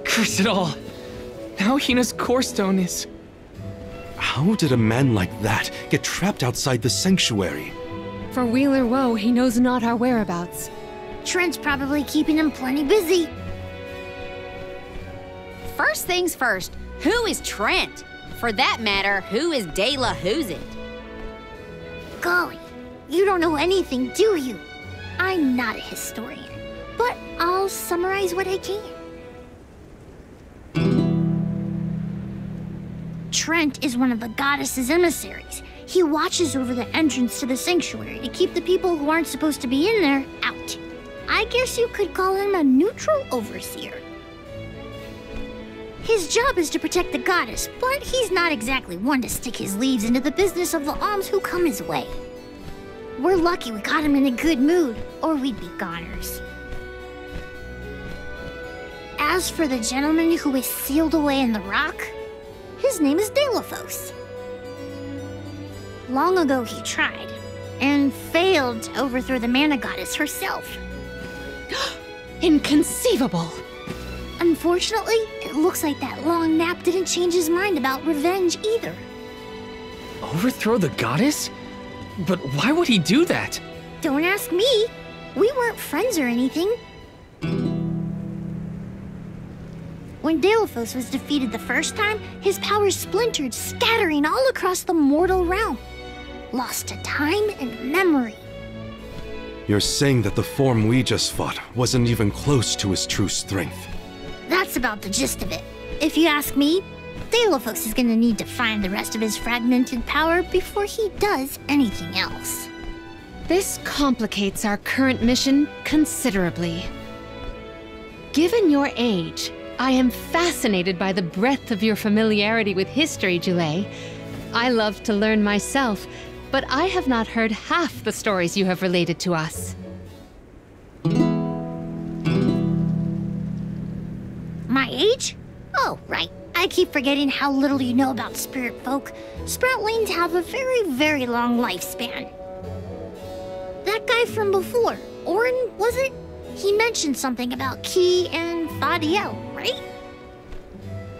Curse it all. Now Hina's core stone is... How did a man like that get trapped outside the sanctuary? For weal or woe, he knows not our whereabouts. Trent's probably keeping him plenty busy. First things first, who is Trent? For that matter, who is De La Who's It? Golly, you don't know anything, do you? I'm not a historian, but I'll summarize what I can. Trent is one of the goddess's emissaries. He watches over the entrance to the sanctuary to keep the people who aren't supposed to be in there out. I guess you could call him a neutral overseer. His job is to protect the goddess, but he's not exactly one to stick his leaves into the business of the alms who come his way. We're lucky we got him in a good mood, or we'd be goners. As for the gentleman who is sealed away in the rock, his name is Xiphos. Long ago he tried, and failed to overthrow the mana goddess herself. Inconceivable! Unfortunately, it looks like that long nap didn't change his mind about revenge either. Overthrow the goddess? But why would he do that? Don't ask me. We weren't friends or anything. When Xiphos was defeated the first time, his powers splintered, scattering all across the mortal realm. Lost to time and memory. You're saying that the form we just fought wasn't even close to his true strength. That's about the gist of it. If you ask me, Xiphos is gonna need to find the rest of his fragmented power before he does anything else. This complicates our current mission considerably. Given your age, I am fascinated by the breadth of your familiarity with history, Jule. I love to learn myself, but I have not heard half the stories you have related to us. My age? Oh, right. I keep forgetting how little you know about spirit folk. Sproutlings have a very, very long lifespan. That guy from before, Orin, was it? He mentioned something about Ki and Fadiel, right?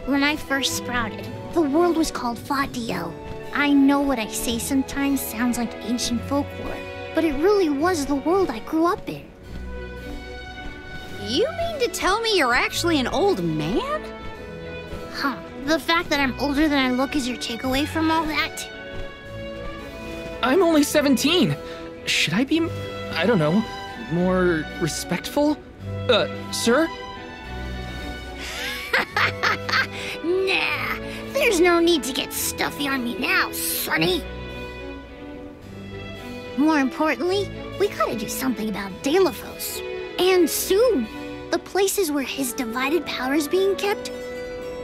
When I first sprouted, the world was called Fadiel. I know what I say sometimes sounds like ancient folklore, but it really was the world I grew up in. You mean to tell me you're actually an old man? Huh. The fact that I'm older than I look is your takeaway from all that? I'm only 17. Should I be, I don't know, more respectful? Sir? Nah, there's no need to get stuffy on me now, Sonny. More importantly, we gotta do something about Xiphos. And soon. The places where his divided power is being kept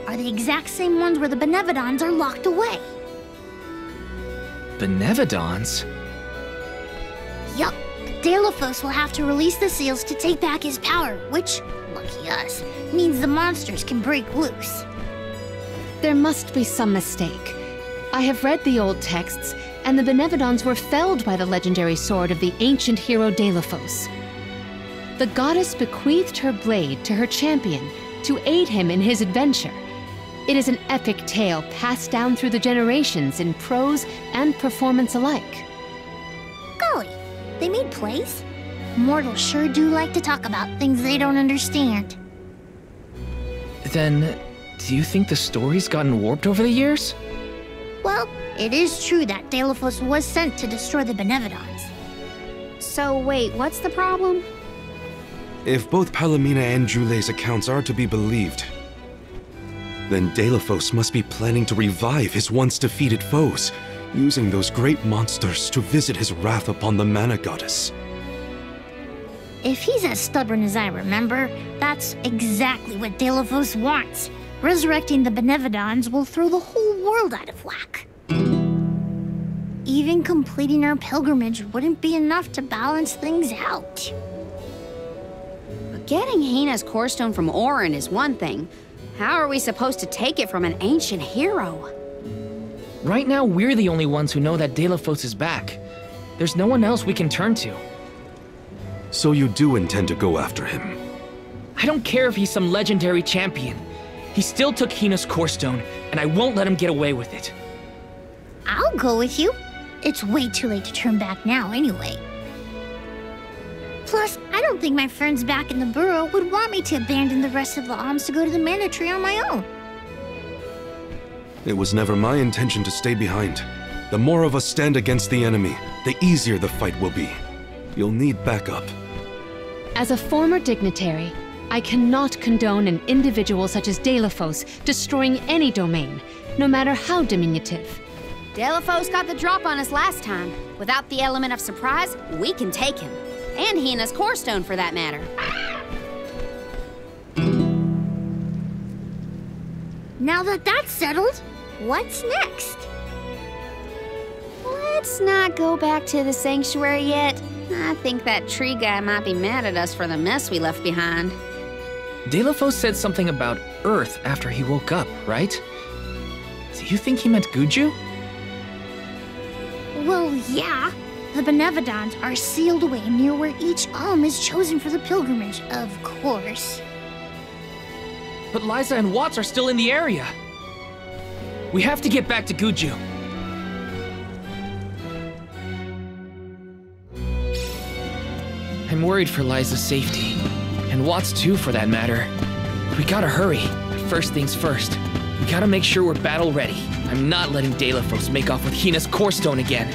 are the exact same ones where the Benevodons are locked away. Benevodons? Yup. Xiphos will have to release the seals to take back his power, which, lucky us, means the monsters can break loose. There must be some mistake. I have read the old texts, and the Benevodons were felled by the legendary sword of the ancient hero Xiphos. The goddess bequeathed her blade to her champion to aid him in his adventure. It is an epic tale passed down through the generations in prose and performance alike. Golly, they made plays? Mortals sure do like to talk about things they don't understand. Then, do you think the story's gotten warped over the years? Well, it is true that Xiphos was sent to destroy the Benevodons. So wait, what's the problem? If both Palomina and Jule's accounts are to be believed, then Xiphos must be planning to revive his once defeated foes, using those great monsters to visit his wrath upon the mana goddess. If he's as stubborn as I remember, that's exactly what Xiphos wants. Resurrecting the Benevodons will throw the whole world out of whack. Even completing our pilgrimage wouldn't be enough to balance things out. Getting Hina's core stone from Orin is one thing. How are we supposed to take it from an ancient hero? Right now, we're the only ones who know that Xiphos is back. There's no one else we can turn to. So you do intend to go after him? I don't care if he's some legendary champion. He still took Hina's core stone, and I won't let him get away with it. I'll go with you. It's way too late to turn back now anyway. Plus, I don't think my friends back in the burrow would want me to abandon the rest of the alms to go to the mana tree on my own. It was never my intention to stay behind. The more of us stand against the enemy, the easier the fight will be. You'll need backup. As a former dignitary, I cannot condone an individual such as Xiphos destroying any domain, no matter how diminutive. Xiphos got the drop on us last time. Without the element of surprise, we can take him. And Hina's core stone, for that matter. Now that that's settled, what's next? Let's not go back to the sanctuary yet. I think that tree guy might be mad at us for the mess we left behind. Xiphos said something about Earth after he woke up, right? Do you think he meant Guju? Well, yeah. The Benevodons are sealed away near where each alm is chosen for the pilgrimage, of course. But Liza and Watts are still in the area. We have to get back to Guju. I'm worried for Liza's safety. And Watts too, for that matter. We gotta hurry. First things first. We gotta make sure we're battle ready. I'm not letting Xiphos make off with Hina's core stone again.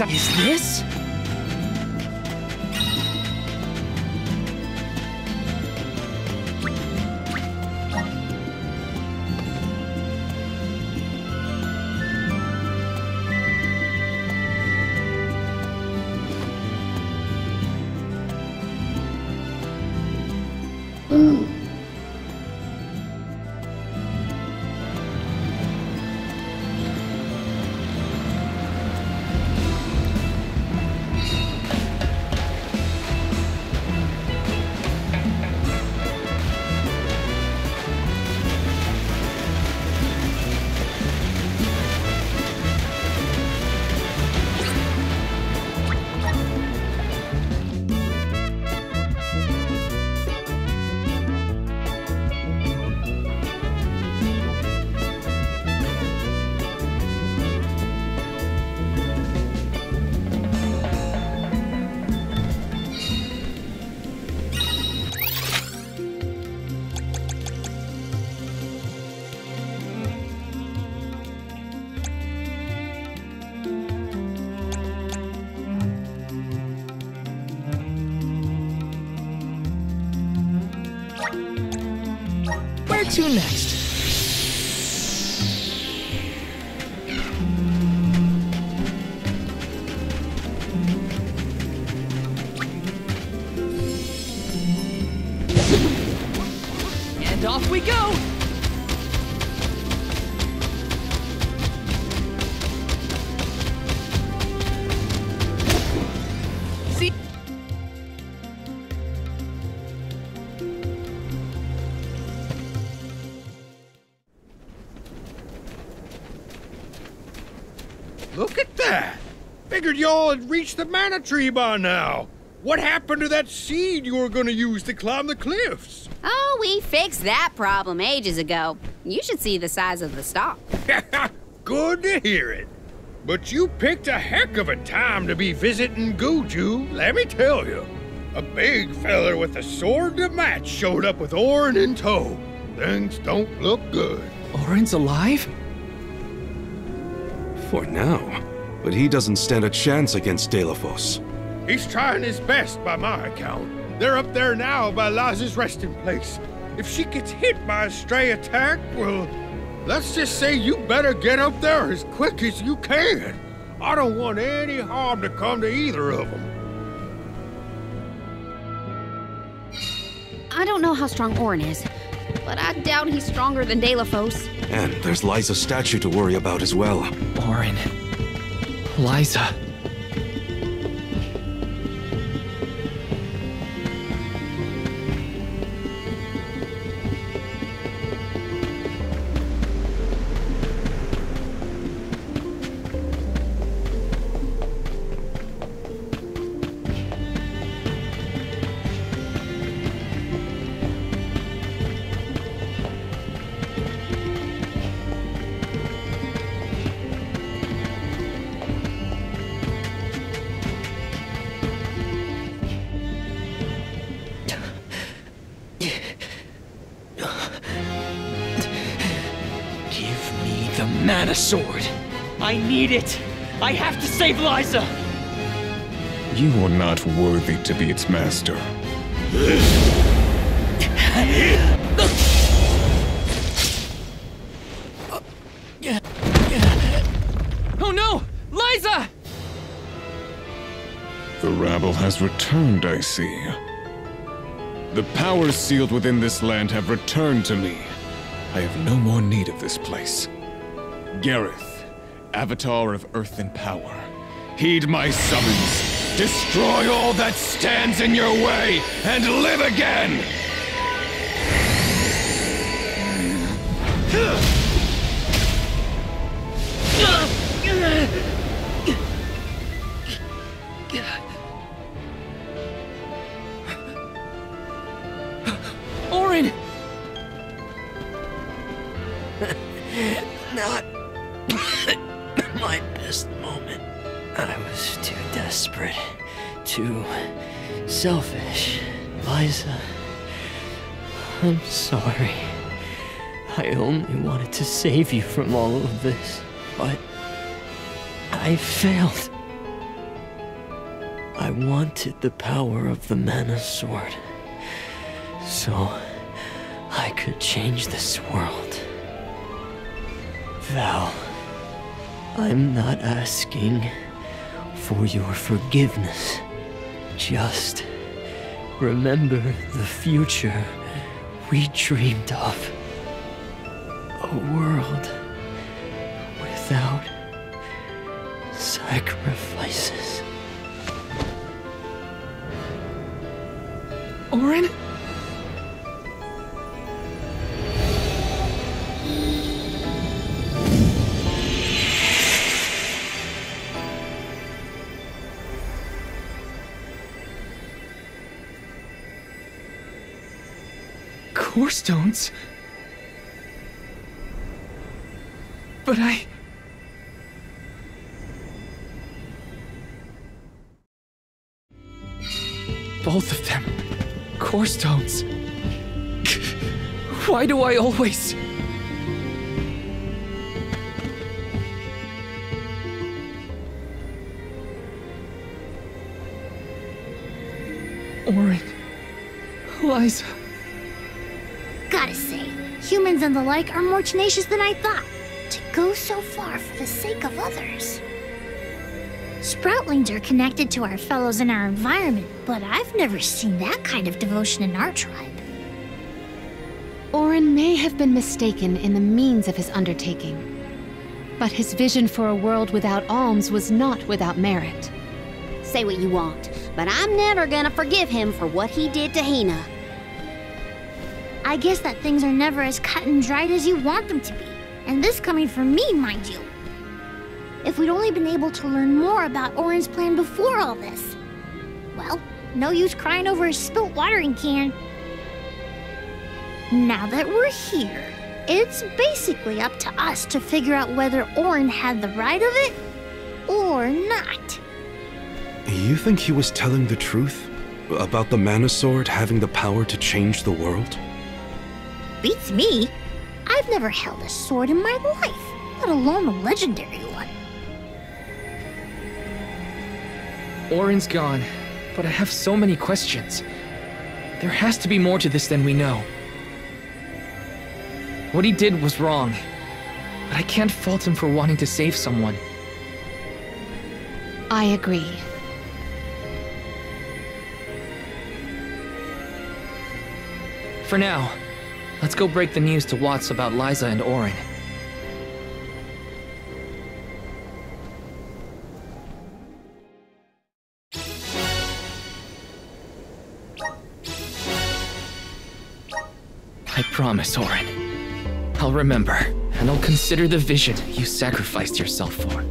Is this? Where to next? And off we go! See? Look at that! Figured y'all had reached the mana tree by now. What happened to that seed you were gonna use to climb the cliffs? Oh, we fixed that problem ages ago. You should see the size of the stalk. Good to hear it. But you picked a heck of a time to be visiting Guju, let me tell you. A big feller with a sword to match showed up with Orin in tow. Things don't look good. Orin's alive? For now. But he doesn't stand a chance against Xiphos. He's trying his best by my account. They're up there now by Liza's resting place. If she gets hit by a stray attack, well, let's just say you better get up there as quick as you can. I don't want any harm to come to either of them. I don't know how strong Orin is, but I doubt he's stronger than Deilophos. And there's Liza's statue to worry about as well. Orin. Liza. Mana sword. I need it. I have to save Liza. You are not worthy to be its master. Oh no! Liza! The rabble has returned, I see. The powers sealed within this land have returned to me. I have no more need of this place. Gareth, Avatar of Earth and Power, heed my summons. Destroy all that stands in your way, and live again! Orin! Not my best moment. I was too desperate, too selfish. Liza, I'm sorry. I only wanted to save you from all of this, but I failed. I wanted the power of the Mana Sword, so I could change this world. Val, I'm not asking for your forgiveness. Just remember the future we dreamed of. A world without sacrifices. Orin? Core stones? But both of them. Core stones. Why do I always... Orin. Liza. Gotta say, humans and the like are more tenacious than I thought. To go so far for the sake of others. Sproutlings are connected to our fellows in our environment, but I've never seen that kind of devotion in our tribe. Orin may have been mistaken in the means of his undertaking, but his vision for a world without alms was not without merit. Say what you want, but I'm never gonna forgive him for what he did to Hina. I guess that things are never as cut and dried as you want them to be. And this coming from me, mind you. If we'd only been able to learn more about Orin's plan before all this. Well, no use crying over a spilt watering can. Now that we're here, it's basically up to us to figure out whether Orin had the right of it or not. You think he was telling the truth? About the Mana Sword having the power to change the world? Beats me. I've never held a sword in my life, let alone a legendary one. Orin's gone, but I have so many questions. There has to be more to this than we know. What he did was wrong, but I can't fault him for wanting to save someone. I agree. For now, let's go break the news to Watts about Liza and Orin. I promise, Orin. I'll remember, and I'll consider the vision you sacrificed yourself for.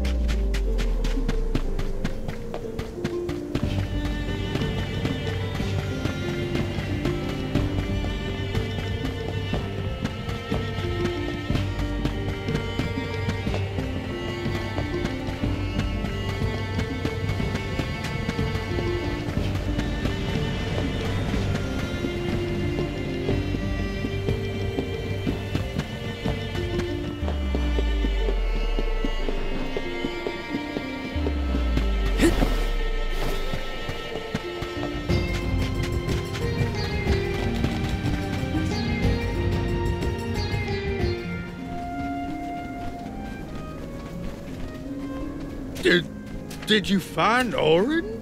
Did you find Orin?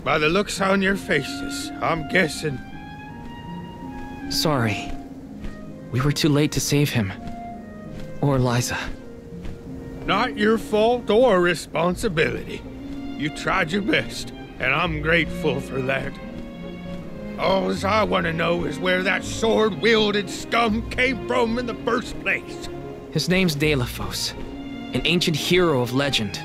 By the looks on your faces, I'm guessing. Sorry. We were too late to save him. Or Liza. Not your fault or responsibility. You tried your best, and I'm grateful for that. All I want to know is where that sword-wielded scum came from in the first place. His name's Xiphos, an ancient hero of legend.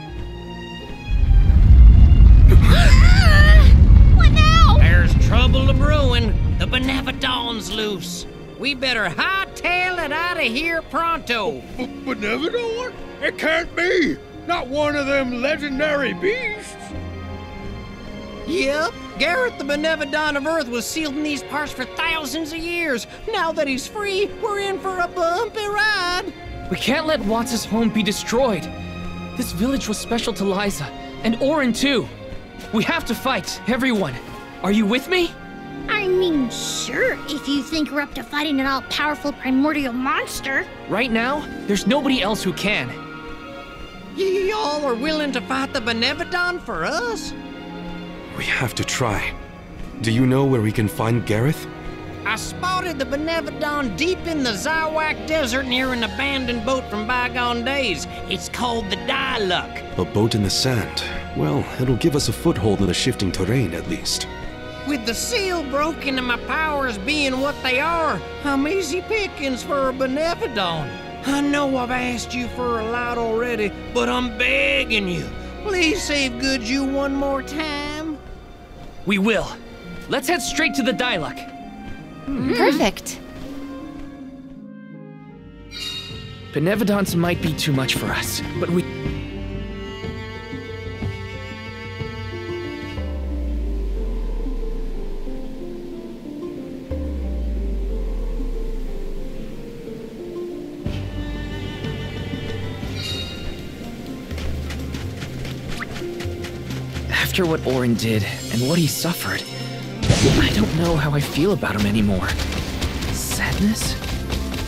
What now? There's trouble a-brewing. The Benevodon's loose. We better hightail it out of here pronto. Benevodon? It can't be! Not one of them legendary beasts! Yep, Gareth the Benevodon of Earth was sealed in these parts for thousands of years. Now that he's free, we're in for a bumpy ride. We can't let Watts' home be destroyed. This village was special to Liza, and Orin too. We have to fight, everyone. Are you with me? I mean, sure, if you think we're up to fighting an all-powerful primordial monster. Right now, there's nobody else who can. Y'all are willing to fight the Benevodon for us? We have to try. Do you know where we can find Gareth? I spotted the Benevodon deep in the Zawak Desert near an abandoned boat from bygone days. It's called the Diluc. A boat in the sand. Well, it'll give us a foothold in the shifting terrain, at least. With the seal broken and my powers being what they are, I'm easy pickings for a Benevodon. I know I've asked you for a lot already, but I'm begging you. Please save Goodju one more time. We will. Let's head straight to the Diluc. Perfect. Benevodons might be too much for us, but we... After what Orin did, and what he suffered, I don't know how I feel about him anymore. Sadness?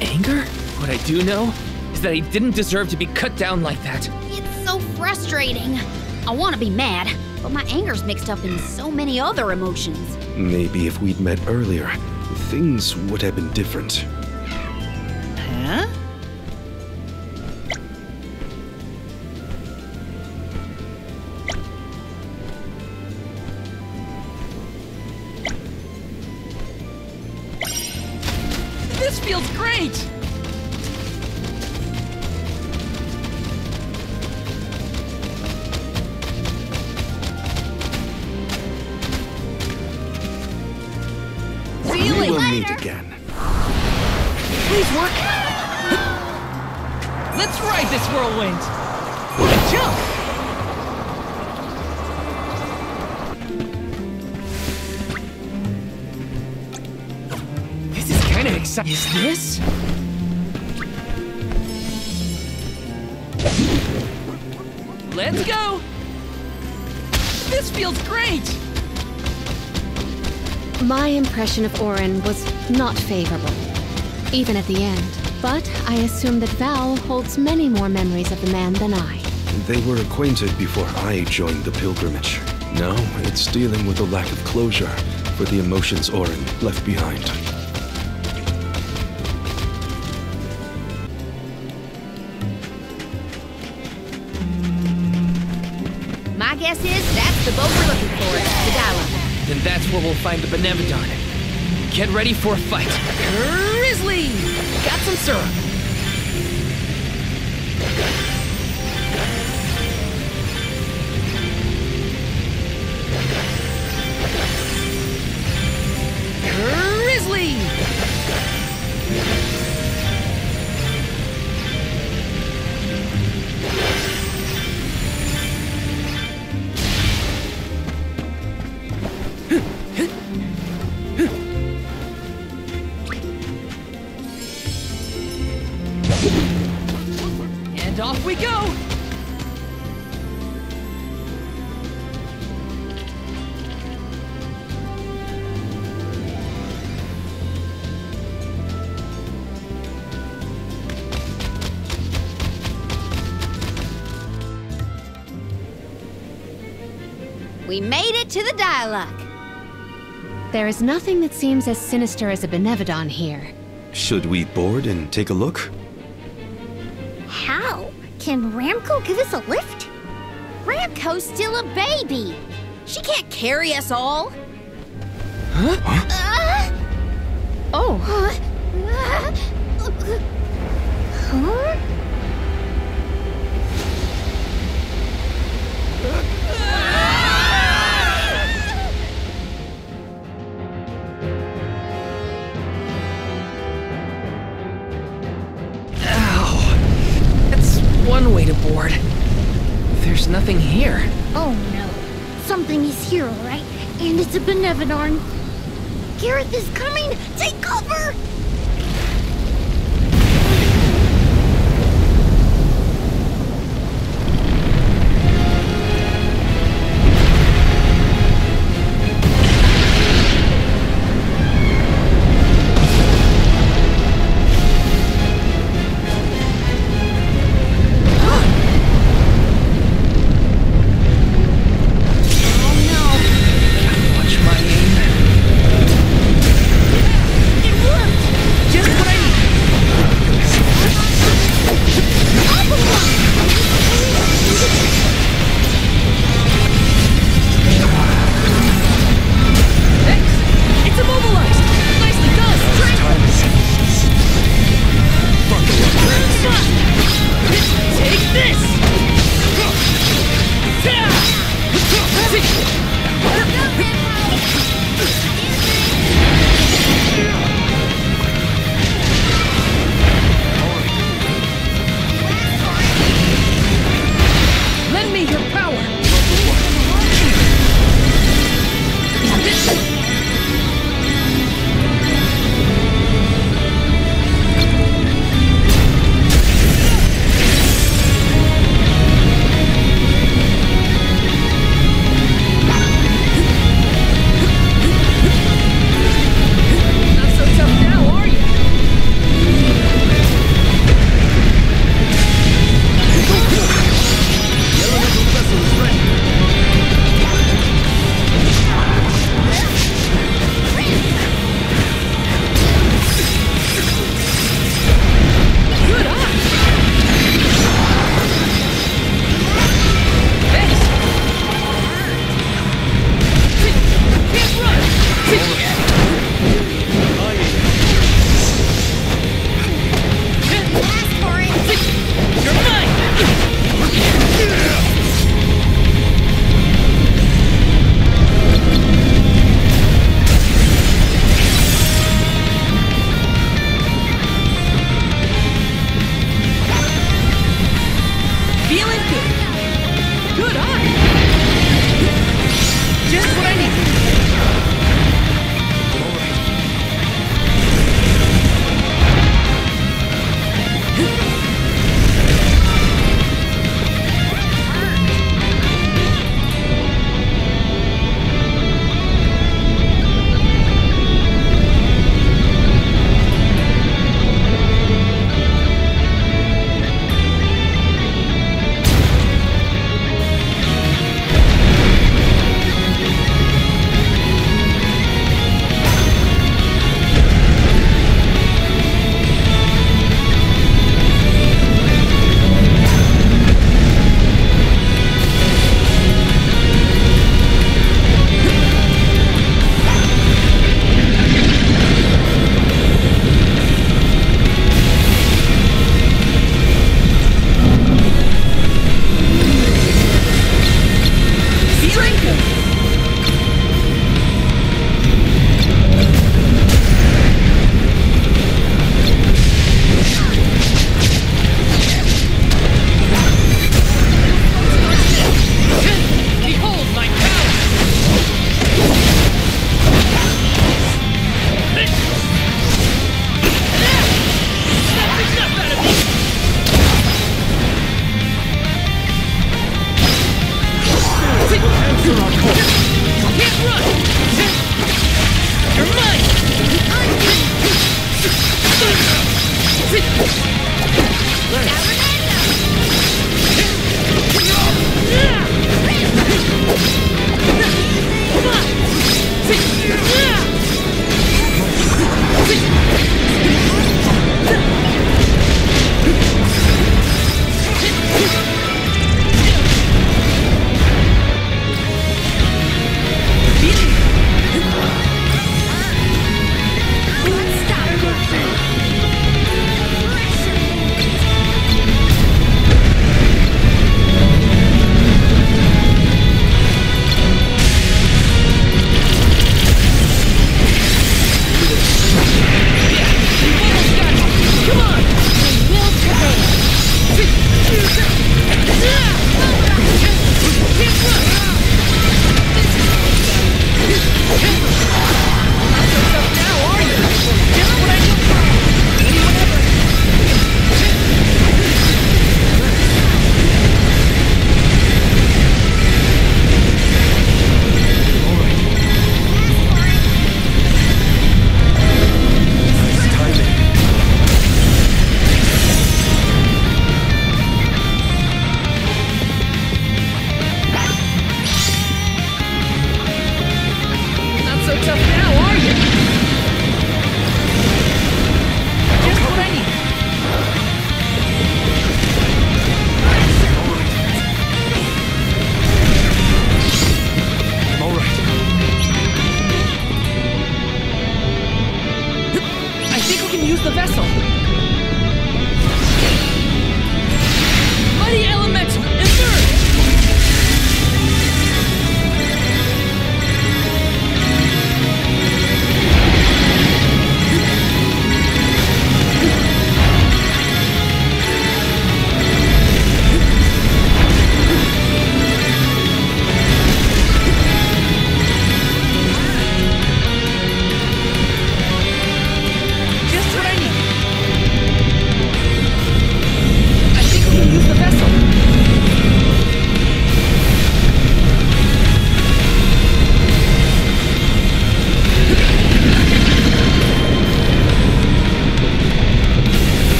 Anger? What I do know is that he didn't deserve to be cut down like that. It's so frustrating. I want to be mad, but my anger's mixed up in so many other emotions. Maybe if we'd met earlier, things would have been different. Huh? This feels great! We will meet again. Please work! Let's ride this whirlwind! And jump! This is kinda exciting. Is this? Let's go! This feels great! My impression of Orin was not favorable. even at the end. But I assume that Val holds many more memories of the man than I. They were acquainted before I joined the pilgrimage. Now it's dealing with a lack of closure for the emotions Orin left behind. My guess is that's the boat we're looking for, the Dyla. Then that's where we'll find the Benevodon. Get ready for a fight. Grizzly! Got some syrup. Grizzly! And off we go! We made it to the Dialogue. There is nothing that seems as sinister as a Benevodon here. Should we board and take a look? How? Can Ramco give us a lift? Ramco's still a baby. She can't carry us all. Oh, Huh? Ow. That's one way to board. There's nothing here. Oh no. Something is here, all right? And it's a Benevodon. Gareth is coming! Take cover! Watch my aim.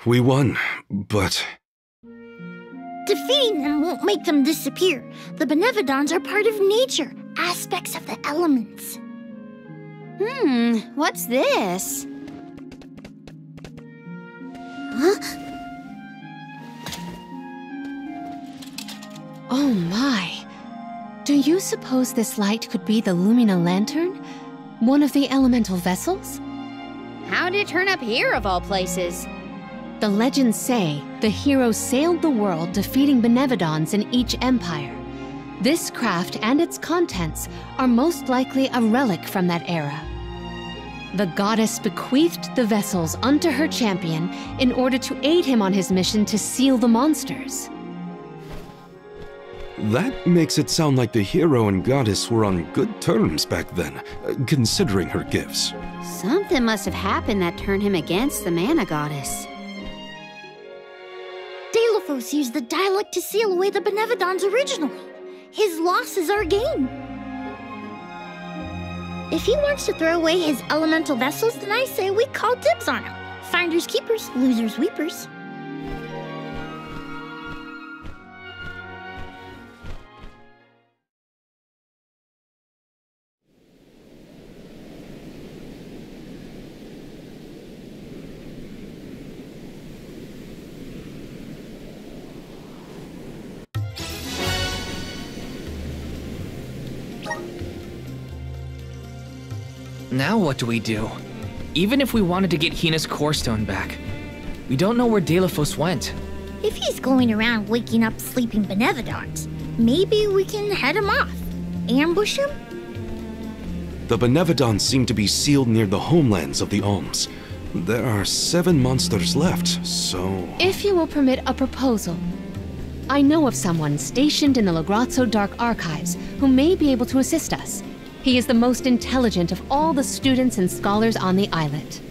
We won, but... Defeating them won't make them disappear. The Benevodons are part of nature, aspects of the elements. What's this? Huh? Oh my. Do you suppose this light could be the Lumina Lantern? One of the elemental vessels? How did it turn up here, of all places? The legends say the hero sailed the world defeating Benevodons in each empire. This craft and its contents are most likely a relic from that era. The goddess bequeathed the vessels unto her champion in order to aid him on his mission to seal the monsters. That makes it sound like the hero and goddess were on good terms back then, considering her gifts. Something must have happened that turned him against the mana goddess. Xiphos used the dialect to seal away the Benevodons originally. His loss is our gain. If he wants to throw away his elemental vessels, then I say we call dibs on him. Finders keepers, losers weepers. Now what do we do? Even if we wanted to get Hina's core stone back, we don't know where Xiphos went. If he's going around waking up sleeping Benevodons, maybe we can head him off. Ambush him? The Benevodons seem to be sealed near the homelands of the Alms. There are 7 monsters left, so... If you will permit a proposal, I know of someone stationed in the Lagrazzo Dark Archives who may be able to assist us. He is the most intelligent of all the students and scholars on the islet.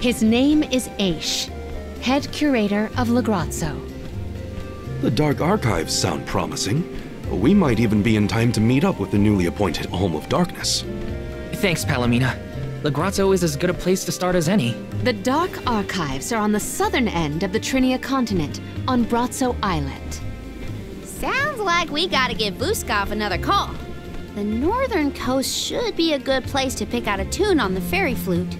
His name is Aish, head curator of Lagrazzo. The Dark Archives sound promising. We might even be in time to meet up with the newly appointed Alm of Darkness. Thanks, Palomina. Lagrazzo is as good a place to start as any. The Dark Archives are on the southern end of the Trinia continent, on Brazzo Island. Sounds like we gotta give Vuskov another call. The northern coast should be a good place to pick out a tune on the fairy flute.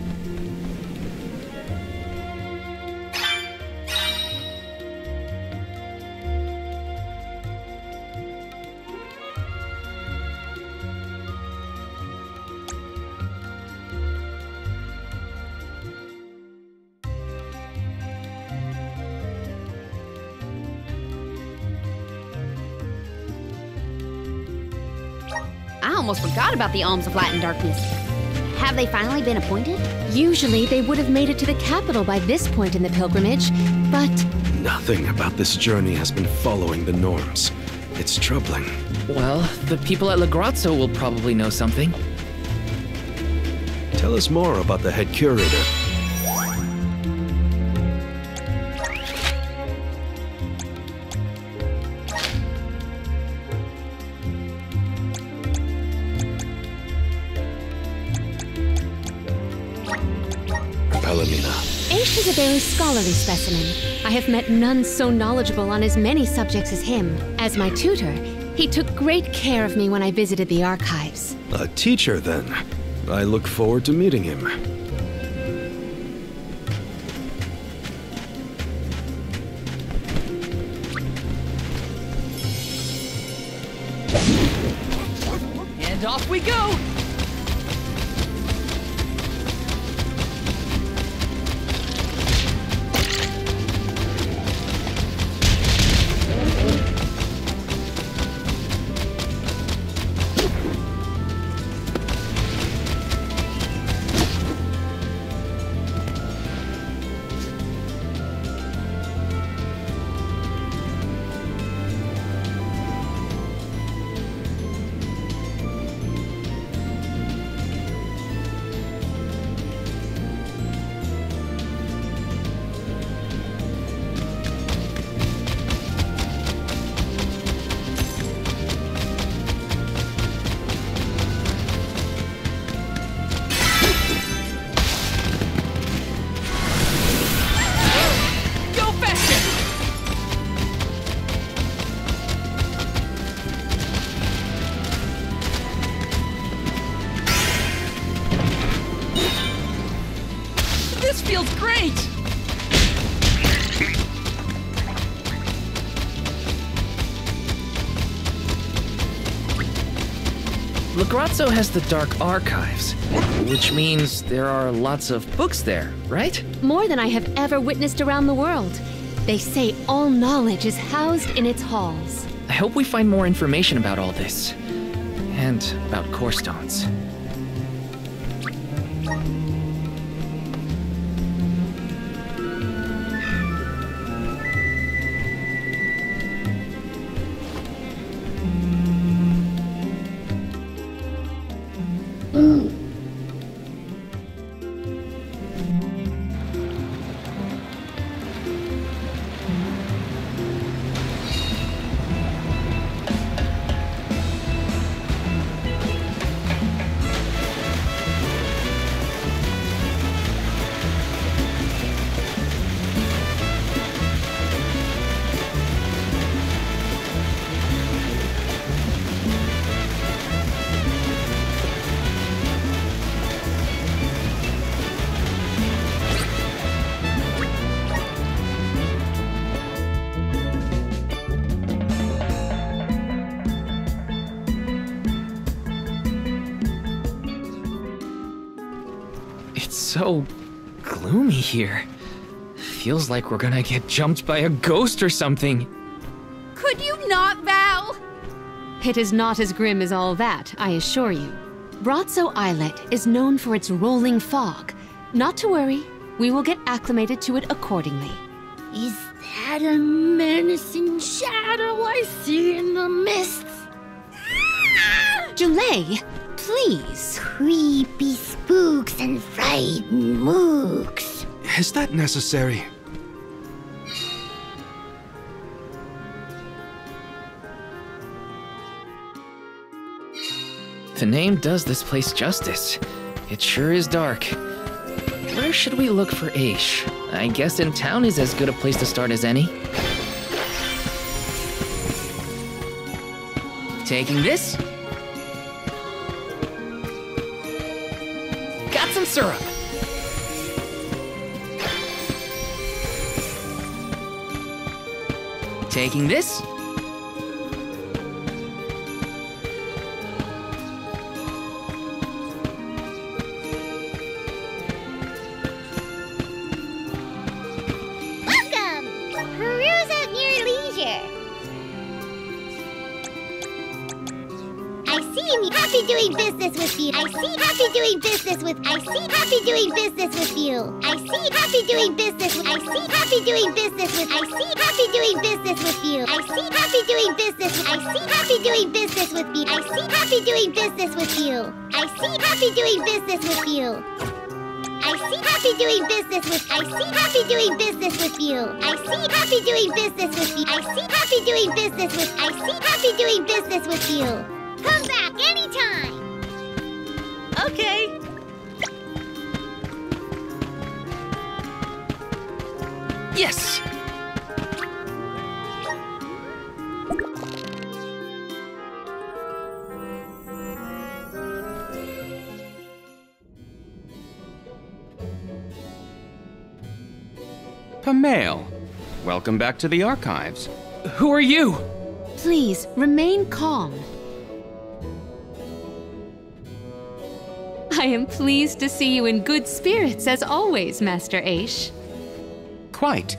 I almost forgot about the Alms of Light and Darkness. Have they finally been appointed? Usually they would have made it to the capital by this point in the pilgrimage, but... Nothing about this journey has been following the norms. It's troubling. Well, the people at Lagrazzo will probably know something. Tell us more about the head curator. Palomina. Aish is a very scholarly specimen. I have met none so knowledgeable on as many subjects as him. As my tutor, he took great care of me when I visited the archives. A teacher, then. I look forward to meeting him. And off we go! This feels great! Lagrazzo has the Dark Archives, which means there are lots of books there, right? More than I have ever witnessed around the world. They say all knowledge is housed in its halls. I hope we find more information about all this. And about core stones. It's so gloomy here. Feels like we're gonna get jumped by a ghost or something. Could you not, Val? It is not as grim as all that, I assure you. Brazzo Islet is known for its rolling fog. Not to worry, we will get acclimated to it accordingly. Is that a menacing shadow I see in the mists? Julay, please. Creepy spooks and frightened mooks. Is that necessary? The name does this place justice. It sure is dark. Where should we look for Aish? I guess in town is as good a place to start as any. Taking this. Got some syrup. Taking this. Welcome! Peruse at your leisure. I see happy doing business with you. I see happy doing business with. I see happy doing business with you. I see happy doing business with. I see happy doing business with. I see happy doing business with you. I see happy doing business with. I see happy doing business with you. I see happy doing business with you. I see happy doing business with you. I see happy doing business with. I see happy doing business with you. I see happy doing business with you. I see happy doing business with. I see happy doing business with you. Come back anytime. Okay. Yes! Pamail, welcome back to the archives. Who are you? Please, remain calm. I am pleased to see you in good spirits as always, Master Aish. Quite.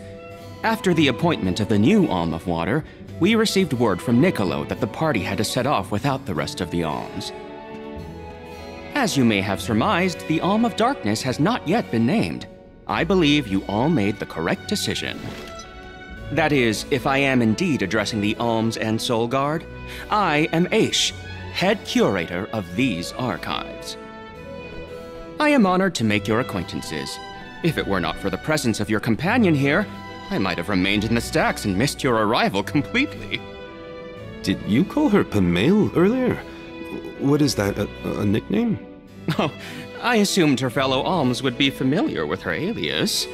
After the appointment of the new Alm of Water, we received word from Niccolo that the party had to set off without the rest of the alms. As you may have surmised, the Alm of Darkness has not yet been named. I believe you all made the correct decision. That is, if I am indeed addressing the Alms and Soul Guard, I am Aish, head curator of these archives. I am honored to make your acquaintances. If it were not for the presence of your companion here, I might have remained in the stacks and missed your arrival completely. Did you call her Pamail earlier? What is that, a nickname? Oh, I assumed her fellow alms would be familiar with her alias.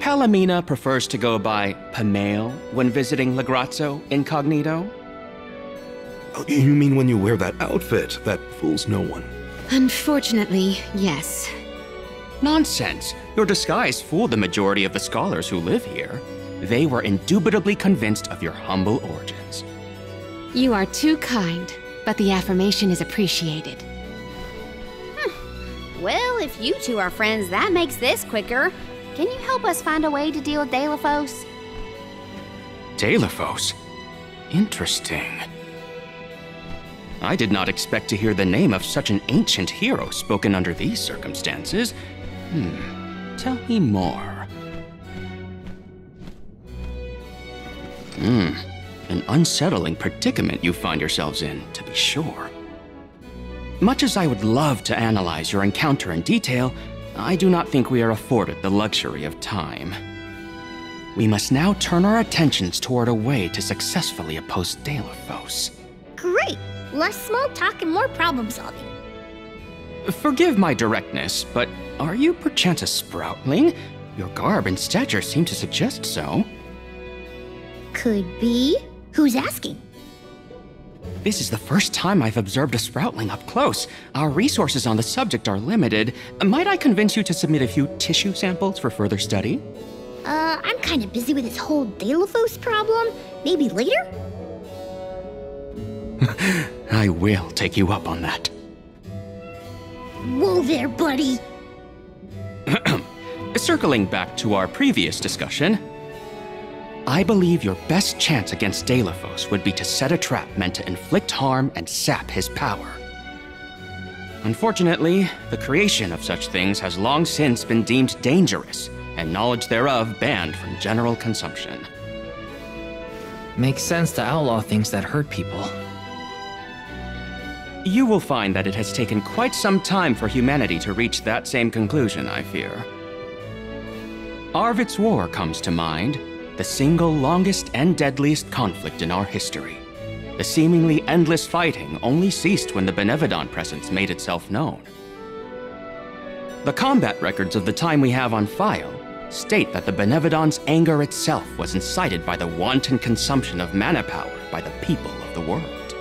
Palomina prefers to go by Pamail when visiting Lagrazzo incognito. Oh, you mean when you wear that outfit that fools no one? Unfortunately, yes. Nonsense. Your disguise fooled the majority of the scholars who live here. They were indubitably convinced of your humble origins. You are too kind, but the affirmation is appreciated. Well, if you two are friends, that makes this quicker. Can you help us find a way to deal with Xiphos? Xiphos? Interesting. I did not expect to hear the name of such an ancient hero spoken under these circumstances. Tell me more. An unsettling predicament you find yourselves in, to be sure. Much as I would love to analyze your encounter in detail, I do not think we are afforded the luxury of time. We must now turn our attentions toward a way to successfully oppose Xiphos. Great. Less small talk and more problem solving. Forgive my directness, but are you perchance a sproutling? Your garb and stature seem to suggest so. Could be. Who's asking? This is the first time I've observed a sproutling up close. Our resources on the subject are limited. Might I convince you to submit a few tissue samples for further study? I'm kind of busy with this whole Xiphos problem. Maybe later? I will take you up on that. Whoa there, buddy. Circling back to our previous discussion, I believe your best chance against Deilophos would be to set a trap meant to inflict harm and sap his power. Unfortunately, the creation of such things has long since been deemed dangerous, and knowledge thereof banned from general consumption. Makes sense to outlaw things that hurt people. You will find that it has taken quite some time for humanity to reach that same conclusion, I fear. Arvid's War comes to mind, the single longest and deadliest conflict in our history. The seemingly endless fighting only ceased when the Benevodon presence made itself known. The combat records of the time we have on file state that the Benevodon's anger itself was incited by the wanton consumption of mana power by the people of the world.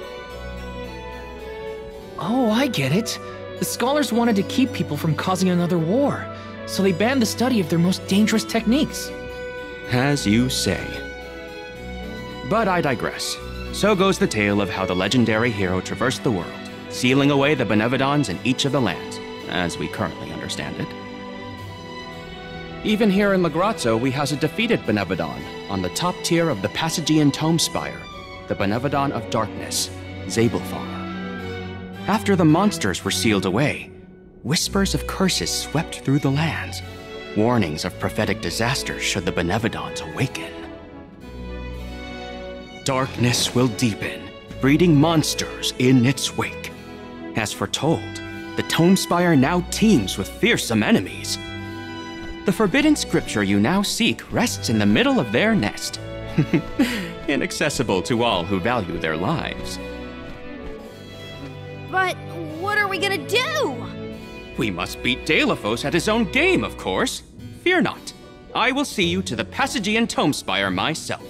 Oh, I get it. The scholars wanted to keep people from causing another war, so they banned the study of their most dangerous techniques. As you say. But I digress. So goes the tale of how the legendary hero traversed the world, sealing away the Benevodons in each of the lands, as we currently understand it. Even here in Lagrazzo, we house a defeated Benevodon on the top tier of the Passagian Tome Spire, the Benevodon of Darkness, Zabelfar. After the monsters were sealed away, whispers of curses swept through the lands, warnings of prophetic disasters should the Benevodons awaken. Darkness will deepen, breeding monsters in its wake. As foretold, the Tome Spire now teems with fearsome enemies. The forbidden scripture you now seek rests in the middle of their nest, inaccessible to all who value their lives. But what are we gonna do? We must beat Deilophos at his own game, of course. Fear not. I will see you to the Passagian Tome Spire myself.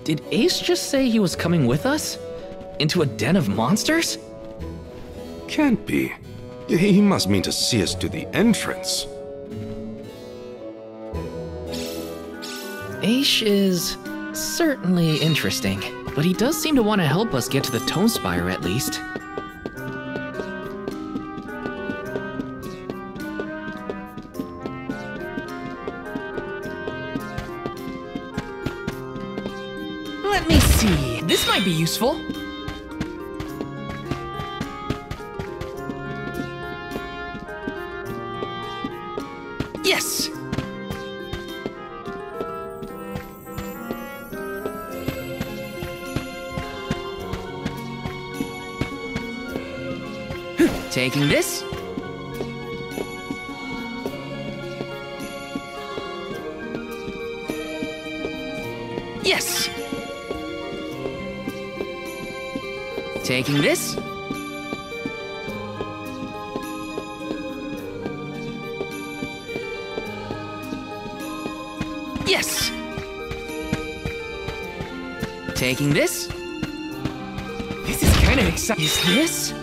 Did Ace just say he was coming with us? Into a den of monsters? Can't be. He must mean to see us to the entrance. Ace is certainly interesting, but he does seem to want to help us get to the Tome Spire at least. Let me see. This might be useful. Yes! Taking this. Yes! Taking this. Yes! Taking this. This is kind of exciting. Is this?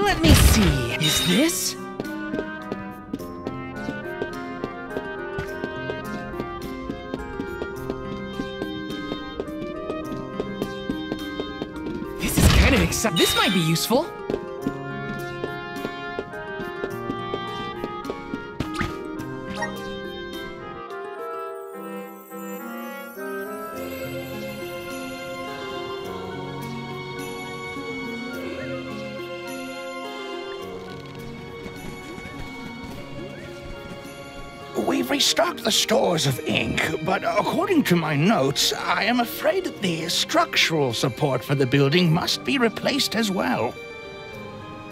Let me see. Is this? This is kind of exciting. This might be useful. We've restocked the stores of ink, but according to my notes, I am afraid that the structural support for the building must be replaced as well.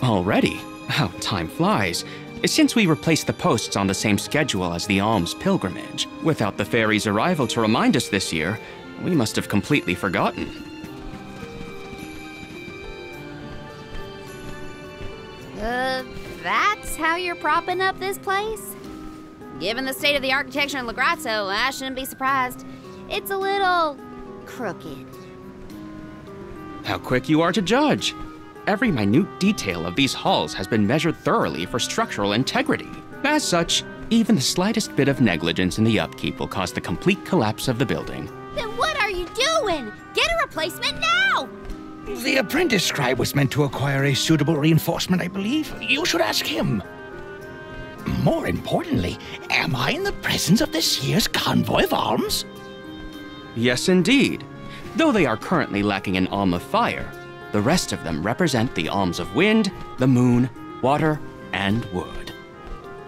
Already? How time flies. Since we replaced the posts on the same schedule as the Alms pilgrimage, without the fairy's arrival to remind us this year, we must have completely forgotten. That's how you're propping up this place? Given the state of the architecture in Lagrazzo, I shouldn't be surprised. It's a little crooked. How quick you are to judge. Every minute detail of these halls has been measured thoroughly for structural integrity. As such, even the slightest bit of negligence in the upkeep will cause the complete collapse of the building. Then what are you doing? Get a replacement now! The apprentice scribe was meant to acquire a suitable reinforcement, I believe. You should ask him. More importantly, am I in the presence of this year's convoy of alms? Yes, indeed. Though they are currently lacking an alm of fire, the rest of them represent the alms of wind, the moon, water, and wood.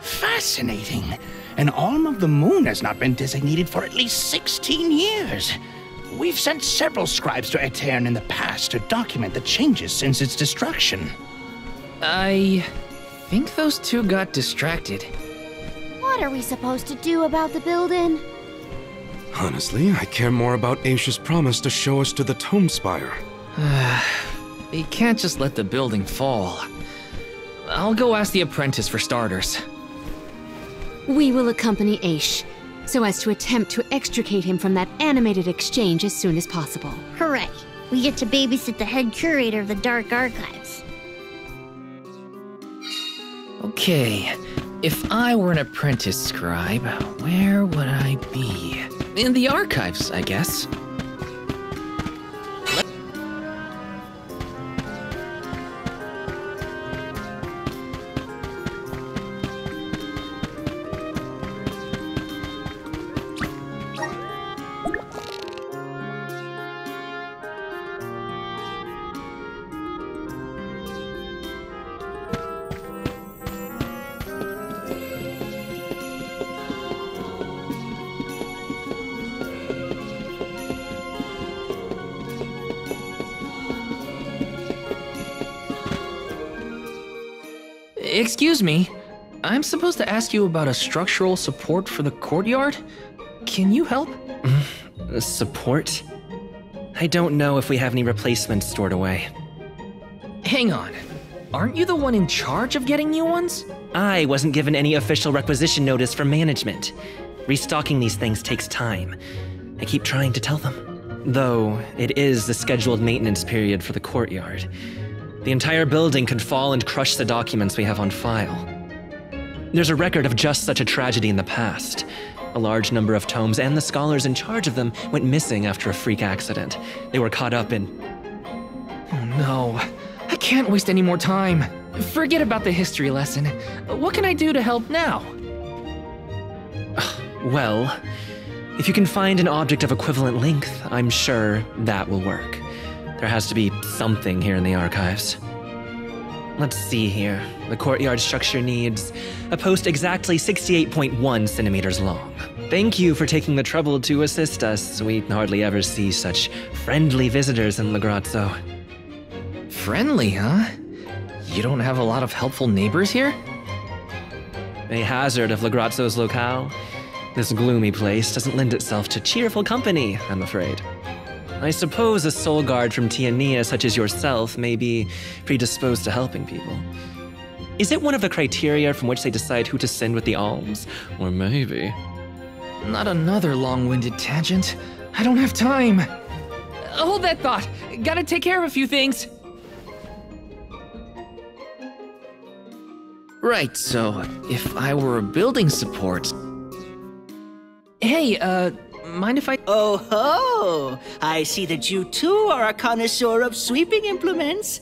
Fascinating. An alm of the moon has not been designated for at least 16 years. We've sent several scribes to Aetern in the past to document the changes since its destruction. I think those two got distracted. What are we supposed to do about the building? Honestly, I care more about Aisha's promise to show us to the Tome Spire. We can't just let the building fall. I'll go ask the apprentice for starters. We will accompany Aish, so as to attempt to extricate him from that animated exchange as soon as possible. Hooray! We get to babysit the head curator of the Dark Archives. Okay, if I were an apprentice scribe, where would I be? In the archives, I guess. Excuse me, I'm supposed to ask you about a structural support for the courtyard? Can you help? Support? I don't know if we have any replacements stored away. Hang on, aren't you the one in charge of getting new ones? I wasn't given any official requisition notice from management. Restocking these things takes time. I keep trying to tell them. Though, it is the scheduled maintenance period for the courtyard. The entire building could fall and crush the documents we have on file. There's a record of just such a tragedy in the past. A large number of tomes and the scholars in charge of them went missing after a freak accident. They were caught up in... Oh no, I can't waste any more time. Forget about the history lesson. What can I do to help now? Well, if you can find an object of equivalent length, I'm sure that will work. There has to be something here in the archives. Let's see here. The courtyard structure needs a post exactly 68.1 centimeters long. Thank you for taking the trouble to assist us. We hardly ever see such friendly visitors in Lagrazzo. Friendly, huh? You don't have a lot of helpful neighbors here? A hazard of Lagrazzo's locale. This gloomy place doesn't lend itself to cheerful company, I'm afraid. I suppose a soul guard from Tiania such as yourself may be predisposed to helping people. Is it one of the criteria from which they decide who to send with the alms? Or maybe... Not another long-winded tangent. I don't have time. Hold that thought. Gotta take care of a few things. Right, so if I were a building support... Hey, mind if I... Oh ho! I see that you too are a connoisseur of sweeping implements.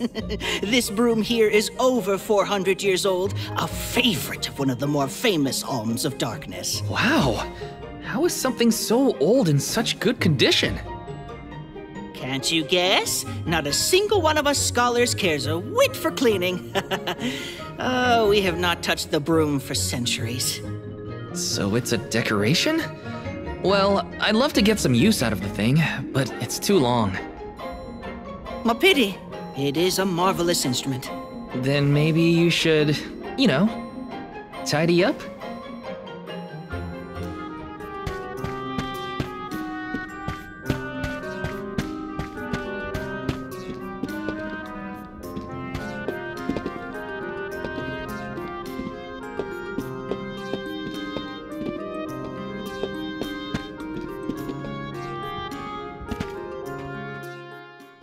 This broom here is over 400 years old, a favorite of one of the more famous alms of darkness. Wow! How is something so old in such good condition? Can't you guess? Not a single one of us scholars cares a whit for cleaning. Oh, we have not touched the broom for centuries. So it's a decoration? Well, I'd love to get some use out of the thing, but it's too long. A pity. It is a marvelous instrument. Then maybe you should, you know, tidy up?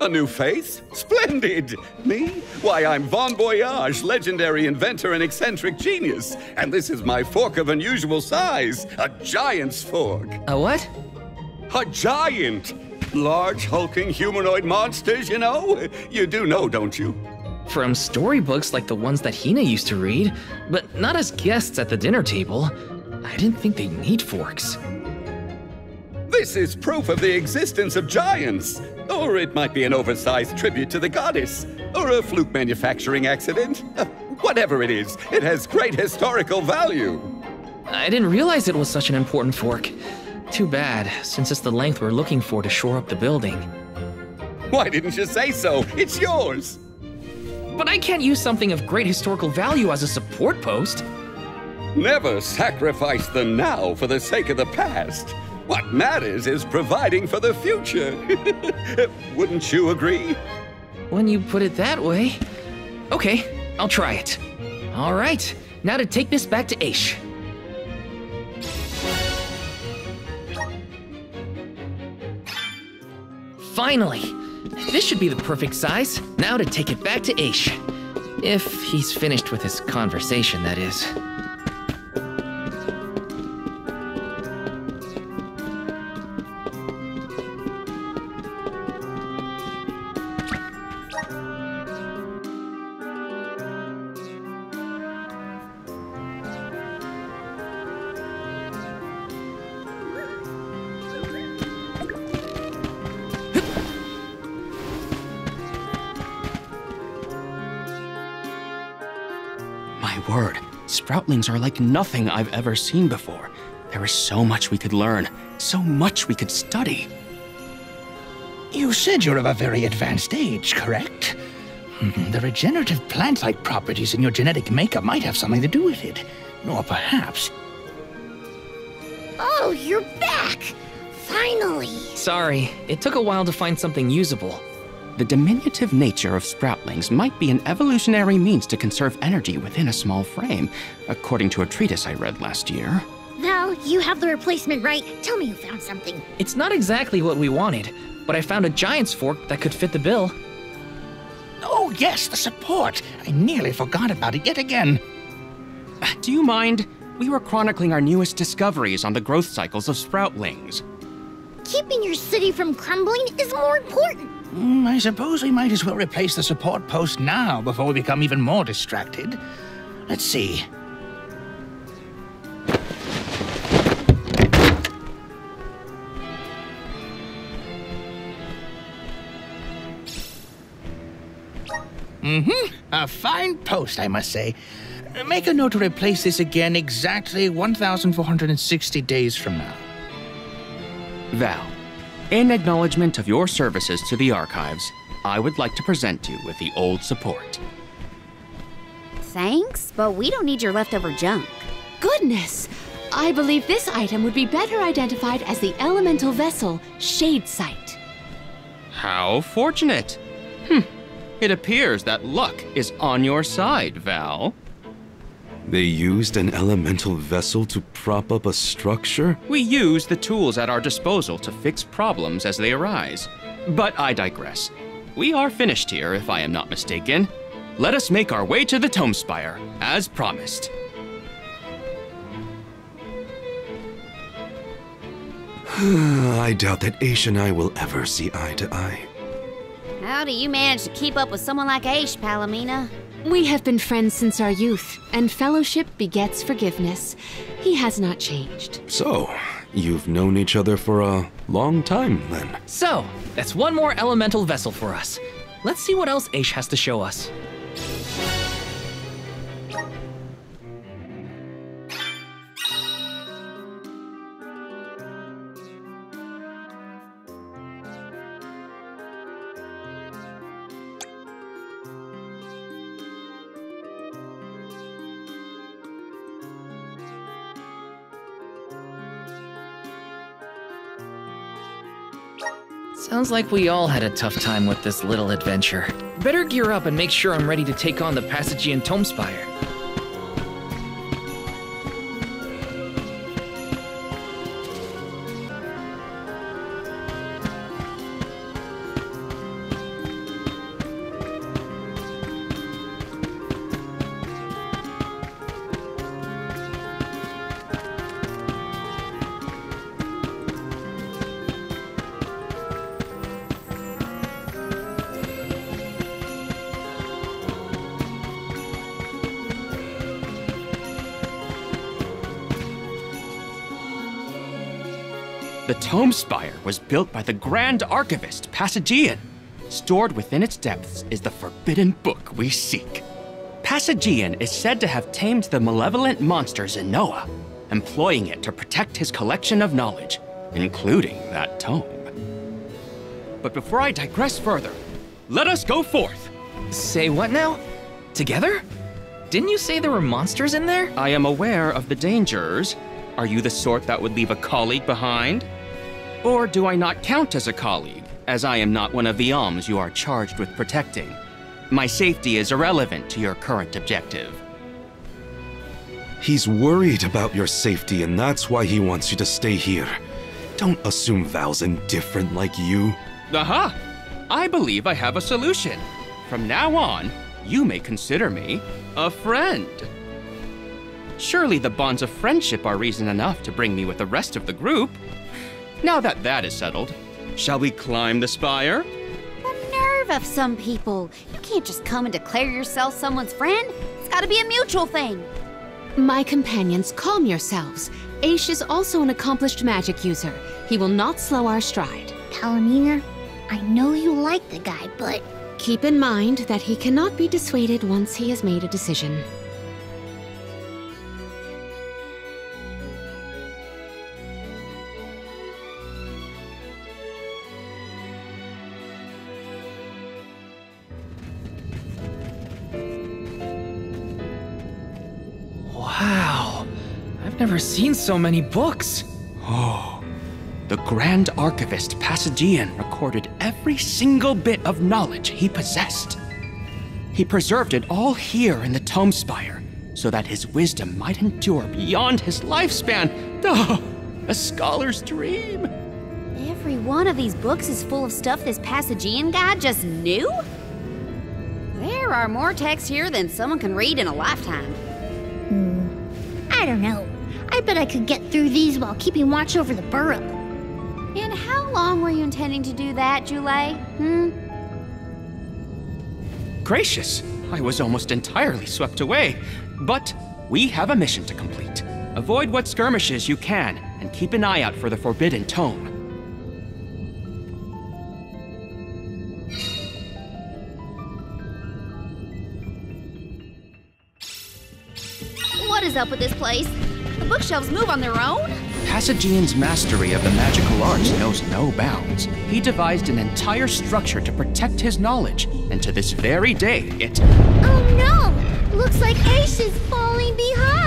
A new face? Splendid! Me? Why, I'm Bon Voyage, legendary inventor and eccentric genius. And this is my fork of unusual size, a giant's fork. A what? A giant! Large, hulking humanoid monsters, you know? You do know, don't you? From storybooks like the ones that Hina used to read, but not as guests at the dinner table. I didn't think they'd need forks. This is proof of the existence of giants. Or it might be an oversized tribute to the goddess. Or a fluke manufacturing accident. Whatever it is, it has great historical value. I didn't realize it was such an important fork. Too bad, since it's the length we're looking for to shore up the building. Why didn't you say so? It's yours. But I can't use something of great historical value as a support post. Never sacrifice the now for the sake of the past. What matters is providing for the future. Wouldn't you agree? When you put it that way. Okay, I'll try it. All right, now to take this back to Aish. Finally! This should be the perfect size. Now to take it back to Aish. If he's finished with his conversation, that is. Word, Sproutlings are like nothing I've ever seen before. There is so much we could learn, so much we could study. You said you're of a very advanced age, correct? The regenerative plant-like properties in your genetic makeup might have something to do with it. Or perhaps... Oh, you're back! Finally! Sorry, it took a while to find something usable. The diminutive nature of Sproutlings might be an evolutionary means to conserve energy within a small frame, according to a treatise I read last year. Val, you have the replacement, right? Tell me you found something. It's not exactly what we wanted, but I found a giant's fork that could fit the bill. Oh yes, the support! I nearly forgot about it yet again. Do you mind? We were chronicling our newest discoveries on the growth cycles of Sproutlings. Keeping your city from crumbling is more important. I suppose we might as well replace the support post now before we become even more distracted. Let's see. A fine post, I must say. Make a note to replace this again exactly 1,460 days from now. Val, in acknowledgement of your services to the archives, I would like to present you with the old support. Thanks, but we don't need your leftover junk. Goodness! I believe this item would be better identified as the elemental vessel, Shade Sight. How fortunate! It appears that luck is on your side, Val. They used an elemental vessel to prop up a structure? We use the tools at our disposal to fix problems as they arise. But I digress. We are finished here, if I am not mistaken. Let us make our way to the Tome Spire, as promised. I doubt that Aish and I will ever see eye to eye. How do you manage to keep up with someone like Aish, Palomina? We have been friends since our youth, and fellowship begets forgiveness. He has not changed. So, you've known each other for a long time, then? So, that's one more elemental vessel for us. Let's see what else Aish has to show us. Sounds like we all had a tough time with this little adventure. Better gear up and make sure I'm ready to take on the Passagian Tome Spire. The Tome Spire was built by the Grand Archivist, Passagian. Stored within its depths is the forbidden book we seek. Passagian is said to have tamed the malevolent monster Zenoa, employing it to protect his collection of knowledge, including that tome. But before I digress further, let us go forth. Say what now? Together? Didn't you say there were monsters in there? I am aware of the dangers. Are you the sort that would leave a colleague behind? Or do I not count as a colleague, as I am not one of the alms you are charged with protecting? My safety is irrelevant to your current objective. He's worried about your safety, and that's why he wants you to stay here. Don't assume Val's indifferent like you. Aha! I believe I have a solution. From now on, you may consider me a friend. Surely the bonds of friendship are reason enough to bring me with the rest of the group. Now that that is settled, shall we climb the spire? The nerve of some people. You can't just come and declare yourself someone's friend. It's gotta be a mutual thing. My companions, calm yourselves. Aish is also an accomplished magic user. He will not slow our stride. Palomina, I know you like the guy, but... Keep in mind that he cannot be dissuaded once he has made a decision. Wow, I've never seen so many books. Oh, the Grand Archivist Passagian recorded every single bit of knowledge he possessed. He preserved it all here in the Tome Spire, so that his wisdom might endure beyond his lifespan. Oh, a scholar's dream. Every one of these books is full of stuff this Passagian guy just knew? There are more texts here than someone can read in a lifetime. I don't know. I bet I could get through these while keeping watch over the burrow. And how long were you intending to do that, Jule? Gracious, I was almost entirely swept away. But we have a mission to complete. Avoid what skirmishes you can, and keep an eye out for the Forbidden Tome. What is up with this place? The bookshelves move on their own? Passagian's mastery of the magical arts knows no bounds. He devised an entire structure to protect his knowledge, and to this very day, it... Oh no! Looks like Aish is falling behind!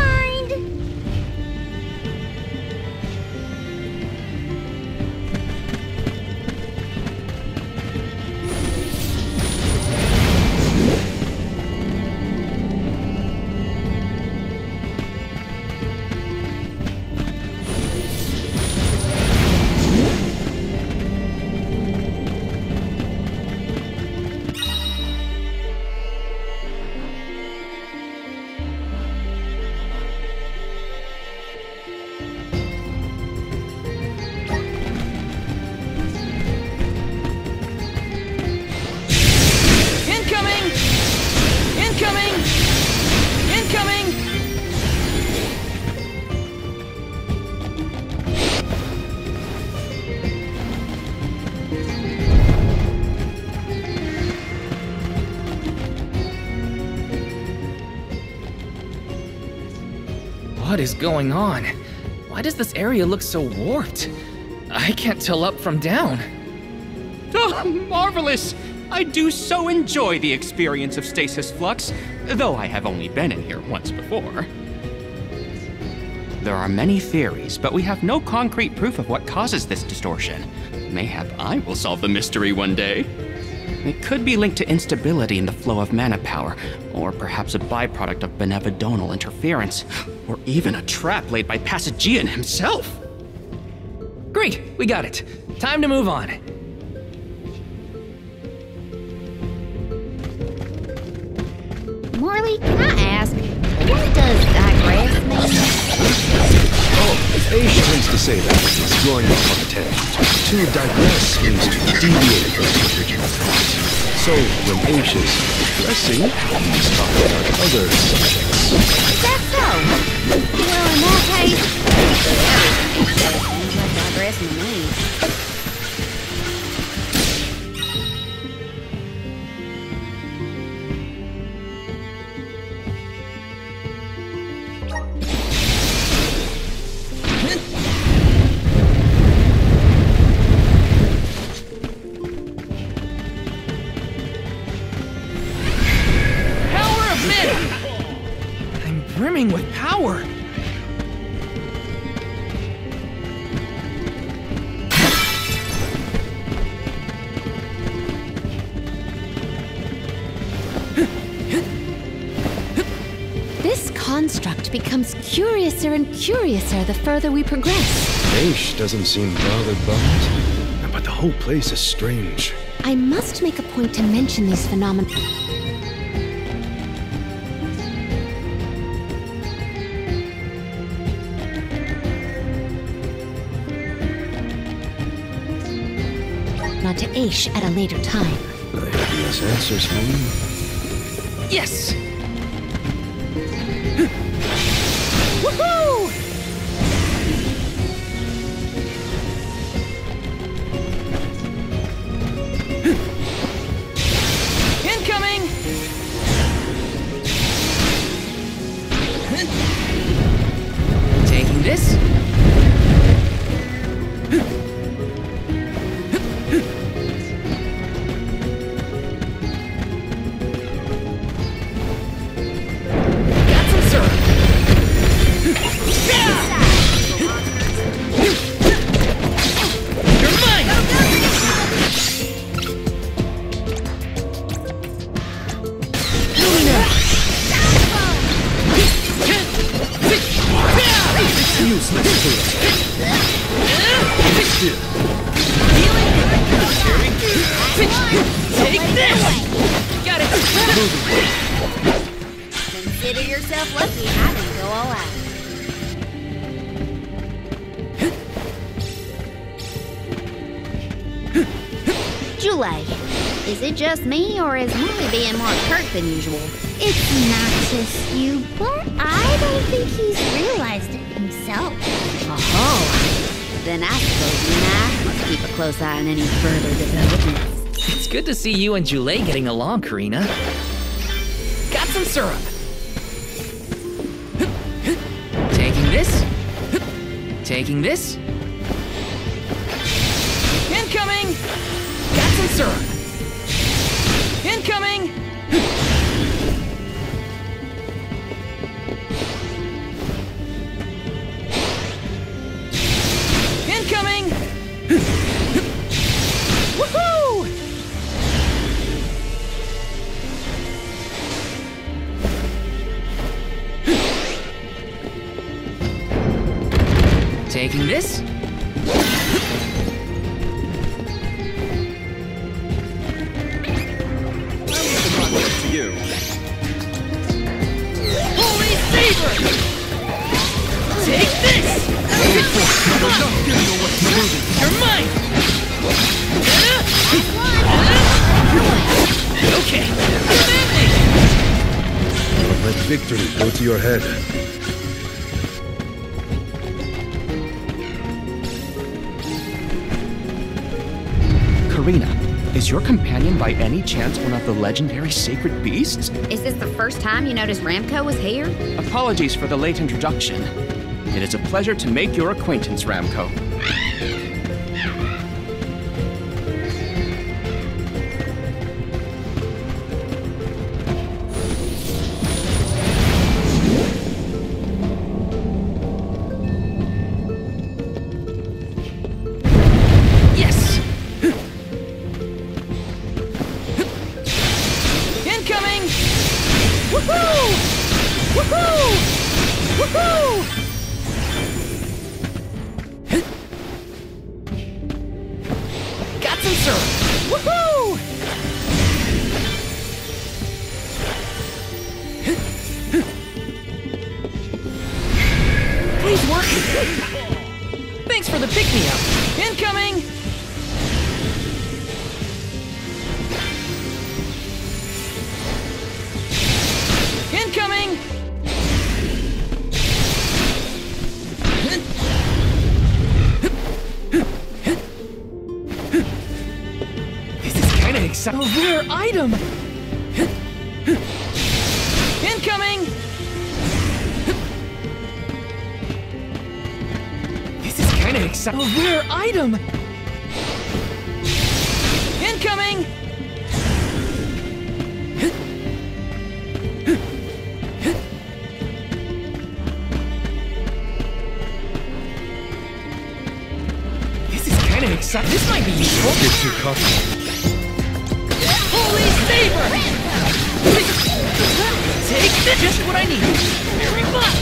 What is going on? Why does this area look so warped? I can't tell up from down. Oh, marvelous! I do so enjoy the experience of stasis flux, though I have only been in here once before. There are many theories, but we have no concrete proof of what causes this distortion. Mayhap I will solve the mystery one day. It could be linked to instability in the flow of mana power, or perhaps a byproduct of benevodonal interference, or even a trap laid by Passagian himself. Great, we got it. Time to move on. Morley, can I ask, what does digress mean? Oh, Aish tends to say that when he's drawing upon a tangent. To digress means to deviate from the original thought. So, when Aish is digressing, he's talking about other subjects. Is that so? Well, in that case, everything seems like digress listen to me. Brimming with power. This construct becomes curiouser and curiouser the further we progress. Aish doesn't seem bothered by it, but the whole place is strange. I must make a point to mention these phenomena. To Aish at a later time. I have less answers for you. Yes! Woohoo! Incoming! Taking this? Consider yourself lucky I didn't go all out. Julie, is it just me, or is Molly being more curt than usual? It's not just you, but I don't think he's realized it himself. Oh, then I suppose you and I must keep a close eye on any further developments. It's good to see you and Julie getting along, Karina. Got some syrup. Taking this. Taking this. Incoming! Got some syrup. Incoming! Incoming! Woohoo! Taking this. To you. Holy Saber! Take this! You're mine! Okay. Let victory go to your head. Karina, is your companion by any chance one of the legendary sacred beasts? Is this the first time you noticed Ramco was here? Apologies for the late introduction. It is a pleasure to make your acquaintance, Ramco. Yes! Incoming! Woohoo! Woohoo! Woohoo! Got some syrup! Woohoo! Please work! Thanks for the pick-me-up! Incoming! Incoming! exciting. A rare item! Incoming! This is kinda exciting. A rare item! Incoming! This is kinda exciting. This might be useful. Get too cocky. Holy Saber! Take this! Just what I need! Very much!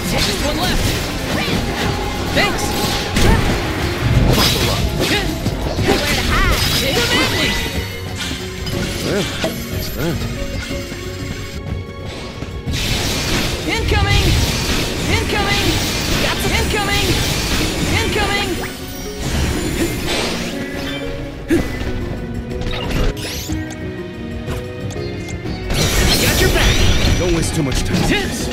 Take this one left! Thanks! Buckle up. Where to hide? Come at me! Well, that's that. Incoming! Incoming! Got some incoming! Incoming! Got your back! Don't waste too much time. Tips!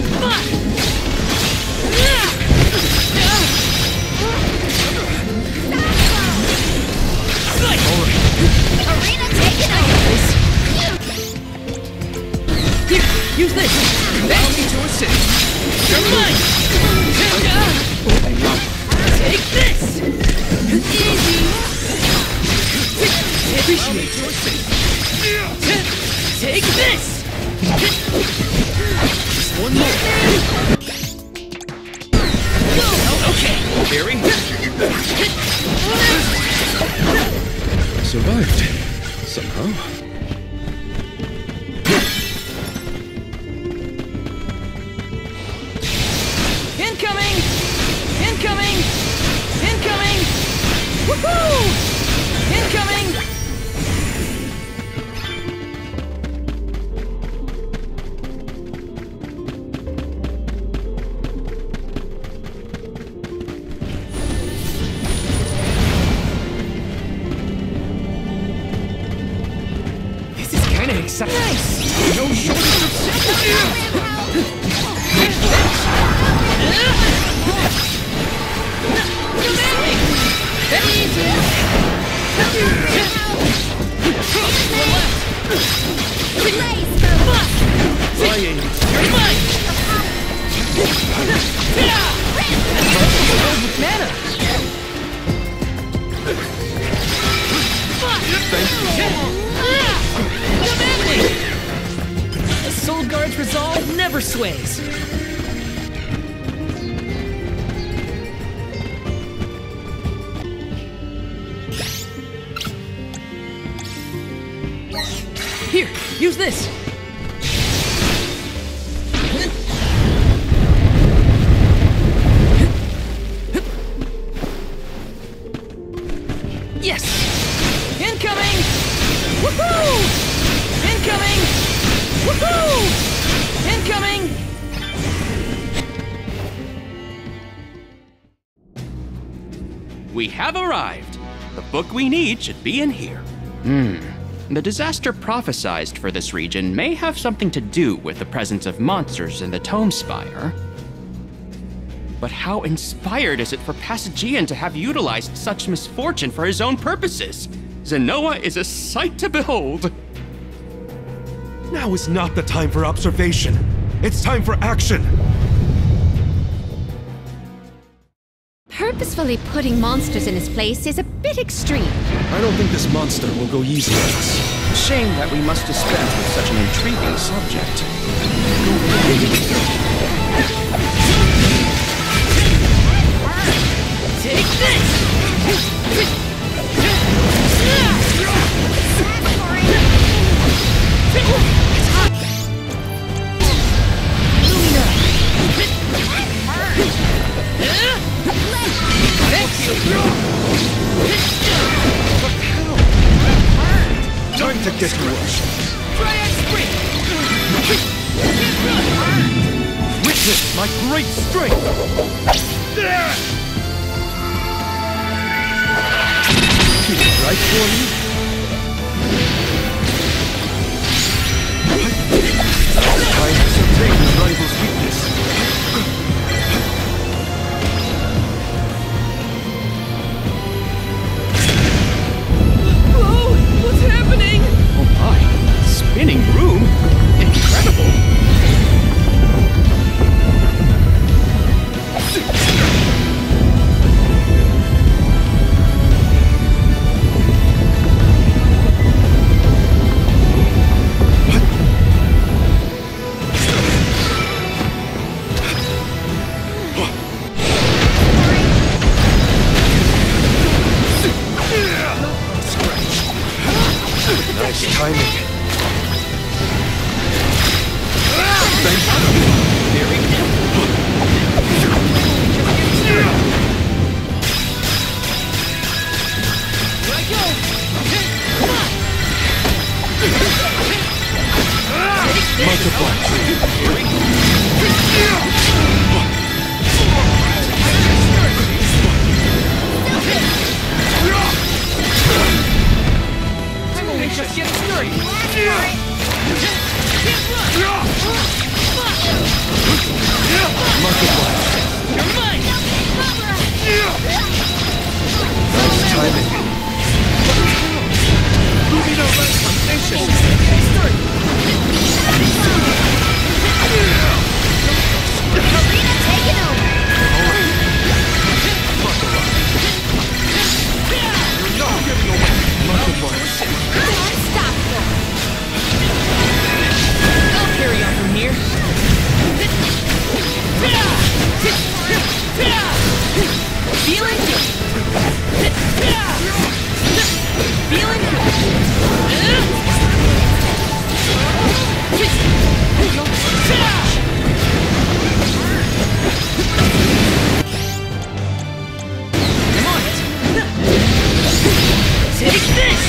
Arena taken over! Here, use this! Allow me to assist! You're mine! Take this! Easy! Appreciate your assist! Take this! Just one more! Okay! Very Survived. Somehow. Incoming! Incoming! Incoming! Woohoo! Incoming! This is kinda exciting. Nice! No shortage of sympathy! The Soul Guard's resolve never sways. Here, use this. Yes! Incoming! Woohoo! Incoming! Woohoo! Incoming! We have arrived. The book we need should be in here. The disaster prophesized for this region may have something to do with the presence of monsters in the Tome Spire. But how inspired is it for Passagian to have utilized such misfortune for his own purposes? Zenoa is a sight to behold. Now is not the time for observation. It's time for action. Purposefully putting monsters in his place is a bit extreme. I don't think this monster will go easy on us. Shame that we must dispense with such an intriguing subject. Take this! Time to get to work. Triad Spring! Witness my great strength! Keep it right for you. Time to take the rival I'm only just getting started. You're mine! Nice timing. Arena taking over! Unstoppable! I'll carry on from here. Feeling good. Feeling Come on. Take this.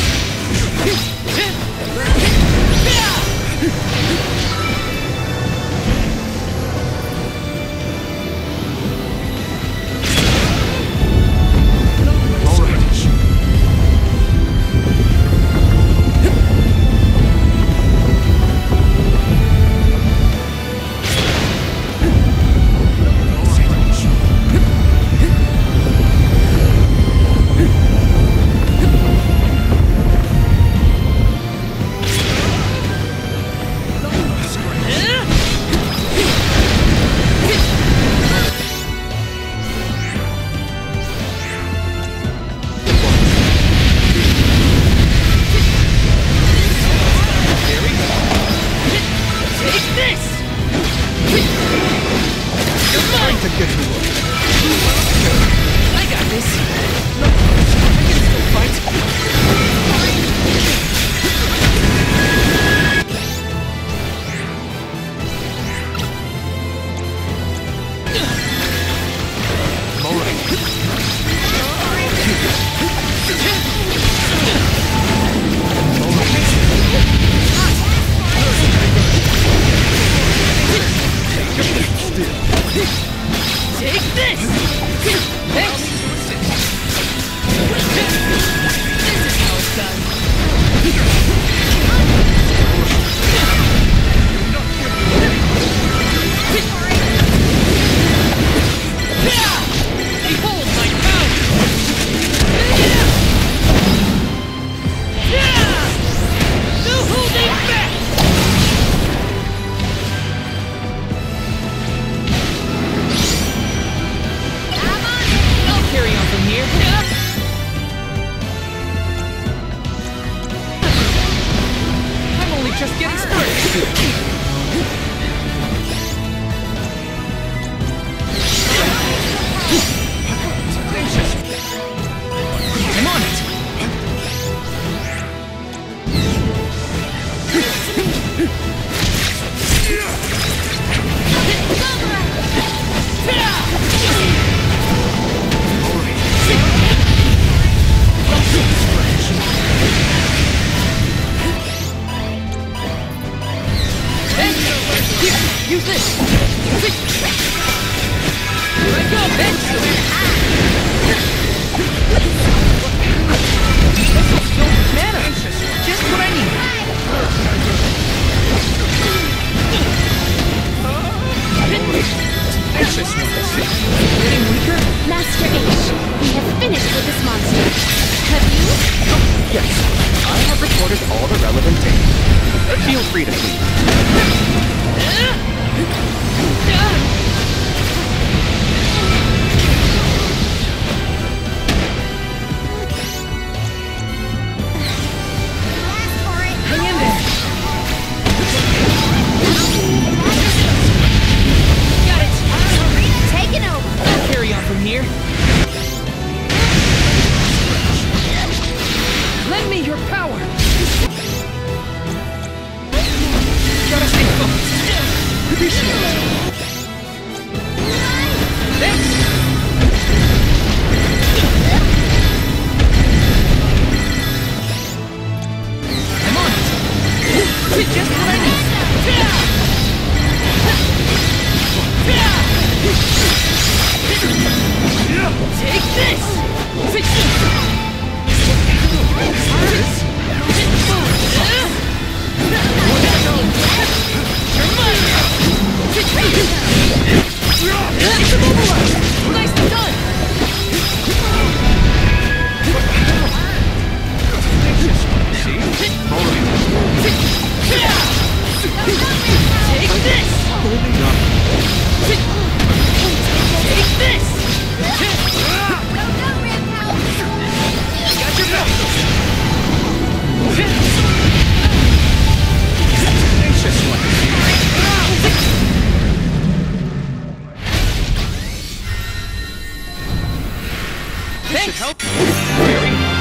should help. Very.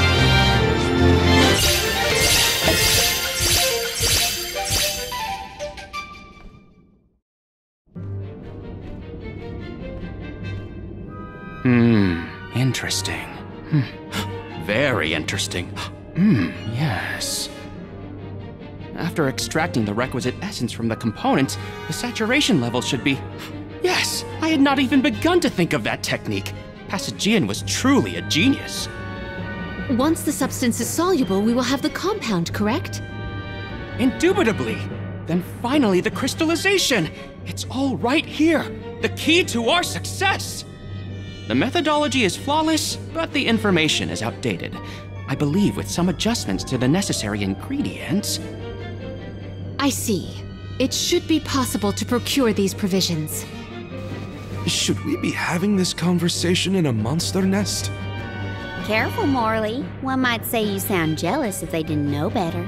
Interesting. Very interesting. Yes. After extracting the requisite essence from the components, the saturation level should be... Yes, I had not even begun to think of that technique. Passagian was truly a genius. Once the substance is soluble, we will have the compound, correct? Indubitably. Then finally the crystallization. It's all right here. The key to our success. The methodology is flawless, but the information is outdated. I believe with some adjustments to the necessary ingredients... I see. It should be possible to procure these provisions. Should we be having this conversation in a monster nest? Careful, Morley. One might say you sound jealous if they didn't know better.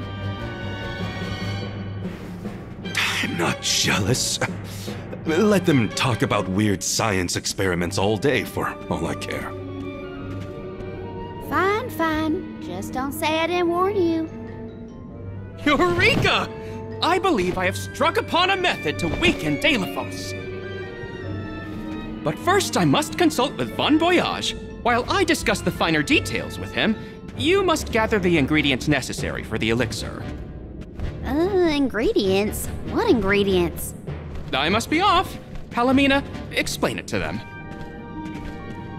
I'm not jealous. Let them talk about weird science experiments all day for all I care. Fine, fine. Just don't say I didn't warn you. Eureka! I believe I have struck upon a method to weaken Deilephos. But first I must consult with Bon Voyage. While I discuss the finer details with him, you must gather the ingredients necessary for the elixir. Ingredients? What ingredients? I must be off. Palomina, explain it to them.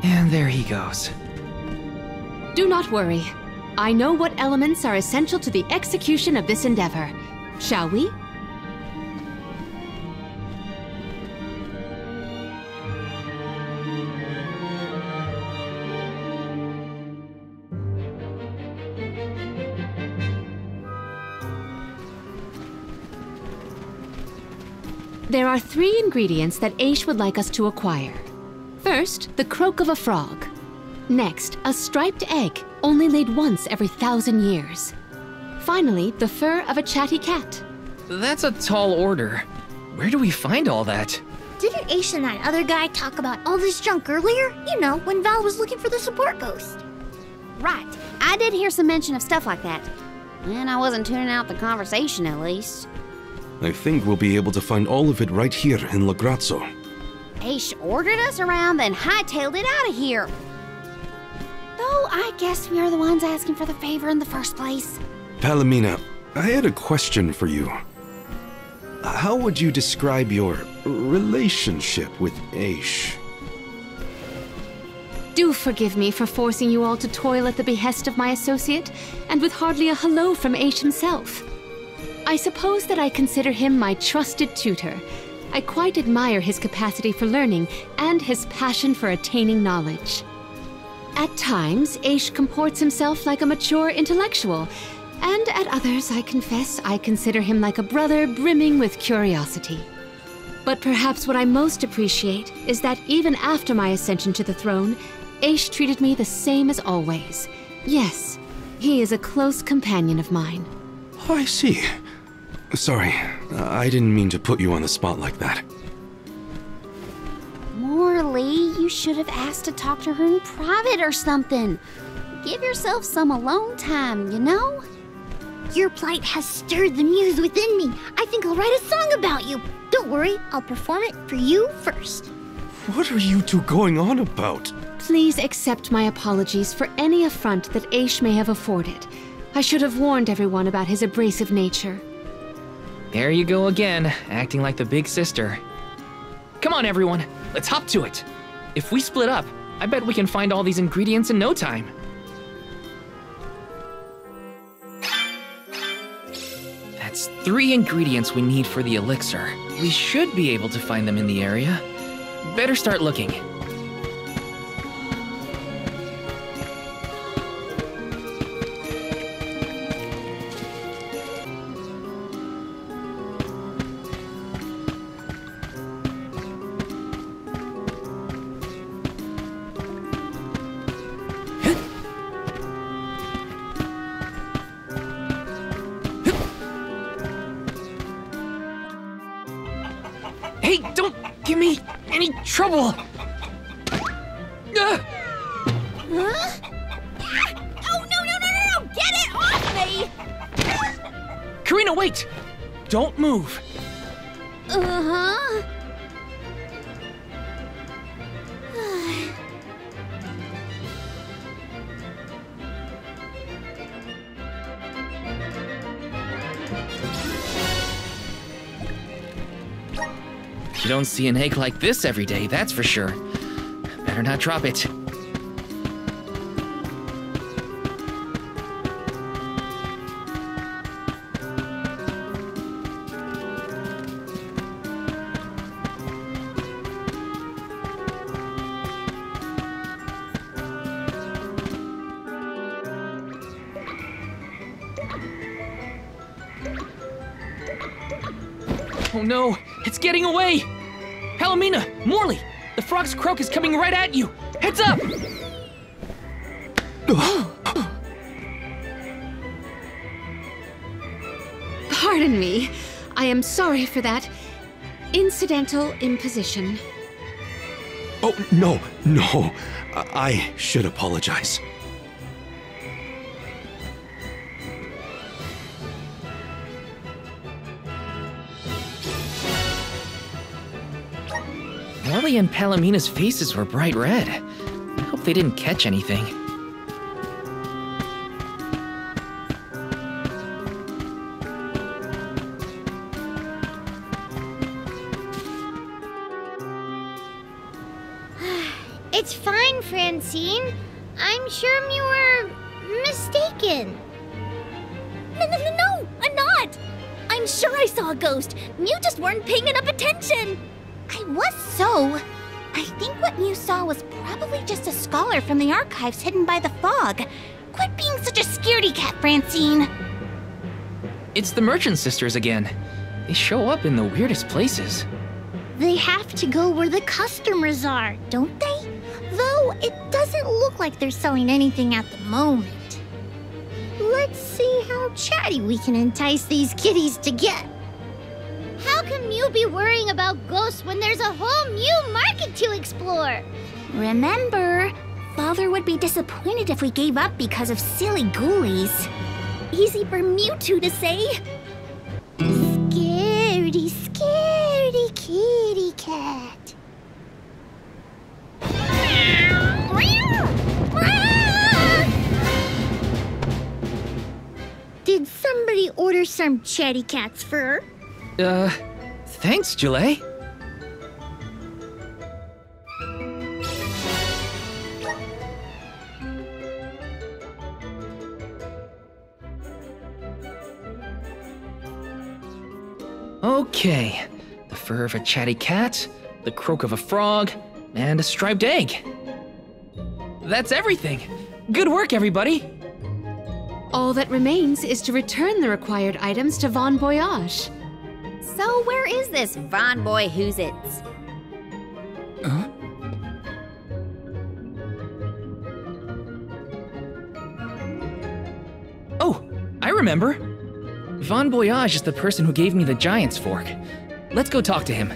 And there he goes. Do not worry. I know what elements are essential to the execution of this endeavor. Shall we? There are 3 ingredients that Aish would like us to acquire. First, the croak of a frog. Next, a striped egg, only laid once every 1,000 years. Finally, the fur of a chatty cat. That's a tall order. Where do we find all that? Didn't Aish and that other guy talk about all this junk earlier? You know, when Val was looking for the support post. Right. I did hear some mention of stuff like that. And I wasn't tuning out the conversation, at least. I think we'll be able to find all of it right here in Lagrazzo. Aish ordered us around, then hightailed it out of here. Though I guess we are the ones asking for the favor in the first place. Palomina, I had a question for you. How would you describe your relationship with Aish? Do forgive me for forcing you all to toil at the behest of my associate, and with hardly a hello from Aish himself. I suppose that I consider him my trusted tutor. I quite admire his capacity for learning and his passion for attaining knowledge. At times, Aish comports himself like a mature intellectual, and at others, I confess, I consider him like a brother brimming with curiosity. But perhaps what I most appreciate is that even after my ascension to the throne, Aish treated me the same as always. Yes, he is a close companion of mine. Oh, I see. Sorry, I didn't mean to put you on the spot like that. Morley, you should have asked to talk to her in private or something. Give yourself some alone time, you know? Your plight has stirred the muse within me. I think I'll write a song about you. Don't worry, I'll perform it for you first. What are you two going on about? Please accept my apologies for any affront that Aish may have afforded. I should have warned everyone about his abrasive nature. There you go again, acting like the big sister. Come on, everyone, let's hop to it. If we split up, I bet we can find all these ingredients in no time. That's 3 ingredients we need for the elixir. We should be able to find them in the area. Better start looking. Hey, don't give me any trouble! Huh? Karina, wait! Don't move. Uh-huh. You don't see an egg like this every day, that's for sure. Better not drop it. Oh no, it's getting away! Palomina, Morley, the frog's croak is coming right at you! Heads up! Pardon me. I am sorry for that incidental imposition. Oh, no. I should apologize. Morley and Palomina's faces were bright red. I hope they didn't catch anything. It's fine, Francine. I'm sure you were mistaken. No, I'm not. I'm sure I saw a ghost. You just weren't paying enough attention. I was so. I think what you saw was probably just a scholar from the archives hidden by the fog. Quit being such a scaredy cat, Francine. It's the Merchant Sisters again. They show up in the weirdest places. They have to go where the customers are, don't they? Though it doesn't look like they're selling anything at the moment. Let's see how chatty we can entice these kitties to get. How can you be worrying about ghosts when there's a whole new market to explore? Remember, Father would be disappointed if we gave up because of silly ghoulies. Easy for Mewtwo to say. Scaredy, scaredy kitty cat. Did somebody order some chatty cat's fur? Thanks, Julie. Okay, the fur of a chatty cat, the croak of a frog, and a striped egg. That's everything. Good work, everybody. All that remains is to return the required items to Von Voyage. So where is this Von Boy Who's-Its? Huh? Oh, I remember. Von Voyage is the person who gave me the giant's fork. Let's go talk to him.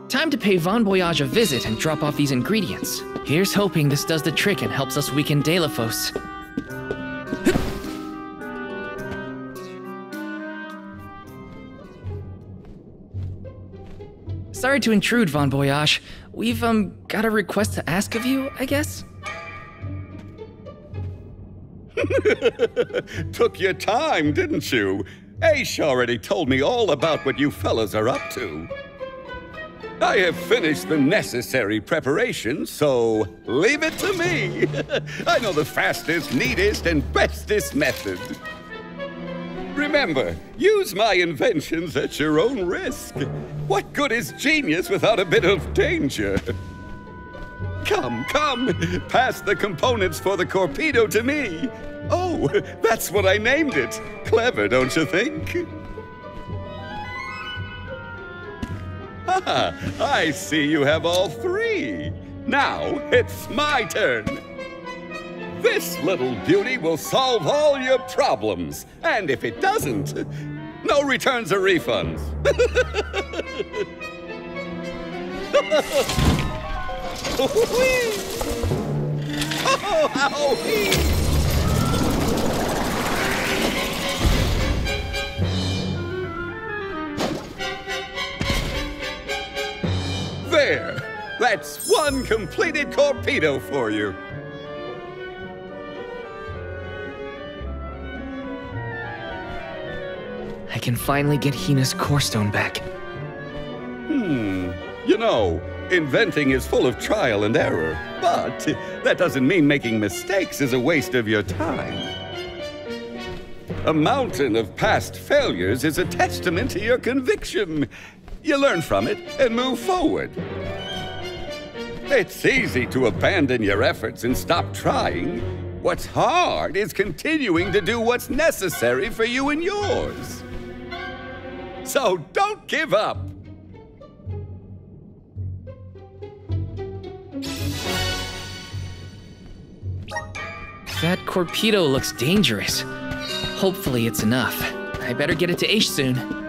Time to pay Von Voyage a visit and drop off these ingredients. Here's hoping this does the trick and helps us weaken Xiphos. Sorry to intrude, Von Voyage. We've, got a request to ask of you, I guess? Took your time, didn't you? Ace already told me all about what you fellas are up to. I have finished the necessary preparation, so leave it to me. I know the fastest, neatest, and bestest method. Remember, use my inventions at your own risk. What good is genius without a bit of danger? Come, pass the components for the torpedo to me. Oh, that's what I named it. Clever, don't you think? Ah, I see you have all three. Now it's my turn. This little beauty will solve all your problems. And if it doesn't, no returns or refunds. That's one completed torpedo for you. I can finally get Hina's core stone back. You know, inventing is full of trial and error, but that doesn't mean making mistakes is a waste of your time. A mountain of past failures is a testament to your conviction. You learn from it and move forward. It's easy to abandon your efforts and stop trying. What's hard is continuing to do what's necessary for you and yours. So don't give up. That torpedo looks dangerous. Hopefully it's enough. I better get it to Aish soon.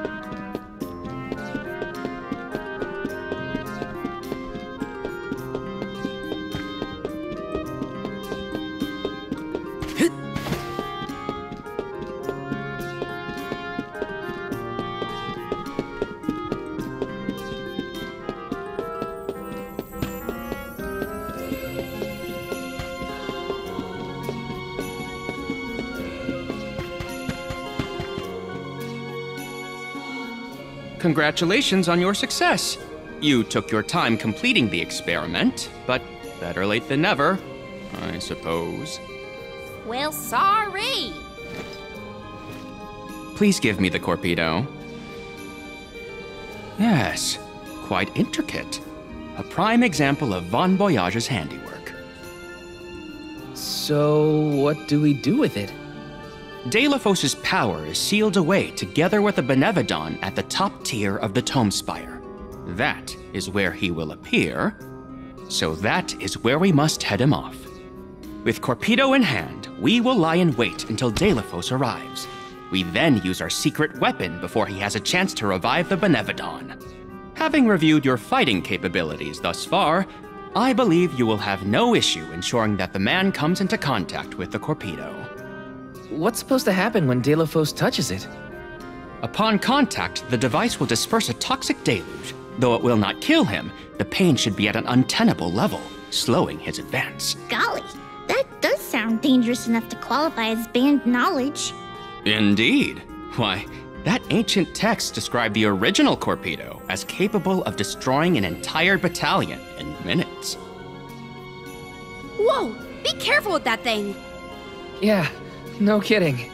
Congratulations on your success. You took your time completing the experiment, but better late than never, I suppose. Well, sorry. Please give me the torpedo. Yes, quite intricate. A prime example of Von Voyage's handiwork. So, what do we do with it? Deilophos' power is sealed away together with the Benevodon at the top tier of the Tome Spire. That is where he will appear, so that is where we must head him off. With Torpedo in hand, we will lie in wait until Deilophos arrives. We then use our secret weapon before he has a chance to revive the Benevodon. Having reviewed your fighting capabilities thus far, I believe you will have no issue ensuring that the man comes into contact with the Torpedo. What's supposed to happen when Deilophos touches it? Upon contact, the device will disperse a toxic deluge. Though it will not kill him, the pain should be at an untenable level, slowing his advance. Golly, that does sound dangerous enough to qualify as banned knowledge. Indeed. Why, that ancient text described the original Torpedo as capable of destroying an entire battalion in minutes. Whoa! Be careful with that thing! Yeah, no kidding.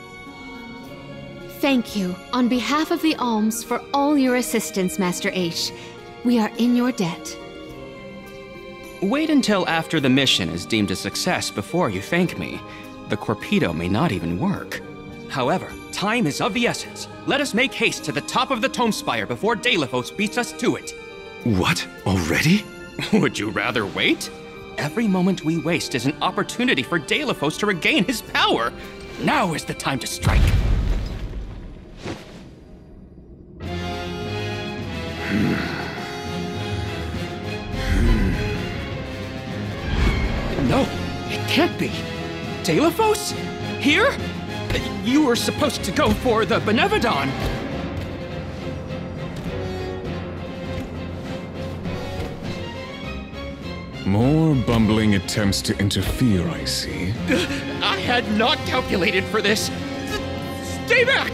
Thank you, on behalf of the Alms, for all your assistance, Master Aish. We are in your debt. Wait until after the mission is deemed a success before you thank me. The Torpedo may not even work. However, time is of the essence. Let us make haste to the top of the Tome Spire before Deilophos beats us to it. What? Already? Would you rather wait? Every moment we waste is an opportunity for Deilophos to regain his power. Now is the time to strike. No, it can't be. Deilophos? Here? You were supposed to go for the Benevodon. More bumbling attempts to interfere, I see. I had not calculated for this. Stay back!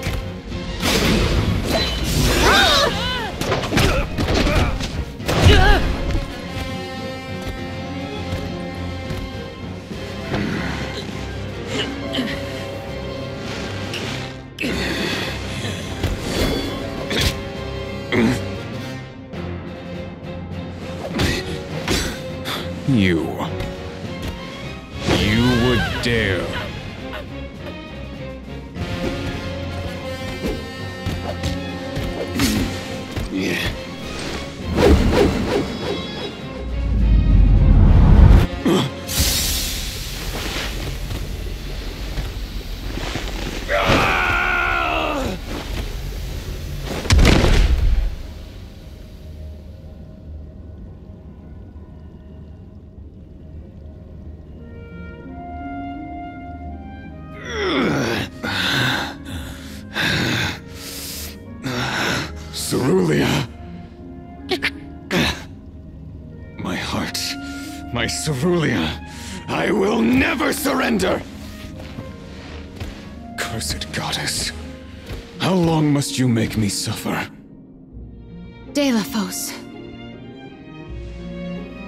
You would dare. Cerulia. My heart. My Cerulia, I will never surrender! Cursed goddess, how long must you make me suffer? Deilophos.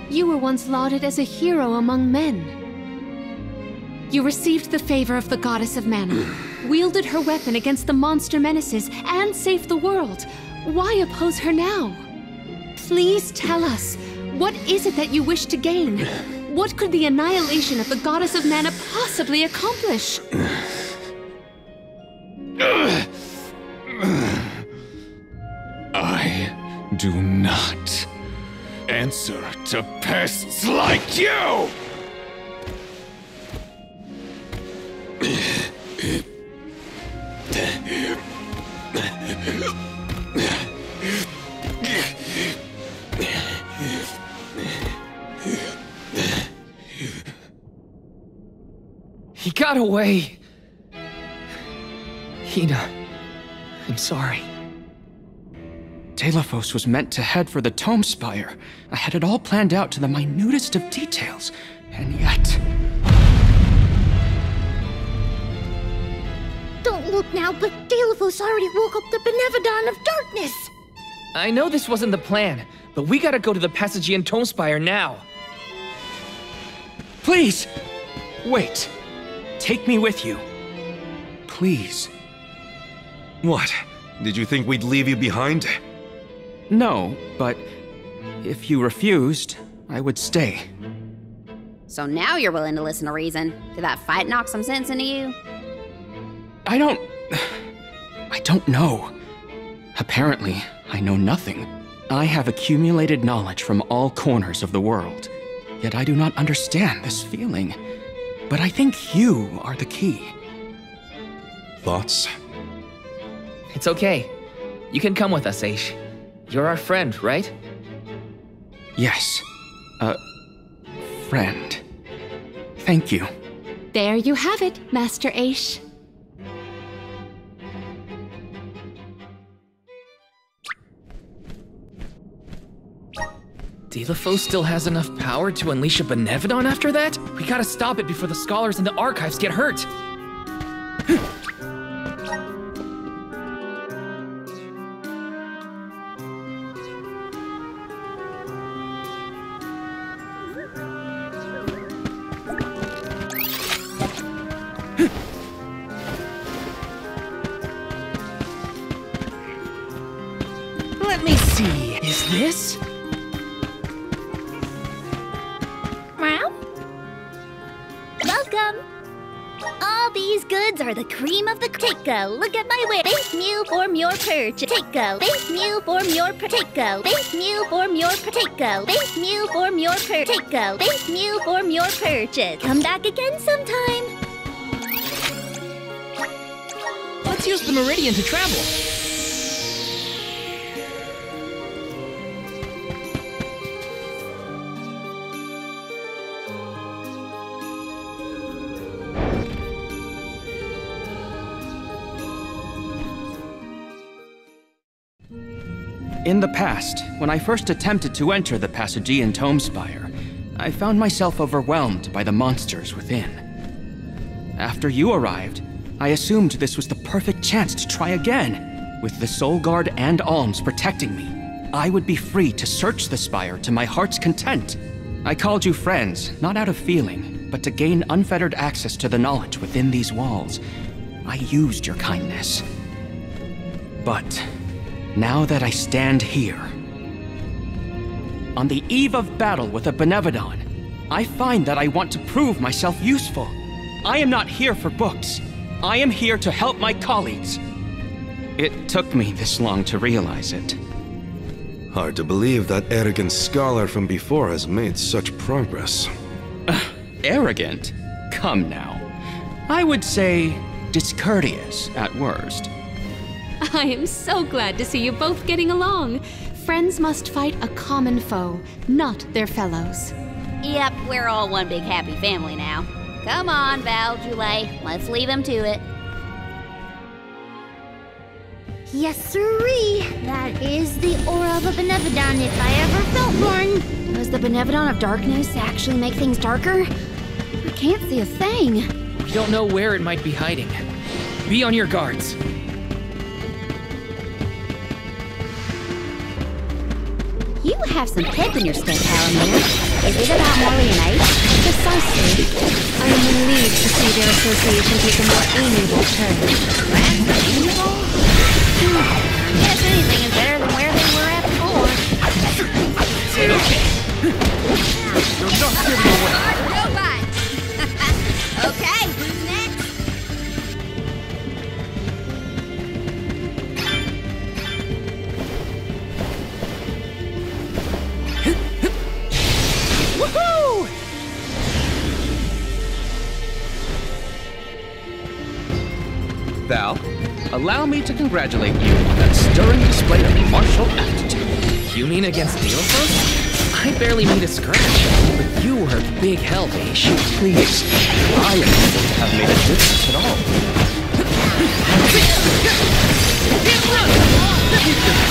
You were once lauded as a hero among men. You received the favor of the goddess of mana, wielded her weapon against the monster menaces, and saved the world. Why oppose her now? Please tell us, what is it that you wish to gain? What could the annihilation of the goddess of mana possibly accomplish? I do not answer to pests like you! He got away. Hina, I'm sorry. Deilophos was meant to head for the Tome Spire. I had it all planned out to the minutest of details, and yet... Don't look now, but Deilophos already woke up the Benevodon of Darkness! I know this wasn't the plan, but we gotta go to the Passagean Tome Spire now. Please! Wait. Take me with you. Please. What? Did you think we'd leave you behind? No, but if you refused, I would stay. So now you're willing to listen to reason. Did that fight knock some sense into you? I don't know. Apparently, I know nothing. I have accumulated knowledge from all corners of the world, yet I do not understand this feeling. But I think you are the key. Thoughts? It's okay. You can come with us, Aish. You're our friend, right? Yes. Friend. Thank you. There you have it, Master Aish. Deilophos still has enough power to unleash a Benevodon after that? We gotta stop it before the scholars in the archives get hurt. Let me see. Is this? Welcome! All these goods are the cream of the Take a look at my way. Thank you for your purchase. Take a thank you for your take a thank you for your take a thank you for your take a thank you for your purchase. Come back again sometime. Let's use the Meridian to travel. In the past, when I first attempted to enter the Passagean Tome Spire, I found myself overwhelmed by the monsters within. After you arrived, I assumed this was the perfect chance to try again. With the Soul Guard and Alms protecting me, I would be free to search the Spire to my heart's content. I called you friends, not out of feeling, but to gain unfettered access to the knowledge within these walls. I used your kindness. But now that I stand here, on the eve of battle with a Benevodon, I find that I want to prove myself useful. I am not here for books. I am here to help my colleagues. It took me this long to realize it. Hard to believe that arrogant scholar from before has made such progress. Arrogant? Come now. I would say discourteous at worst. I am so glad to see you both getting along. Friends must fight a common foe, not their fellows. Yep, we're all one big happy family now. Come on, Val, Julie, let's leave him to it. Yes, sirree. That is the aura of a Benevodon if I ever felt one. Does the Benevodon of Darkness actually make things darker? I can't see a thing. We don't know where it might be hiding. Be on your guards. You have some pep in your step, Palamina. Is it about Morley and Ace? Precisely. I am relieved to see their association take a more amiable turn. That's amiable? I guess anything is better than where they were at before. You're not getting away. Robot! Okay, who's next? Woohoo! Val, allow me to congratulate you on that stirring display of martial aptitude. You mean against Delophos? I barely made a scratch, but you were big help, Aish. Please, I am able to have made a difference at all.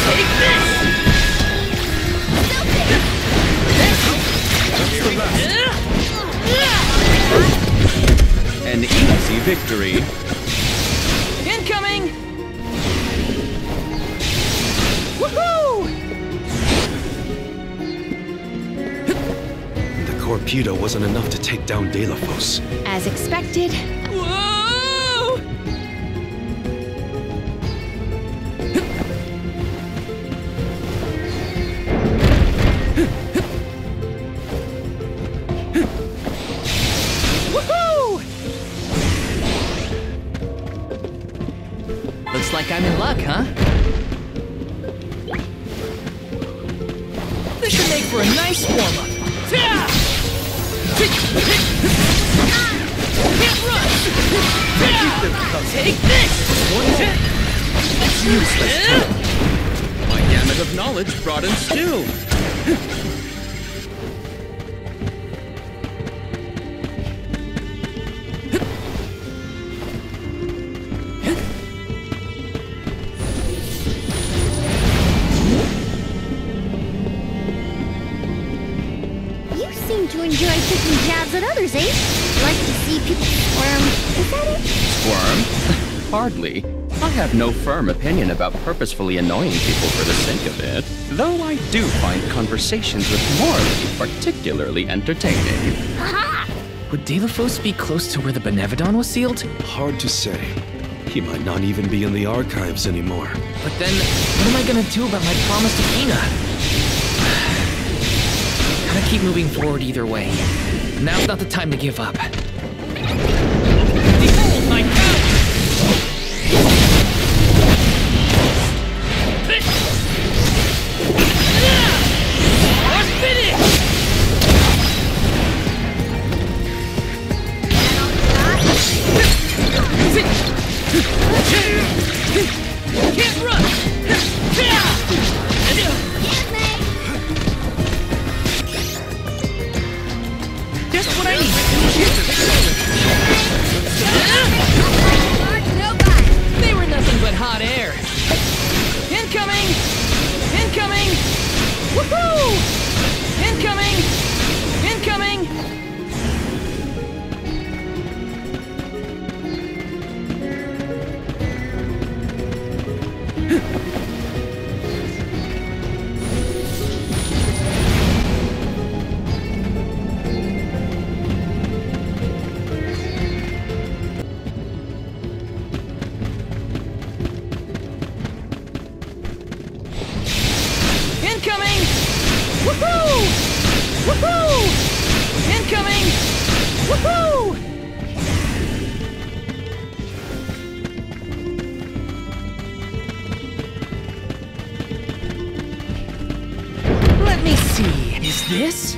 Take this! An easy victory. Incoming! Woohoo! The Corpudo wasn't enough to take down Delophos. As expected, Whoa! Woohoo! Looks like I'm in luck, huh? This should make for a nice warm-up. Can't run! Take this! It's useless. My gamut of knowledge broadens too. You seem to enjoy taking jabs at others, eh? Like to see people squirm. Is that it? Squirm? Hardly. I have no firm opinion about purposefully annoying people for the sake of it, though I do find conversations with Morley particularly entertaining. Would Delophos be close to where the Benevodon was sealed? Hard to say. He might not even be in the archives anymore. But then, what am I gonna do about my promise to Hina? Gotta keep moving forward either way. Now's not the time to give up. Behold my power! Can't run! Just what I need! They were nothing but hot air! Incoming! Incoming! Woohoo! Incoming! Incoming! Incoming! Woohoo! Woohoo! Incoming! Woohoo! Let me see. Is this?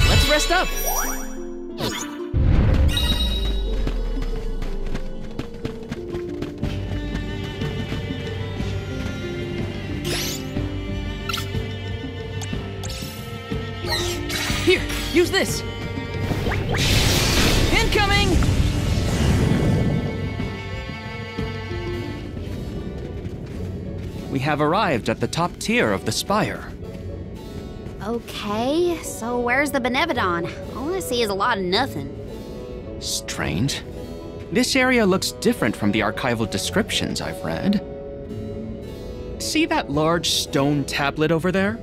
Let's rest up. Here, use this. Incoming! We have arrived at the top tier of the spire. Okay, so where's the Benevodon? All I see is a lot of nothing. Strange. This area looks different from the archival descriptions I've read. See that large stone tablet over there?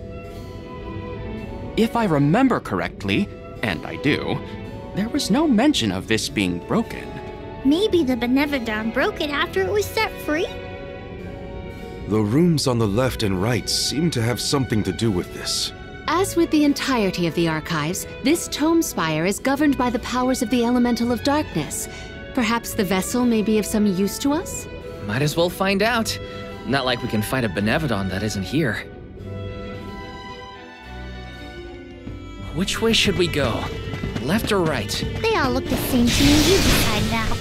If I remember correctly, and I do, there was no mention of this being broken. Maybe the Benevodon broke it after it was set free? The rooms on the left and right seem to have something to do with this. As with the entirety of the archives, this tome spire is governed by the powers of the Elemental of Darkness. Perhaps the vessel may be of some use to us? Might as well find out. Not like we can find a Benevodon that isn't here. Which way should we go? Left or right? They all look the same to me. You decide now.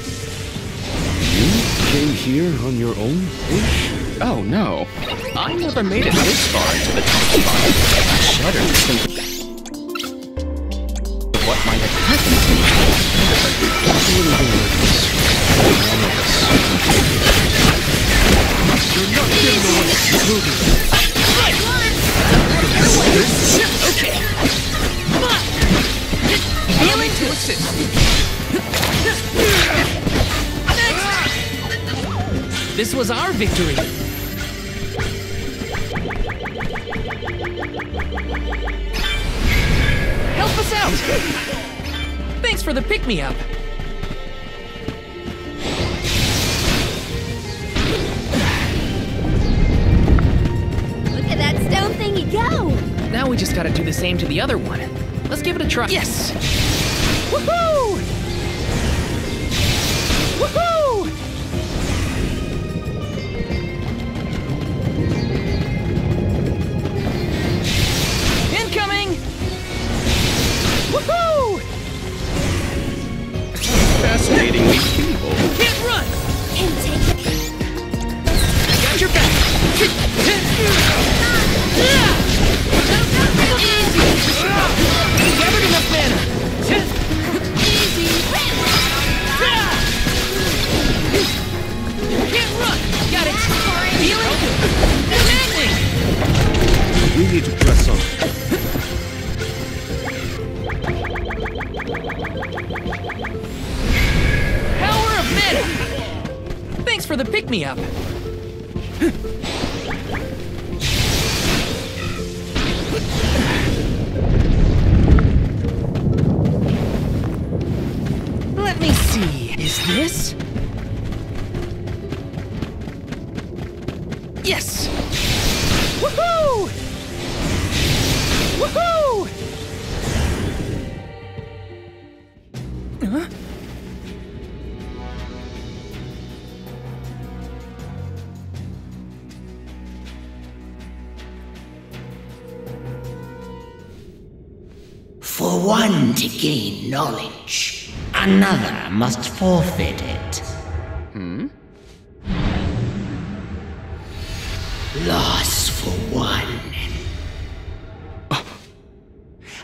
You came here on your own, Ish? Oh no, I never made it this far into the top spire. I shudder to think of what might have happened to me. You're not getting away. Okay. Healing to assist. This was our victory. Help us out! Thanks for the pick-me-up. Look at that stone thingy go! Now we just gotta do the same to the other one. Let's give it a try. Yes! Woohoo! Woohoo! Incoming! Woohoo! Fascinatingly feeble. Can't run! And take it. Got your back! Gathered enough mana! Easy! Can't run! Got it! Healing! Maddening! We need to press on. Power of mana! Thanks for the pick-me-up. Let me see. Is this? Yes! Woohoo! Woohoo! Huh? For one to gain knowledge, another must forfeit it. Hmm? Loss for one.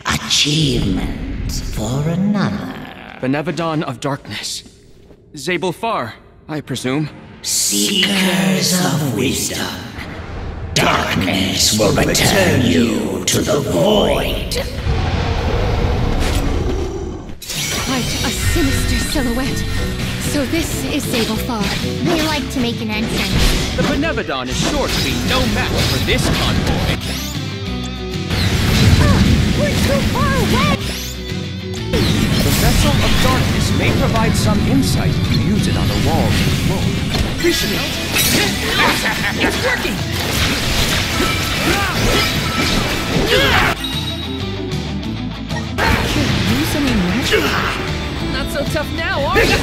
Achievement for another. Benevodon of Darkness. Zabel Far, I presume. Seekers of wisdom. Darkness will return you to the void. Quite a sinister silhouette. So this is Zabelfar. They like to make an entrance. The Benevodon is sure to be no match for this convoy. We're too far away! The Vessel of Darkness may provide some insight if you use it on the walls and floor. Appreciate it. It's working! Can't use any magic? Not so tough now, are you?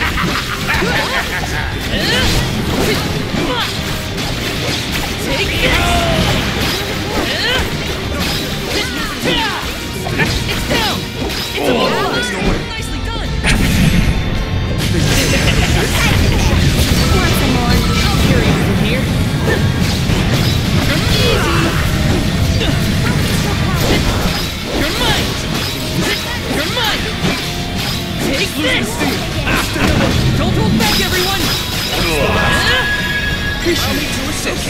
Take this! It's down! It's immobilized! Nicely done! Want some more? I'll carry it from here. Easy! You're mine! You're mine! Take this! Allow me to assist.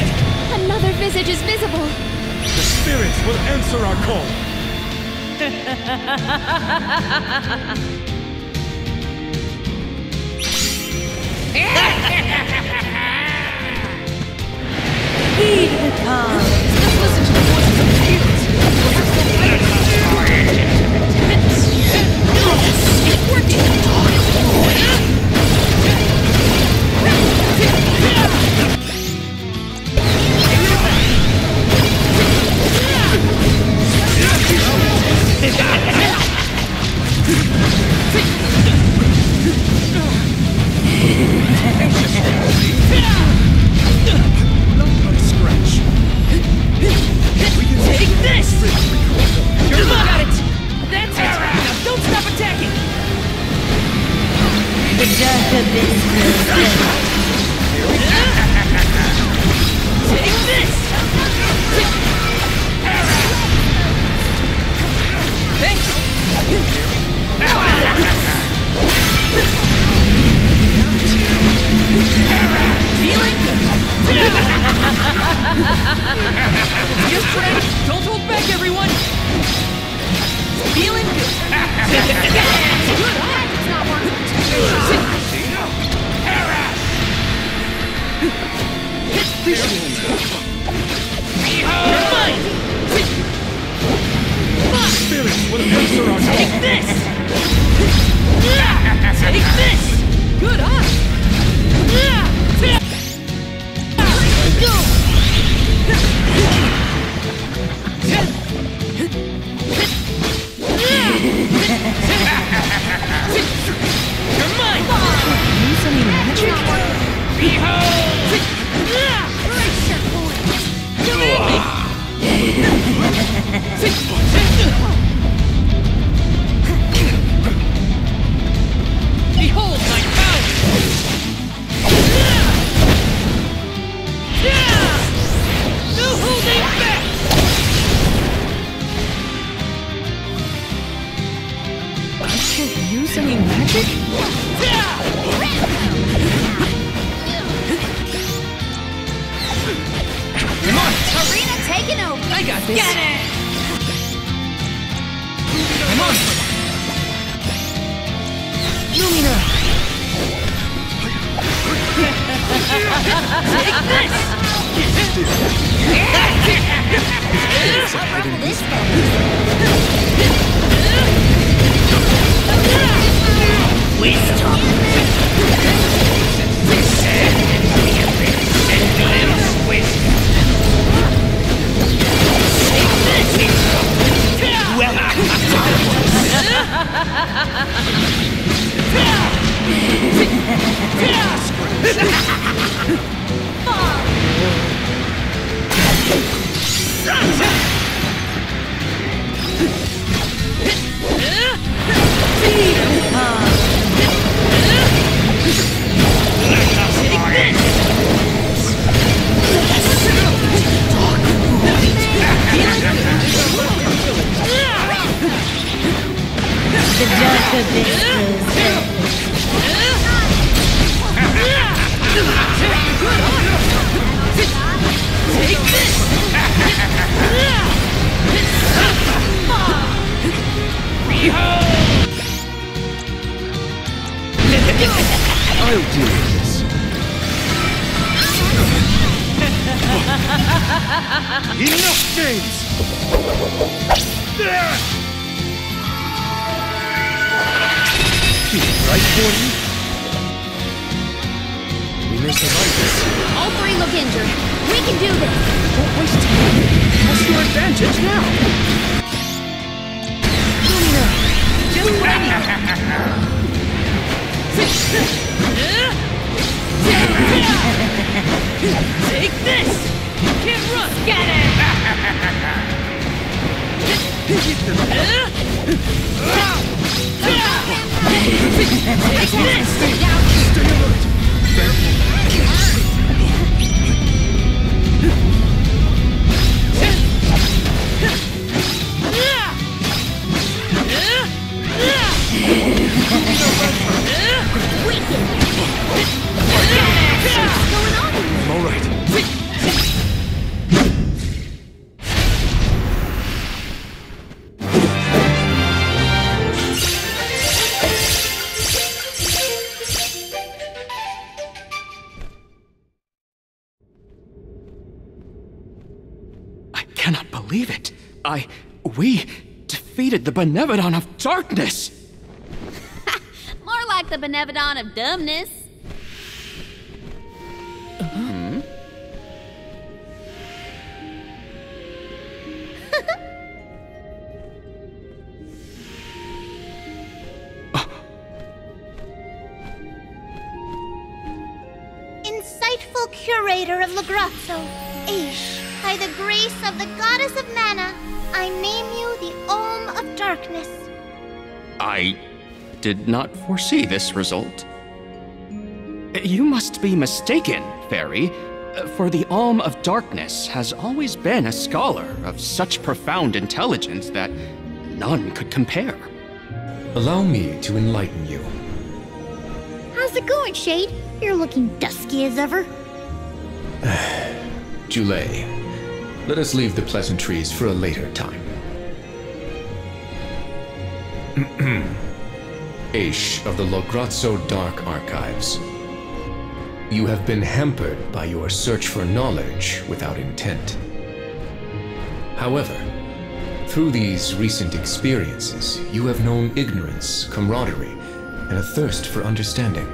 Another visage is visible. The spirits will answer our call. Heed the call. Let's listen to the voices of the spirits. It's working! Take this! You got it! That's it! Now don't stop attacking! The dark abyss grows. Take this! Thanks! Feeling good! Just ready! Don't hold back, everyone! Feeling good! Good! It's not working! You're mine! Spirits will answer our call. Take this! Take this! Good eye! Go! You're mine! Use any magic? Behold! Raise your voice. Behold my power! No holding back! I can't use any magic? Come on! Arena taking over. I got this! Get it! Come on! Lumina! Take this! This Wisdom. The dark abyss grows. Take this! I'll deal with this. Enough games! Feeling right for you? We may survive this. All three look injured. We can do this. Don't waste time. What's your advantage now? Lumina, just ready. Take this! Can't run! Get it! Take this! Stay alert! I'm all right. We defeated the Benevodon of Darkness! More like the Benevodon of dumbness. Insightful curator of Lagrazzo, Aish, by the grace of the goddess of mana, I name you the Alm of Darkness. I did not foresee this result. You must be mistaken, Fairy, for the Alm of Darkness has always been a scholar of such profound intelligence that none could compare. Allow me to enlighten you. How's it going, Shade? You're looking dusky as ever. Julay, let us leave the pleasantries for a later time. Aish of the Lagrazzo Dark Archives. You have been hampered by your search for knowledge without intent. However, through these recent experiences, you have known ignorance, camaraderie, and a thirst for understanding.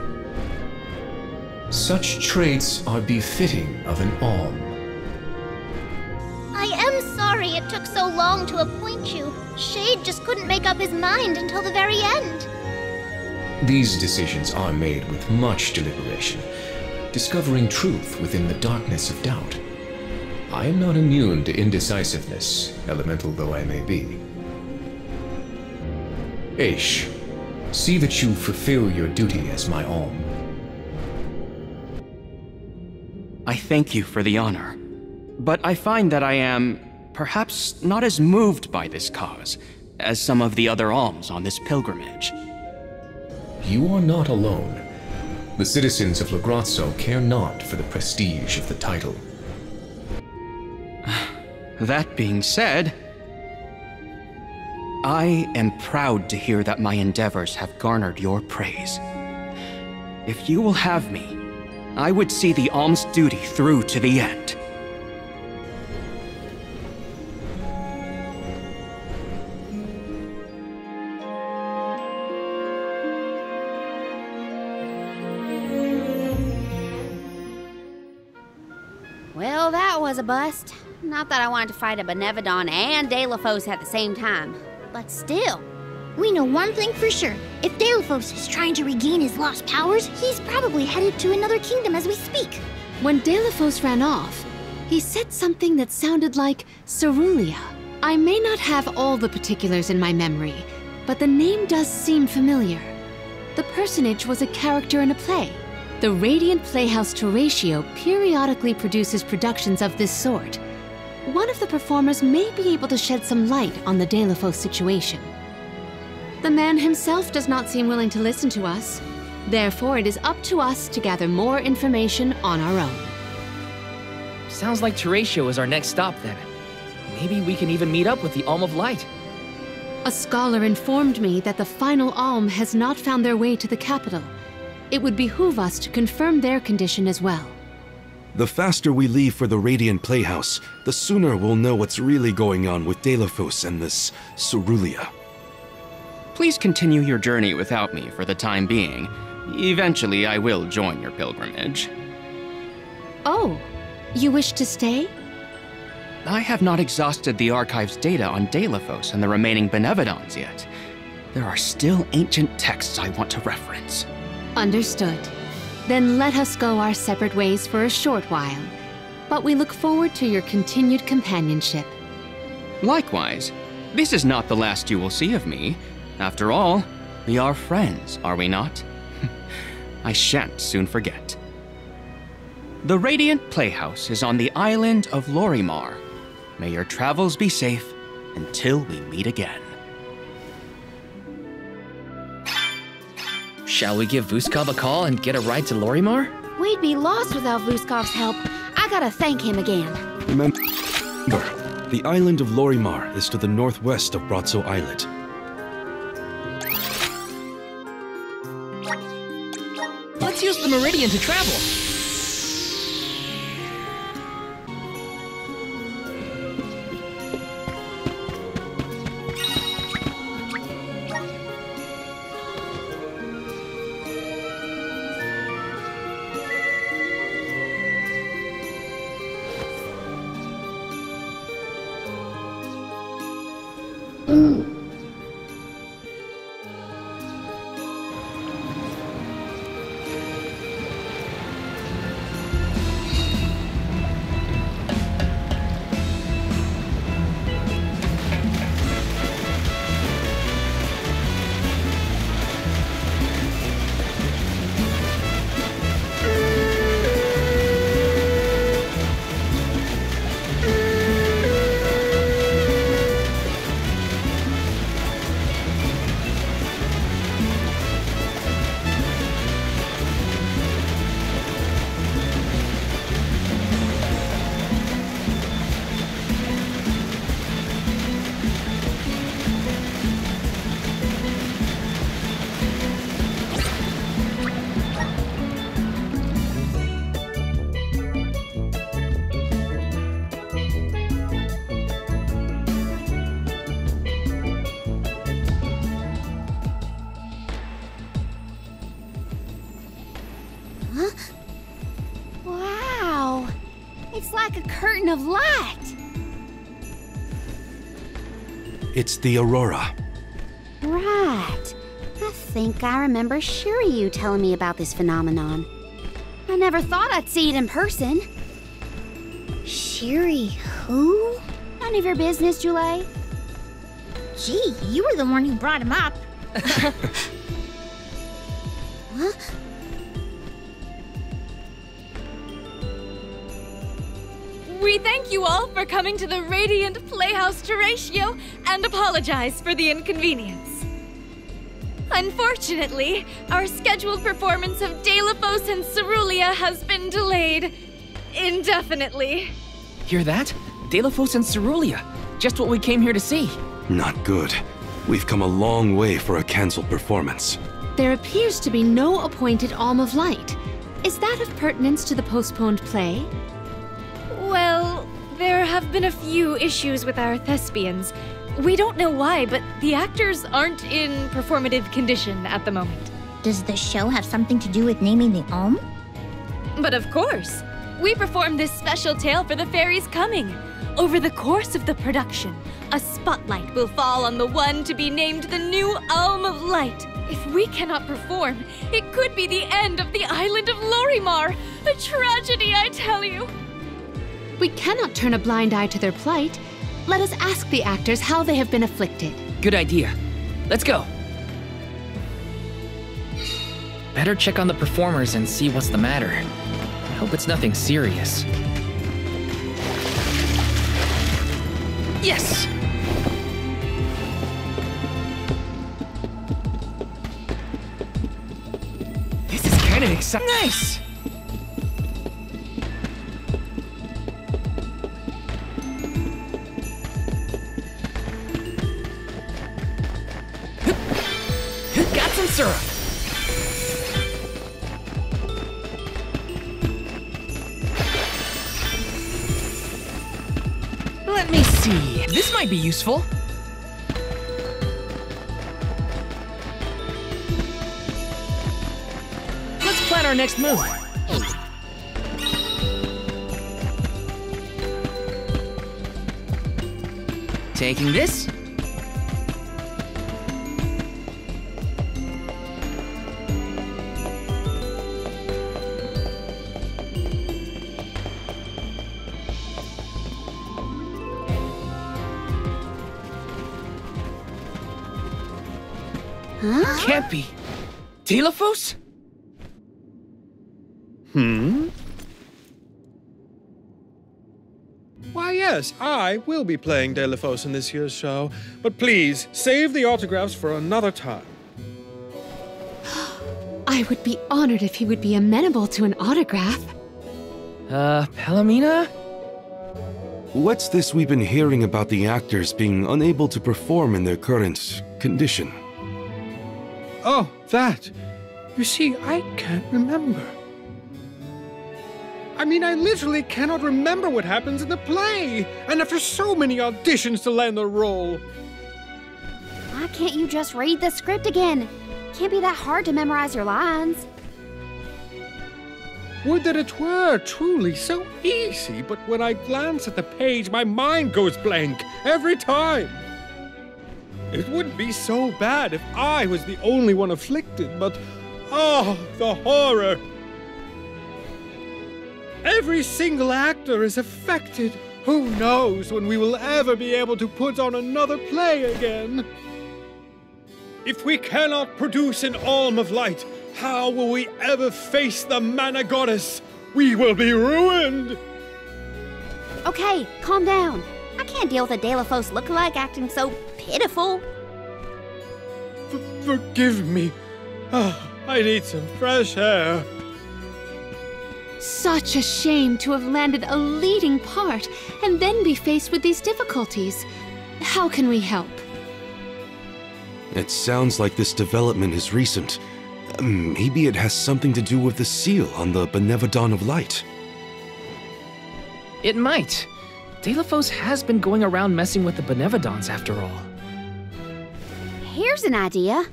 Such traits are befitting of an Alm. I am sorry it took so long to appoint you. Shade just couldn't make up his mind until the very end. These decisions are made with much deliberation, discovering truth within the darkness of doubt. I am not immune to indecisiveness, elemental though I may be. Aish, see that you fulfill your duty as my Alm. I thank you for the honor, but I find that I am perhaps not as moved by this cause as some of the other alms on this pilgrimage. You are not alone. The citizens of Lagrazzo care not for the prestige of the title. That being said, I am proud to hear that my endeavors have garnered your praise. If you will have me, I would see the alms duty through to the end. Well, that was a bust. Not that I wanted to fight a Benevodon and Xiphos at the same time, but still. We know one thing for sure. If Xiphos is trying to regain his lost powers, he's probably headed to another kingdom as we speak. When Xiphos ran off, he said something that sounded like Cerulia. I may not have all the particulars in my memory, but the name does seem familiar. The personage was a character in a play. The Radiant Playhouse Toratio periodically produces productions of this sort. One of the performers may be able to shed some light on the Xiphos situation. The man himself does not seem willing to listen to us. Therefore, it is up to us to gather more information on our own. Sounds like Toratio is our next stop then. Maybe we can even meet up with the Alm of Light. A scholar informed me that the final Alm has not found their way to the capital. It would behoove us to confirm their condition as well. The faster we leave for the Radiant Playhouse, the sooner we'll know what's really going on with Xiphos and this Cerulia. Please continue your journey without me for the time being. Eventually, I will join your pilgrimage. Oh, you wish to stay? I have not exhausted the archive's data on Xiphos and the remaining Benevodons yet. There are still ancient texts I want to reference. Understood. Then let us go our separate ways for a short while. But we look forward to your continued companionship. Likewise, this is not the last you will see of me. After all, we are friends, are we not? I shan't soon forget. The Radiant Playhouse is on the island of Lorimar. May your travels be safe until we meet again. Shall we give Vuskov a call and get a ride to Lorimar? We'd be lost without Vuskov's help. I gotta thank him again. Remember, the island of Lorimar is to the northwest of Brazzo Islet. Let's use the Meridian to travel. curtain of light! It's the aurora. Right. I think I remember Shiryu telling me about this phenomenon. I never thought I'd see it in person. Shiri who? None of your business, Jule. Gee, you were the one who brought him up. Huh? We thank you all for coming to the Radiant Playhouse Terratio and apologize for the inconvenience. Unfortunately, our scheduled performance of Xiphos and Cerulean has been delayed indefinitely. Hear that? Xiphos and Cerulean. Just what we came here to see. Not good. We've come a long way for a cancelled performance. There appears to be no appointed Alm of Light. Is that of pertinence to the postponed play? Well, there have been a few issues with our thespians. We don't know why, but the actors aren't in performative condition at the moment. Does the show have something to do with naming the Alm? But of course. We performed this special tale for the fairies coming. Over the course of the production, a spotlight will fall on the one to be named the new Alm of Light. If we cannot perform, it could be the end of the island of Lorimar. A tragedy, I tell you. We cannot turn a blind eye to their plight. Let us ask the actors how they have been afflicted. Good idea. Let's go. Better check on the performers and see what's the matter. I hope it's nothing serious. Yes! This is kind of exciting. Nice! Got some syrup. Let me see. This might be useful. Let's plan our next move. Taking this. Huh? Can't be. Xiphos? Why, yes, I will be playing Xiphos in this year's show, but please, save the autographs for another time. I would be honored if he would be amenable to an autograph. Palomina? What's this we've been hearing about the actors being unable to perform in their current condition? Oh, that. You see, I can't remember. I mean, I literally cannot remember what happens in the play, and after so many auditions to land the role. Why can't you just read the script again? Can't be that hard to memorize your lines. Would that it were truly so easy, but when I glance at the page, my mind goes blank every time. It wouldn't be so bad if I was the only one afflicted, but oh, the horror! Every single actor is affected. Who knows when we will ever be able to put on another play again? If we cannot produce an Alm of Light, how will we ever face the Mana Goddess? We will be ruined! Okay, calm down. I can't deal with a Xiphos lookalike acting so pitiful. Forgive me. I need some fresh air. Such a shame to have landed a leading part and then be faced with these difficulties. How can we help? It sounds like this development is recent. Maybe it has something to do with the seal on the Benevodon of Light. It might. Xiphos has been going around messing with the Benevodons after all. Here's an idea.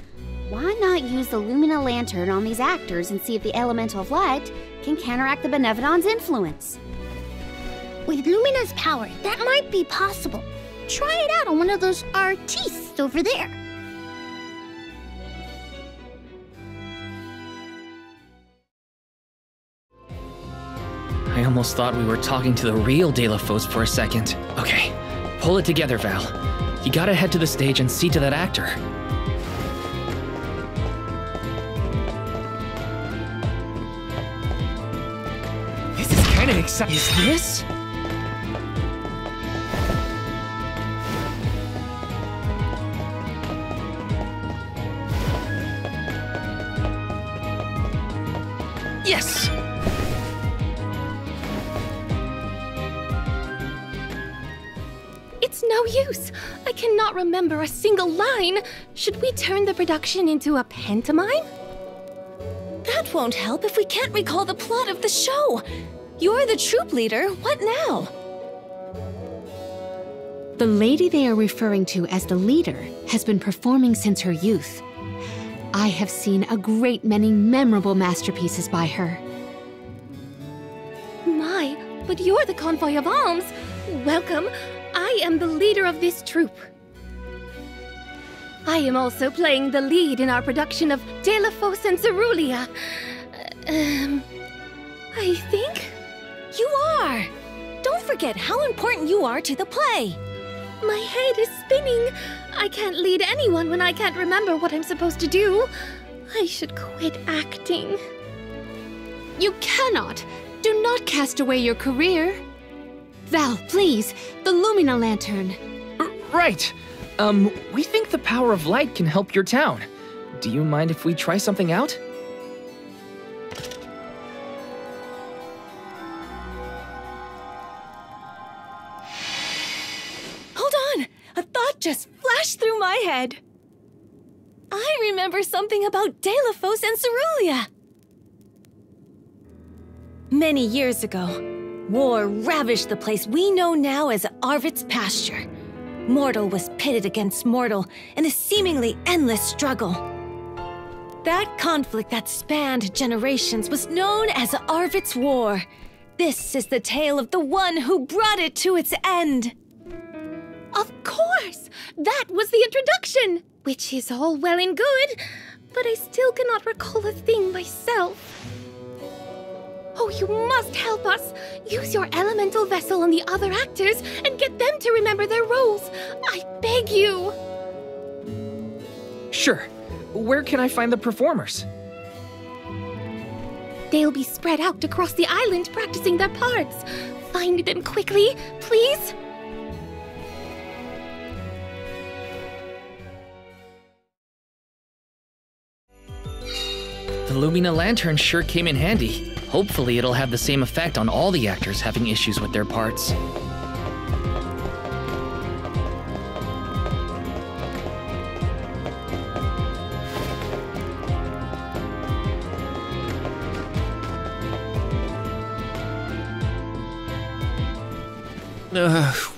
Why not use the Lumina Lantern on these actors and see if the Elemental of Light can counteract the Benevodon's influence? With Lumina's power, that might be possible. Try it out on one of those artistes over there. I almost thought we were talking to the real Xiphos for a second. Okay, pull it together, Val. You gotta head to the stage and see to that actor. This is kinda exciting. Is this? Yes! It's no use. I cannot remember a single line. Should we turn the production into a pantomime? That won't help if we can't recall the plot of the show. You're the troop leader. What now? The lady they are referring to as the leader has been performing since her youth. I have seen a great many memorable masterpieces by her. My, but you're the convoy of alms. Welcome. I am the leader of this troupe. I am also playing the lead in our production of Xiphos and Cerulia. I think? You are! Don't forget how important you are to the play. My head is spinning. I can't lead anyone when I can't remember what I'm supposed to do. I should quit acting. You cannot! Do not cast away your career. Val, please, the Lumina Lantern. Right. We think the power of light can help your town. Do you mind if we try something out? Hold on! A thought just flashed through my head. I remember something about Xiphos and Cerulia. Many years ago, war ravished the place we know now as Arvid's pasture. Mortal was pitted against mortal in a seemingly endless struggle. That conflict that spanned generations was known as Arvid's War. This is the tale of the one who brought it to its end. Of course! That was the introduction! Which is all well and good, but I still cannot recall a thing myself. Oh, you must help us! Use your elemental vessel on the other actors and get them to remember their roles! I beg you! Sure. Where can I find the performers? They'll be spread out across the island practicing their parts. Find them quickly, please! The Lumina Lantern sure came in handy. Hopefully it'll have the same effect on all the actors having issues with their parts.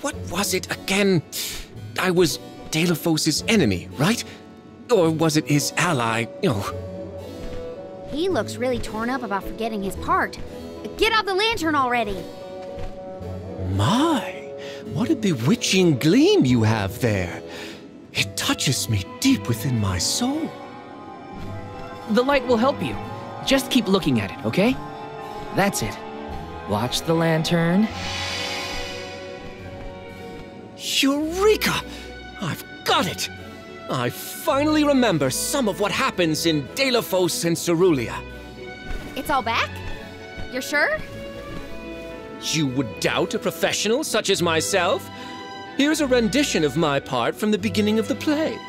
What was it again? I was Xiphos' enemy, right? Or was it his ally? He looks really torn up about forgetting his part. Get out the lantern already! My, what a bewitching gleam you have there. It touches me deep within my soul. The light will help you. Just keep looking at it, okay? That's it. Watch the lantern. Eureka! I've got it! I finally remember some of what happens in Xiphos and Cerulia. It's all back? You're sure? You would doubt a professional such as myself? Here's a rendition of my part from the beginning of the play.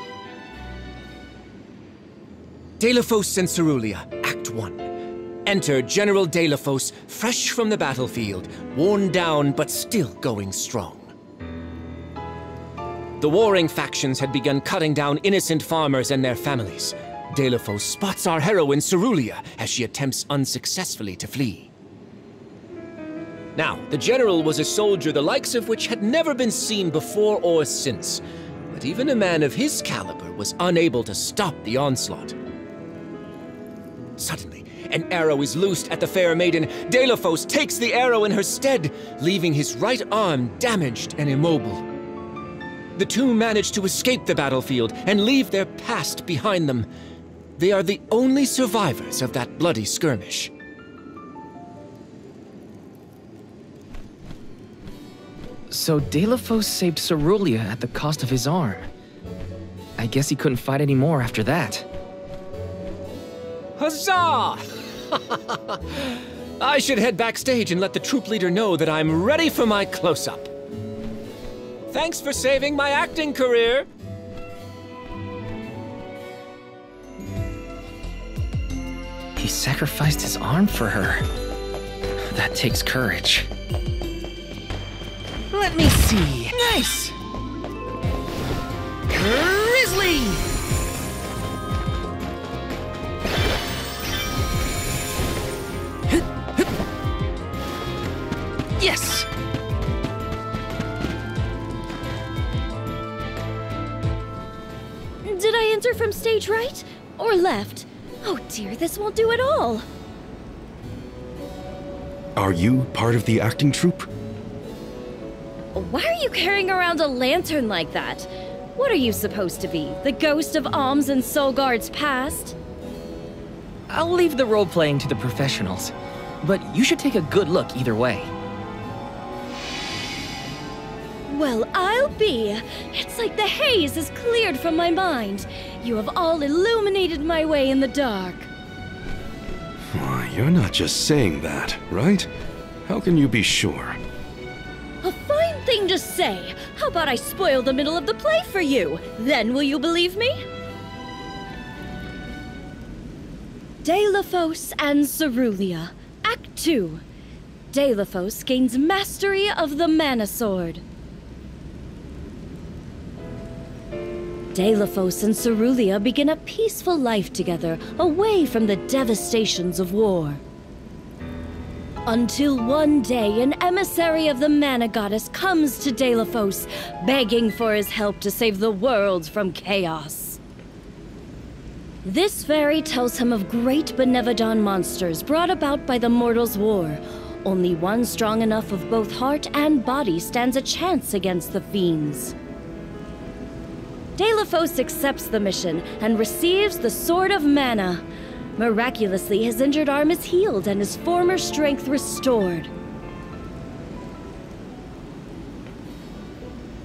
Xiphos and Cerulia, Act 1. Enter General Xiphos, fresh from the battlefield, worn down but still going strong. The warring factions had begun cutting down innocent farmers and their families. Xiphos spots our heroine Cerulia as she attempts unsuccessfully to flee. Now, the general was a soldier the likes of which had never been seen before or since, but even a man of his caliber was unable to stop the onslaught. Suddenly, An arrow is loosed at the fair maiden. Deilophos takes the arrow in her stead, leaving his right arm damaged and immobile. The two manage to escape the battlefield and leave their past behind them. They are the only survivors of that bloody skirmish. So Deilophos saved Cerulia at the cost of his arm. I guess he couldn't fight anymore after that. Huzzah! I should head backstage and let the troop leader know that I'm ready for my close-up. Thanks for saving my acting career. He sacrificed his arm for her. That takes courage. Let me see. Nice! Grizzly! Yes! Did I enter from stage right or left? Oh dear, this won't do at all. Are you part of the acting troupe? Why are you carrying around a lantern like that? What are you supposed to be? The ghost of Alms and Solgard's past? I'll leave the role-playing to the professionals, but you should take a good look either way. Well, I'll be. It's like the haze is cleared from my mind. You have all illuminated my way in the dark. You're not just saying that, right? How can you be sure? A fine thing to say. How about I spoil the middle of the play for you? Then will you believe me? Deilophos and Cerulia, Act 2. Deilophos gains mastery of the Mana Sword. Deilophos and Cerulia begin a peaceful life together, away from the devastations of war. Until one day, an emissary of the Mana Goddess comes to Deilophos, begging for his help to save the world from chaos. This fairy tells him of great Benevodon monsters brought about by the Mortals' War. Only one strong enough of both heart and body stands a chance against the fiends. Deilophos accepts the mission and receives the Sword of Mana. Miraculously, his injured arm is healed and his former strength restored.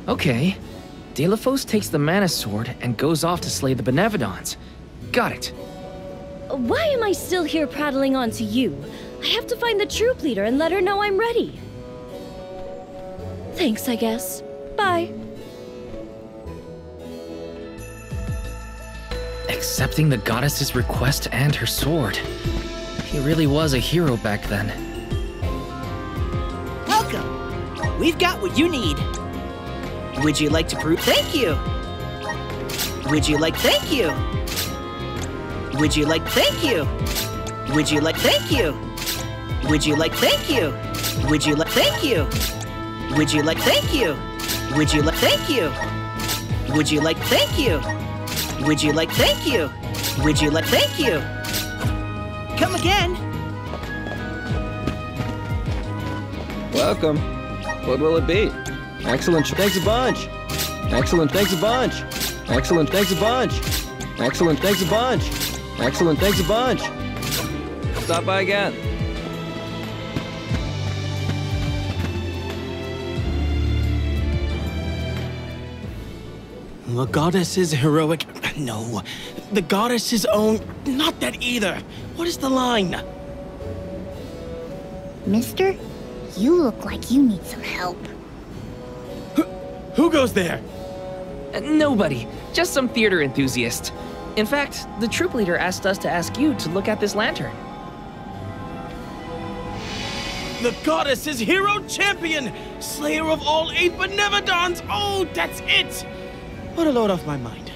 Okay. Deilophos takes the Mana Sword and goes off to slay the Benevodons. Got it. Why am I still here prattling on to you? I have to find the troop leader and let her know I'm ready. Thanks, I guess. Bye. Accepting the goddess's request and her sword. He really was a hero back then. Welcome! We've got what you need. Would you like to prove? Thank you! Would you like thank you? Would you like thank you? Would you like thank you? Would you like thank you? Would you like thank you? Would you like thank you? Would you like thank you? Would you like thank you? Would you like thank you? Would you like thank you? Come again. Welcome. What will it be? Excellent, thanks a bunch. Excellent, thanks a bunch. Excellent, thanks a bunch. Excellent, thanks a bunch. Excellent, thanks a bunch. Stop by again. The goddess's heroic... No. The goddess's own... Not that either. What is the line? Mister, you look like you need some help. Who goes there? Nobody. Just some theater enthusiast. In fact, the troop leader asked us to ask you to look at this lantern. The goddess's hero champion! Slayer of all 8 Benevodons! Oh, that's it! What a load off my mind.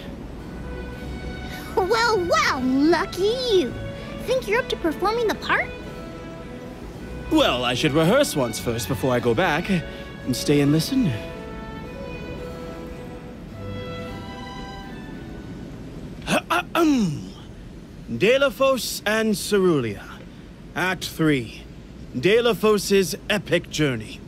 Well, wow, lucky you. Think you're up to performing the part? Well, I should rehearse once first before I go back. And stay and listen. Deilophos and Cerulia. Act 3. Deilophos' epic journey.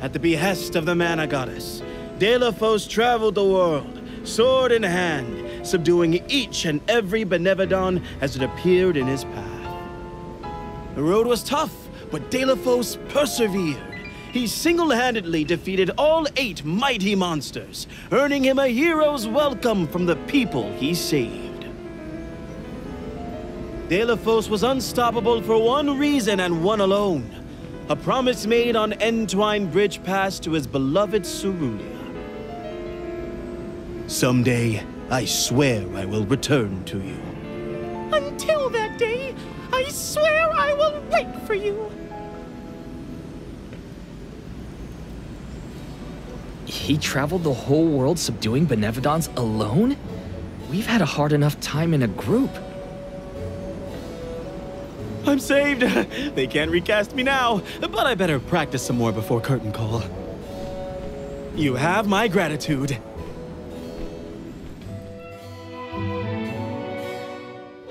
At the behest of the mana goddess, Deilophos traveled the world, sword in hand, subduing each and every Benevodon as it appeared in his path. The road was tough, but Deilophos persevered. He single-handedly defeated all 8 mighty monsters, earning him a hero's welcome from the people he saved. Deilophos was unstoppable for one reason and one alone. A promise made on Entwine Bridge Pass to his beloved Cerulia. Someday, I swear I will return to you. Until that day, I swear I will wait for you. He traveled the whole world subduing Benevodons alone? We've had a hard enough time in a group. I'm saved! They can't recast me now, but I better practice some more before curtain call. You have my gratitude.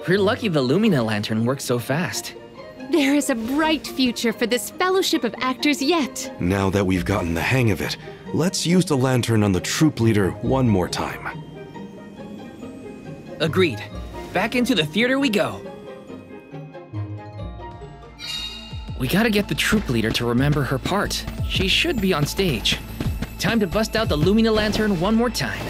We're lucky the Lumina Lantern works so fast. There is a bright future for this fellowship of actors yet. Now that we've gotten the hang of it, let's use the lantern on the troop leader one more time. Agreed. Back into the theater we go. We gotta get the troop leader to remember her part. She should be on stage. Time to bust out the Lumina Lantern one more time.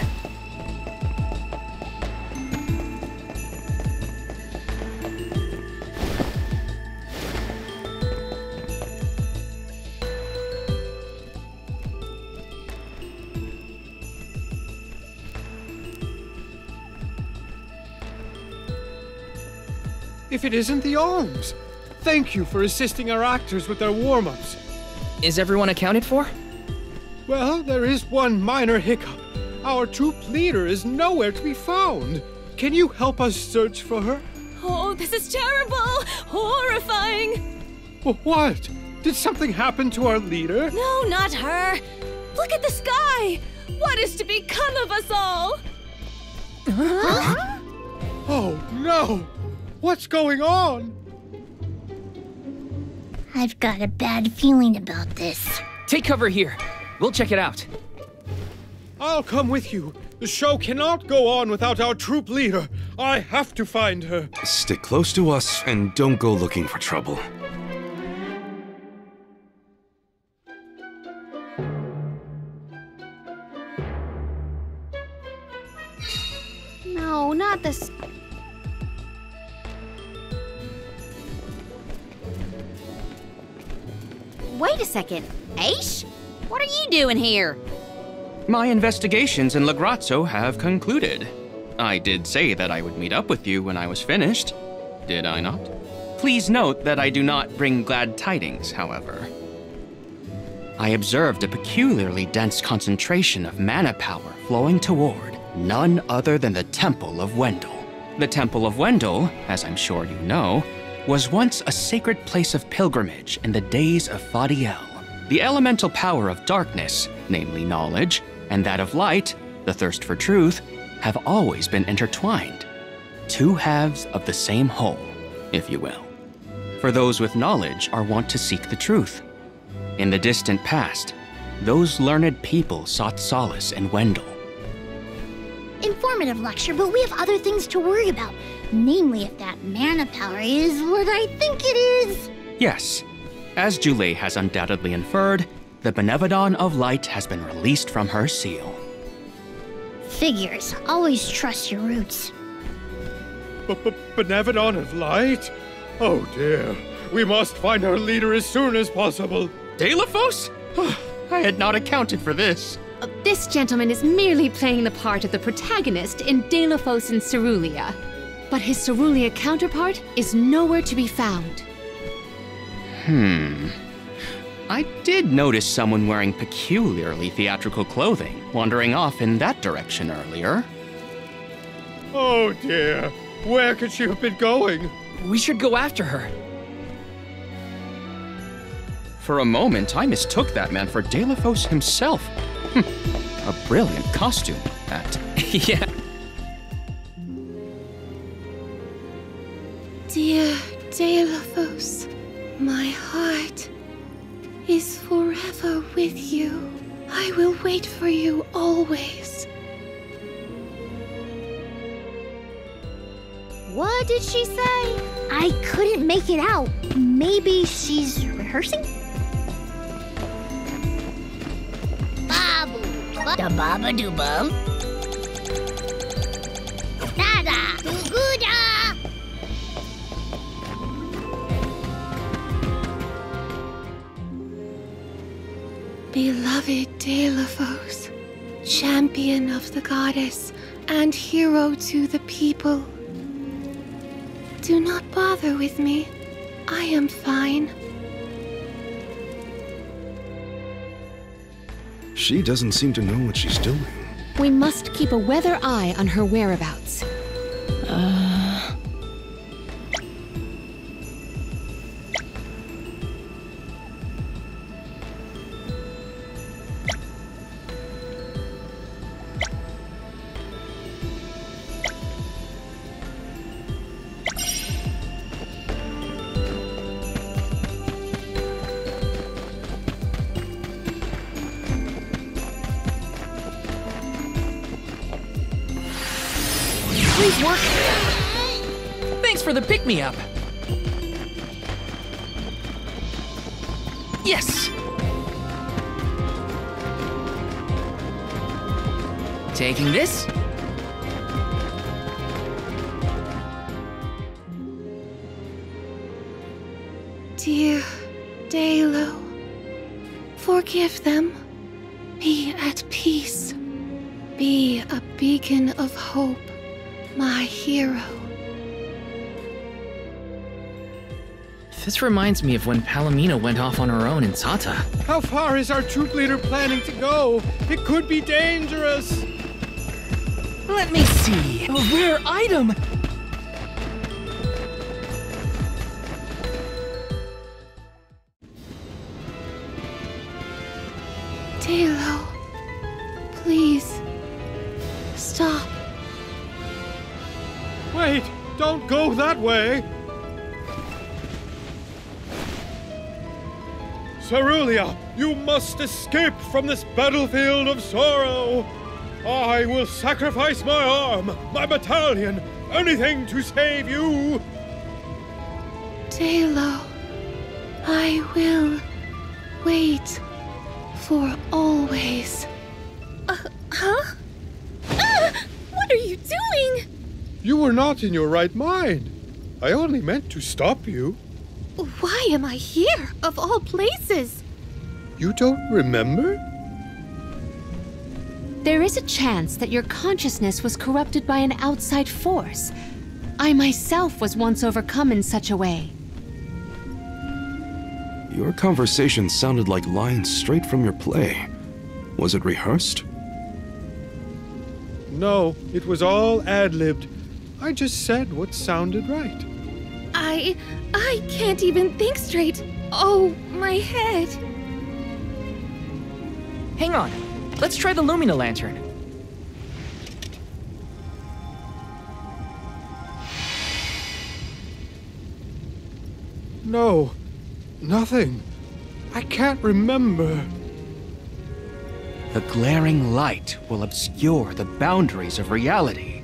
If it isn't the alms! Thank you for assisting our actors with their warm-ups. Is everyone accounted for? Well, there is one minor hiccup. Our troop leader is nowhere to be found. Can you help us search for her? Oh, this is terrible! Horrifying! What? Did something happen to our leader? No, not her! Look at the sky! What is to become of us all? Huh? Oh, no! What's going on? I've got a bad feeling about this. Take cover here. We'll check it out. I'll come with you. The show cannot go on without our troop leader. I have to find her. Stick close to us and don't go looking for trouble. No, not this. Wait a second. Aish? What are you doing here? My investigations in Lagrazzo have concluded. I did say that I would meet up with you when I was finished. Did I not? Please note that I do not bring glad tidings, however. I observed a peculiarly dense concentration of mana power flowing toward none other than the Temple of Wendel. The Temple of Wendel, as I'm sure you know, was once a sacred place of pilgrimage in the days of Fadiel. The elemental power of darkness, namely knowledge, and that of light, the thirst for truth, have always been intertwined. Two halves of the same whole, if you will. For those with knowledge are wont to seek the truth. In the distant past, those learned people sought solace in Wendel. Informative lecture, but we have other things to worry about. Namely, if that mana power is what I think it is. Yes, as Julie has undoubtedly inferred, the Benevodon of Light has been released from her seal. Figures. Always trust your roots. Benevodon of Light? Oh dear. We must find our leader as soon as possible. Deilophos? I had not accounted for this. This gentleman is merely playing the part of the protagonist in Deilophos and Cerulia. But his Cerulia counterpart is nowhere to be found. I did notice someone wearing peculiarly theatrical clothing wandering off in that direction earlier. Oh dear. Where could she have been going? We should go after her. For a moment, I mistook that man for Deilophos himself. A brilliant costume, that. Yeah. Dear Deilophos, my heart is forever with you. I will wait for you always. What did she say? I couldn't make it out. Maybe she's rehearsing? Babu, da baba do bum. Dada, do gooda. Beloved Deilophos, champion of the goddess and hero to the people. Do not bother with me. I am fine. She doesn't seem to know what she's doing. We must keep a weather eye on her whereabouts. Please work. Thanks for the pick-me-up. Yes! Taking this. Dear Dalo, forgive them. Be at peace. Be a beacon of hope, my hero. This reminds me of when Palomino went off on her own in Tata. How far is our troop leader planning to go? It could be dangerous. Let me see. A rare item. Dalo, please, stop. Wait, don't go that way. Cerulia, you must escape from this battlefield of sorrow. I will sacrifice my arm, my battalion, anything to save you. Dalo, I will wait for always. Huh? What are you doing? You were not in your right mind. I only meant to stop you. Why am I here, of all places? You don't remember? There is a chance that your consciousness was corrupted by an outside force. I myself was once overcome in such a way. Your conversation sounded like lines straight from your play. Was it rehearsed? No, it was all ad-libbed. I just said what sounded right. I can't even think straight. Oh, my head. Hang on. Let's try the Lumina Lantern. No, nothing. I can't remember. The glaring light will obscure the boundaries of reality.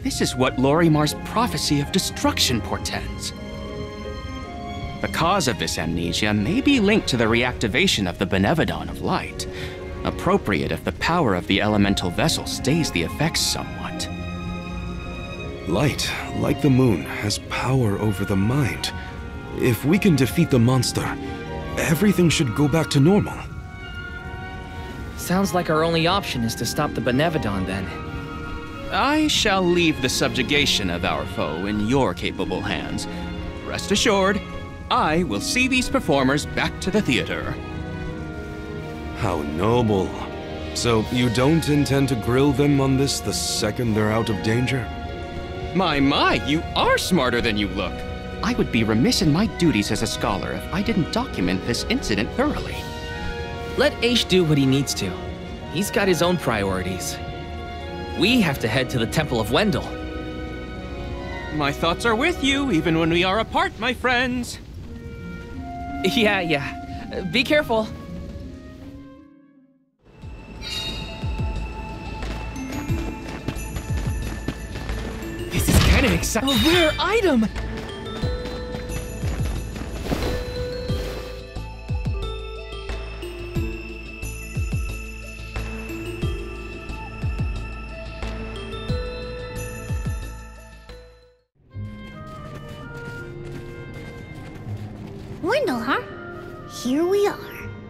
This is what Lorimar's prophecy of destruction portends. The cause of this amnesia may be linked to the reactivation of the Benevodon of Light, appropriate if the power of the elemental vessel stays the effects somewhat. Light, like the moon, has power over the mind. If we can defeat the monster, everything should go back to normal. Sounds like our only option is to stop the Benevodon then. I shall leave the subjugation of our foe in your capable hands. Rest assured, I will see these performers back to the theater. How noble. So you don't intend to grill them on this the second they're out of danger? My, you are smarter than you look. I would be remiss in my duties as a scholar if I didn't document this incident thoroughly. Let Aish do what he needs to. He's got his own priorities. We have to head to the Temple of Wendell. My thoughts are with you, even when we are apart, my friends. Yeah. Be careful. This is kind of exciting. A rare item! Wendell, huh? Here we are.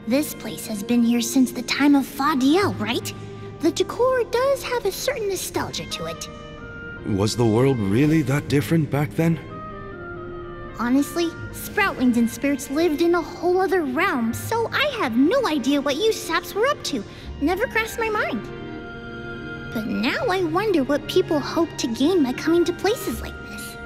This place has been here since the time of Fadiel, right? The decor does have a certain nostalgia to it. Was the world really that different back then? Honestly, Sproutlings and spirits lived in a whole other realm, so I have no idea what you saps were up to. Never crossed my mind. But now I wonder what people hope to gain by coming to places like this.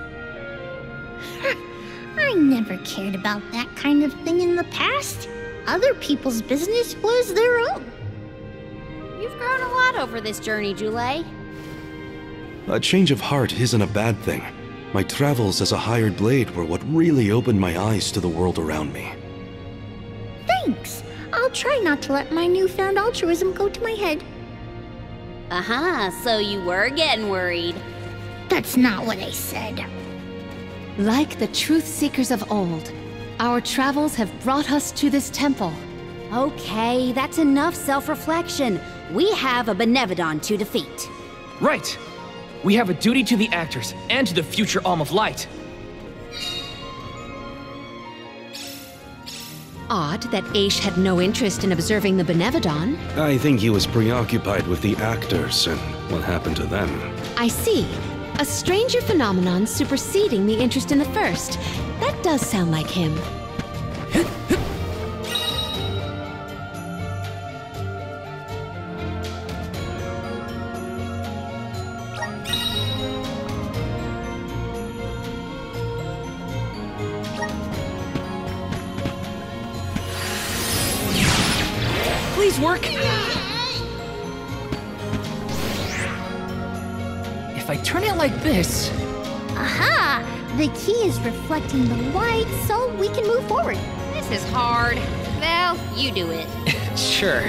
I never cared about that kind of thing in the past. Other people's business was their own. You've grown a lot over this journey, Jule. A change of heart isn't a bad thing. My travels as a hired blade were what really opened my eyes to the world around me. Thanks. I'll try not to let my newfound altruism go to my head. So you were getting worried. That's not what I said. Like the truth seekers of old, our travels have brought us to this temple. Okay, that's enough self-reflection. We have a Benevodon to defeat. Right. We have a duty to the actors and to the future Alm of Light. Odd that Aish had no interest in observing the Benevodon. I think he was preoccupied with the actors and what happened to them. I see. A stranger phenomenon superseding the interest in the first. That does sound like him. Please work. If I turn it like this... Aha! The key is reflecting the light, so we can move forward. This is hard. Well, you do it. Sure.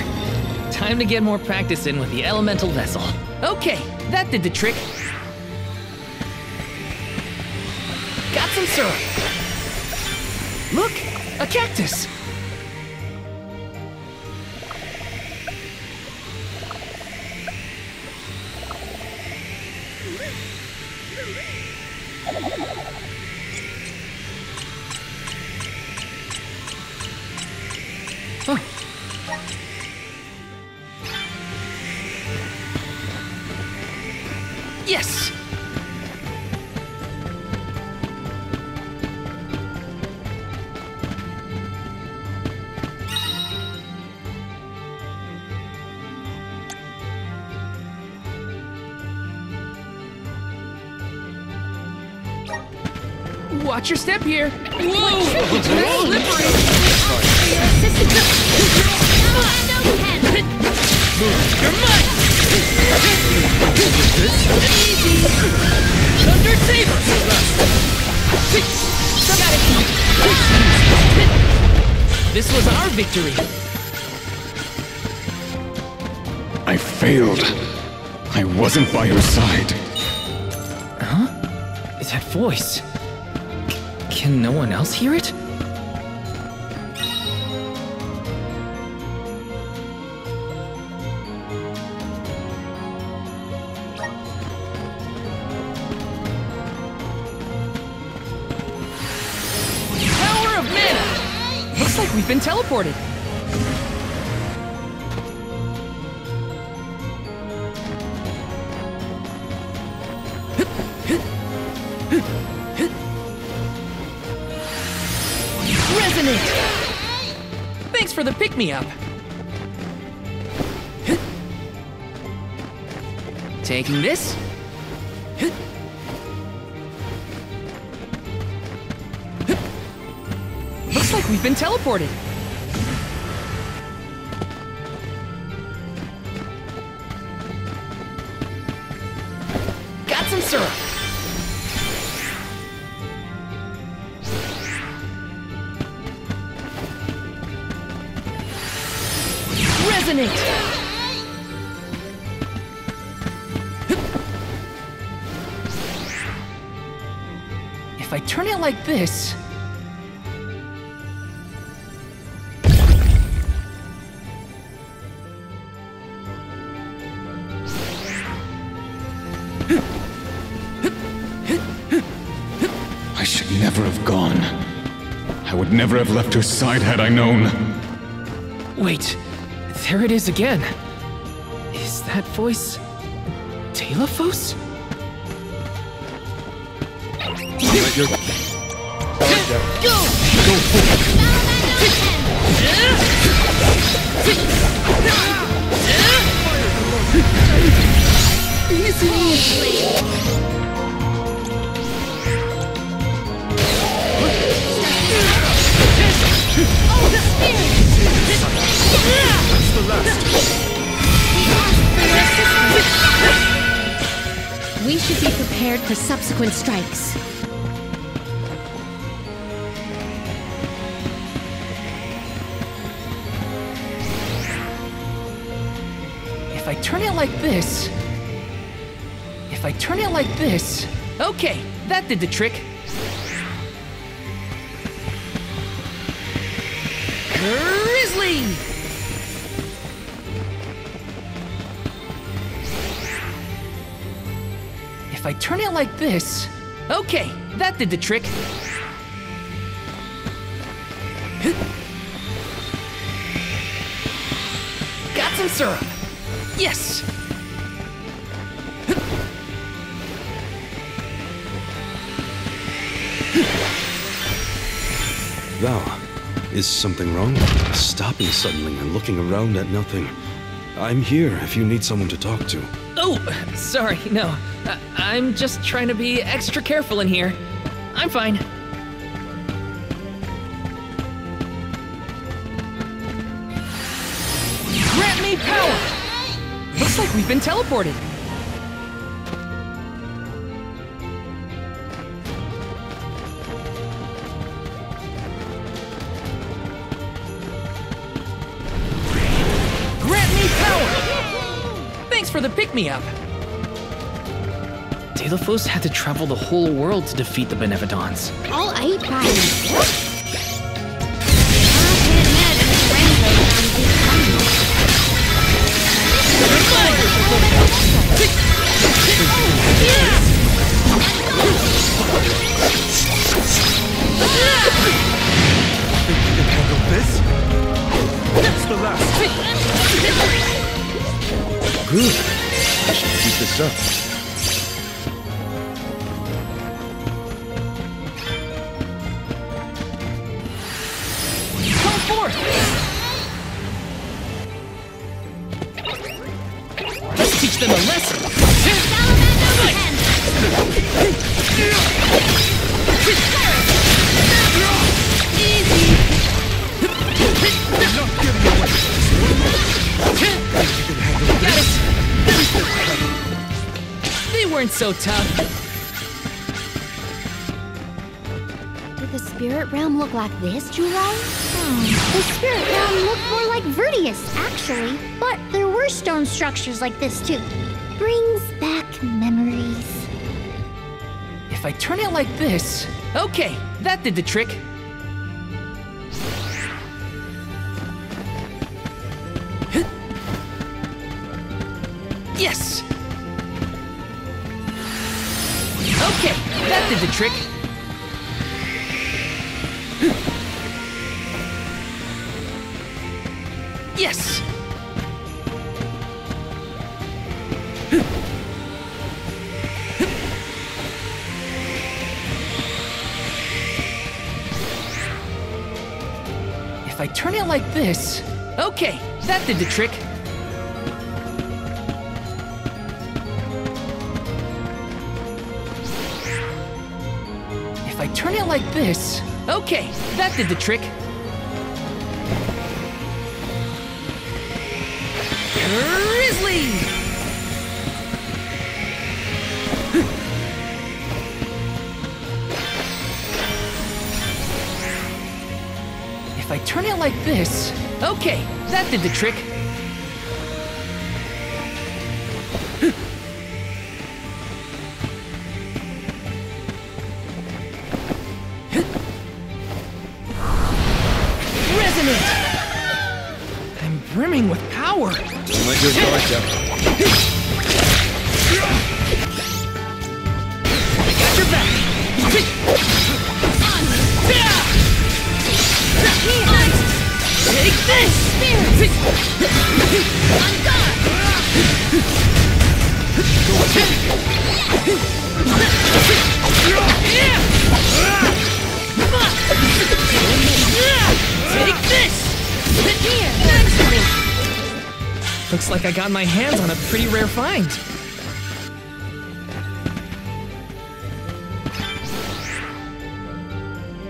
Time to get more practice in with the elemental vessel. Okay, that did the trick. Got some syrup. Look, a cactus. Huh. Yes! Watch your step here. Whoa! You're mine! Easy! Thunder Saber! Got it! This was our victory. I failed. I wasn't by your side. Huh? That voice. Can no one else hear it? Power of mana! Looks like we've been teleported. Thanks for the pick-me-up. Taking this. Looks like we've been teleported. Got some syrup. Resonate! If I turn it like this... I should never have gone. I would never have left her side had I known. Wait, there it is again. Is that voice... Xiphos? Let your guard down. Go! Go forward. We should be prepared for subsequent strikes. If I turn it like this... If I turn it like this... Okay, that did the trick. Grizzly! If I turn it like this... Okay, that did the trick. Got some syrup. Yes! Val, is something wrong? Stopping suddenly and looking around at nothing. I'm here if you need someone to talk to. Oh, sorry, no. I'm just trying to be extra careful in here. I'm fine. Grant me power! Looks like we've been teleported. Grant me power! Thanks for the pick-me-up. Xiphos had to travel the whole world to defeat the Benevodons. All 8 times. Think you can handle this? That's the last. Good. I should keep this up. Come forth! Let's teach them a lesson! Got it! They weren't so tough. Did the spirit realm look like this, July? The spirit realm looked more like Vertius, actually. But there were stone structures like this, too. Brings back memories. If I turn it like this... Okay, that did the trick. Yes! Okay, that did the trick. Yes! If I turn it like this... Okay, that did the trick. If I turn it like this... Okay, that did the trick. Grizzly! If I turn it like this... Okay, that did the trick. power! Don't let your guard down. I got your back! Take this! On guard! Take this! Here! Looks like I got my hands on a pretty rare find.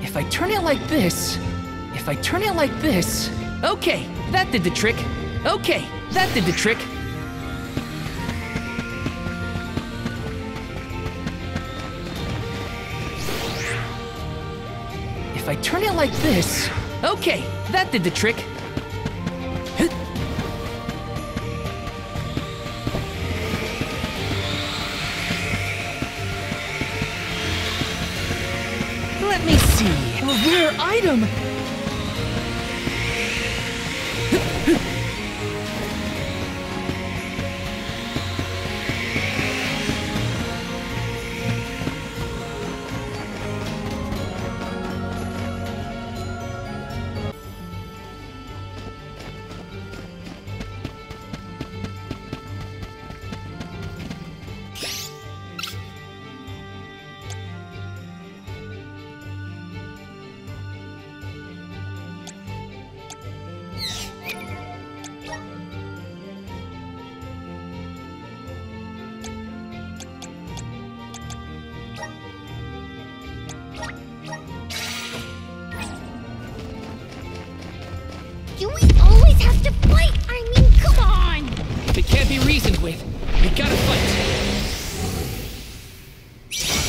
If I turn it like this... Okay, that did the trick. Okay, that did the trick. If I turn it like this... Okay, that did the trick. Let me see. A rare item! Do we always have to fight? I mean, come on! If it can't be reasoned with, we gotta fight.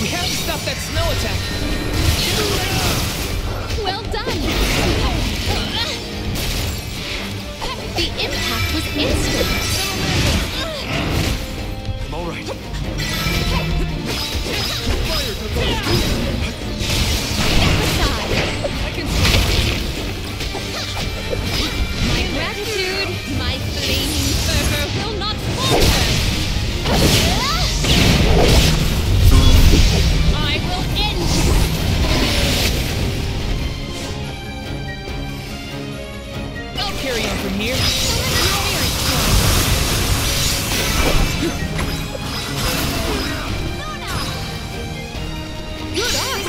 We have to stop that snow attack. Well done! The impact was instant. I'm all right. My gratitude, my flaming fervor will not falter! I will end you! I'll carry on from here. Good eye!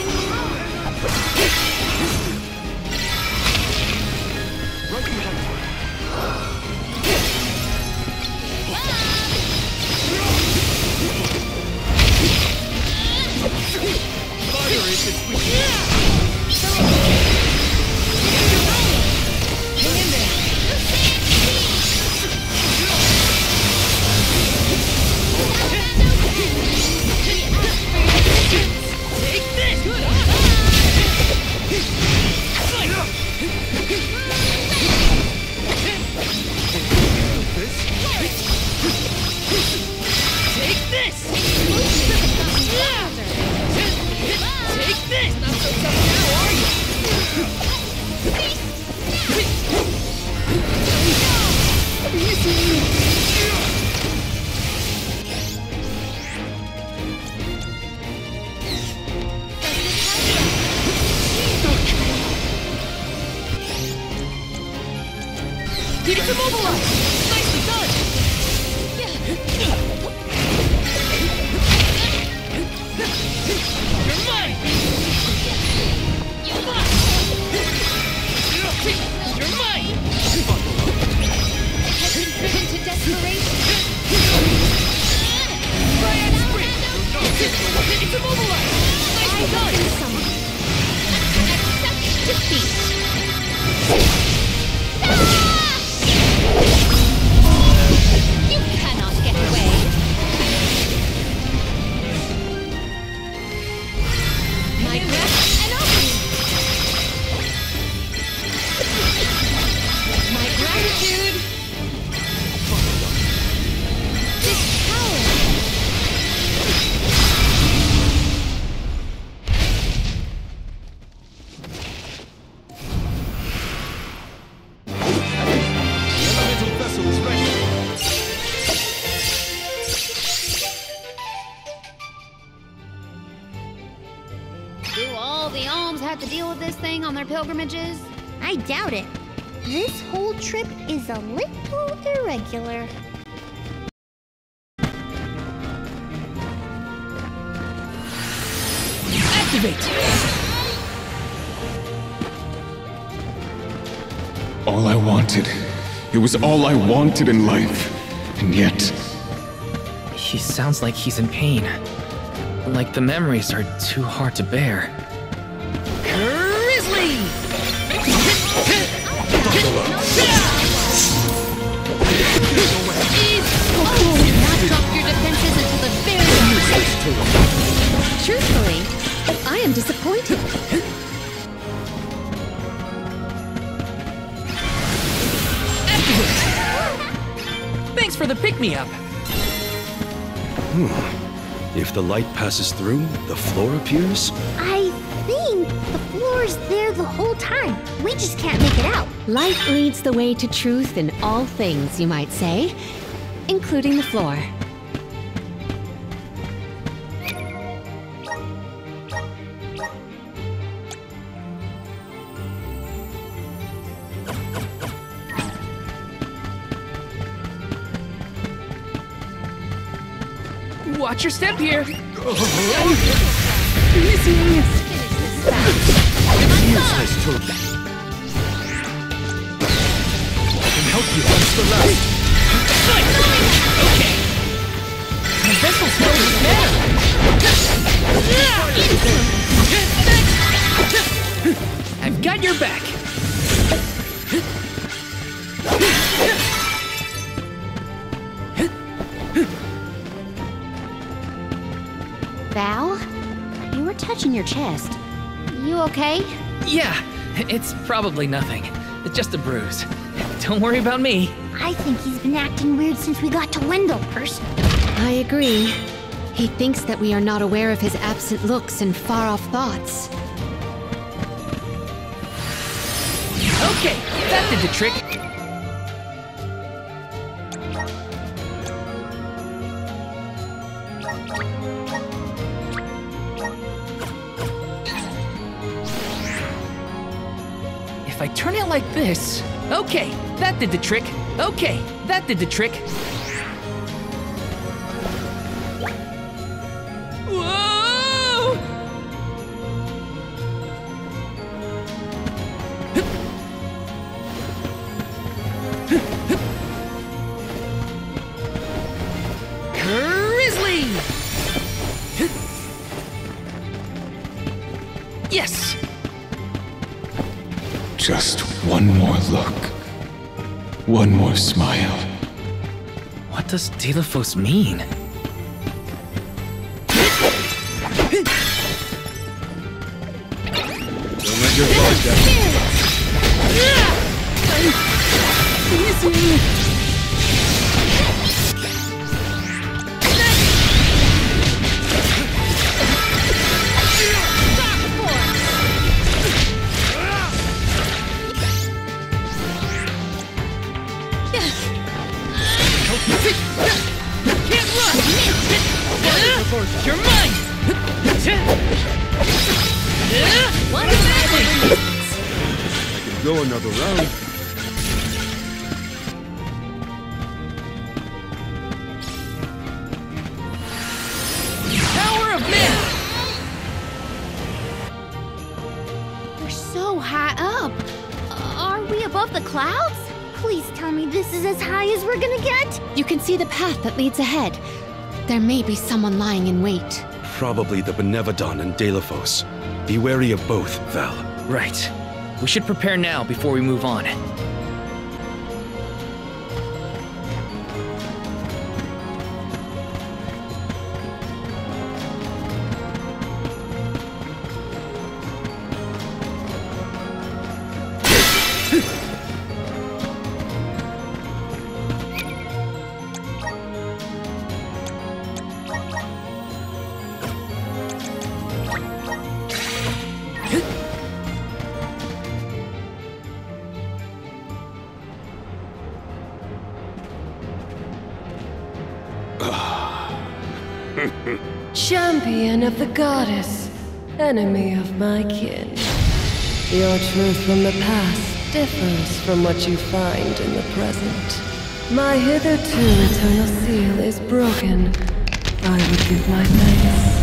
Need to mobilize! Nicely done! You're mine! You're mine! Has been driven to desperation. Fire sprint! Need to mobilize! Nicely done! Accept defeat. have to deal with this thing on their pilgrimages? I doubt it. This whole trip is a little irregular. Activate! All I wanted. It was all I wanted in life. And yet... He sounds like he's in pain. Like the memories are too hard to bear. Grizzly! Not drop your defenses until the very end. Truthfully, I am disappointed. Thanks for the pick-me-up. If the light passes through, the floor appears? I think the floor's there the whole time. We just can't make it out. Light leads the way to truth in all things, you might say, including the floor. Watch your step here. Use this tool. I can help you once the last. Okay. The vessel's filled with mana. I've got your back. Val, you were touching your chest. You okay? Yeah, it's probably nothing. It's just a bruise. Don't worry about me. I think he's been acting weird since we got to Wendell, personally. I agree. He thinks that we are not aware of his absent looks and far-off thoughts. Okay, that did the trick. If I turn it like this... Okay, that did the trick. Okay, that did the trick. Whoa! Grizzly! Yes! Just one more look. One more smile. What does Xiphos mean? Don't let your guard down. Easy! You're mine! I can go another round. Power of man! We're so high up. Are we above the clouds? Please tell me this is as high as we're gonna get. You can see the path that leads ahead. There may be someone lying in wait. Probably the Benevodon and Xiphos. Be wary of both, Val. Right. We should prepare now before we move on. Champion of the goddess, enemy of my kin. Your truth from the past differs from what you find in the present. My hitherto eternal seal is broken. I would give my thanks.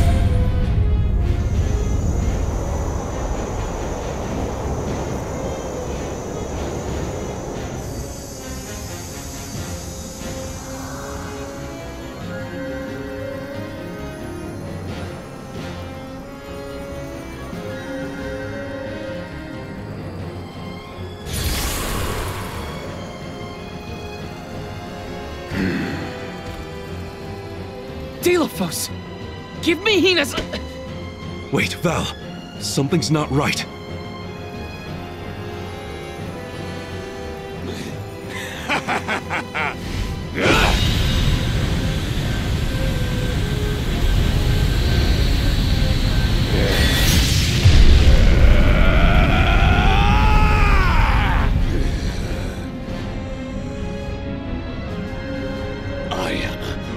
Xiphos! Give me Hina's... Wait, Val. Something's not right.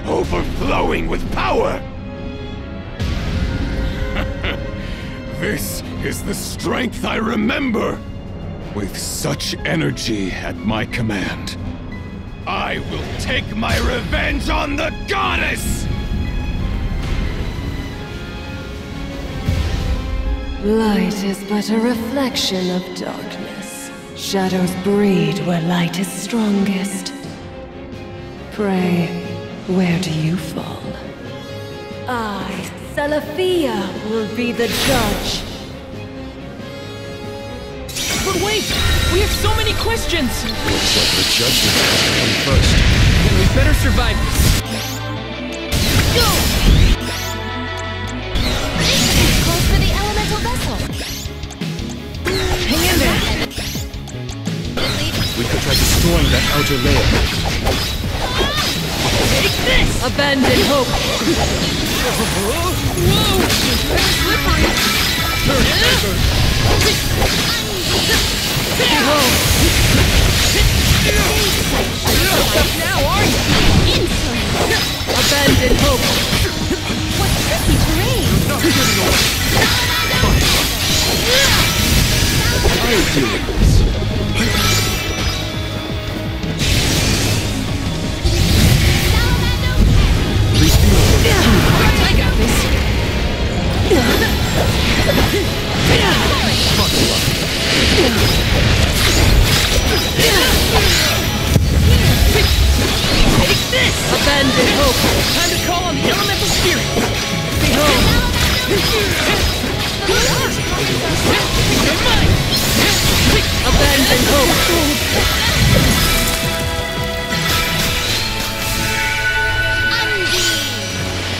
Overflowing with power! This is the strength I remember! With such energy at my command, I will take my revenge on the goddess! Light is but a reflection of darkness. Shadows breed where light is strongest. Pray, where do you fall? I, Salafia, will be the judge. But wait! We have so many questions! Looks like the judgment has to come first. Then we better survive this. Go! Close for the elemental vessel. Hang in there! We could try to storm that outer layer. Take this! Abandon hope! Whoa! Very slippery! Behold! Tough now, are you? Abandon hope! What tricky terrain! I'll deal with this. I got this. Take this! Abandon hope! Time to call on the elemental spirit. Behold! You're mine! Abandon hope!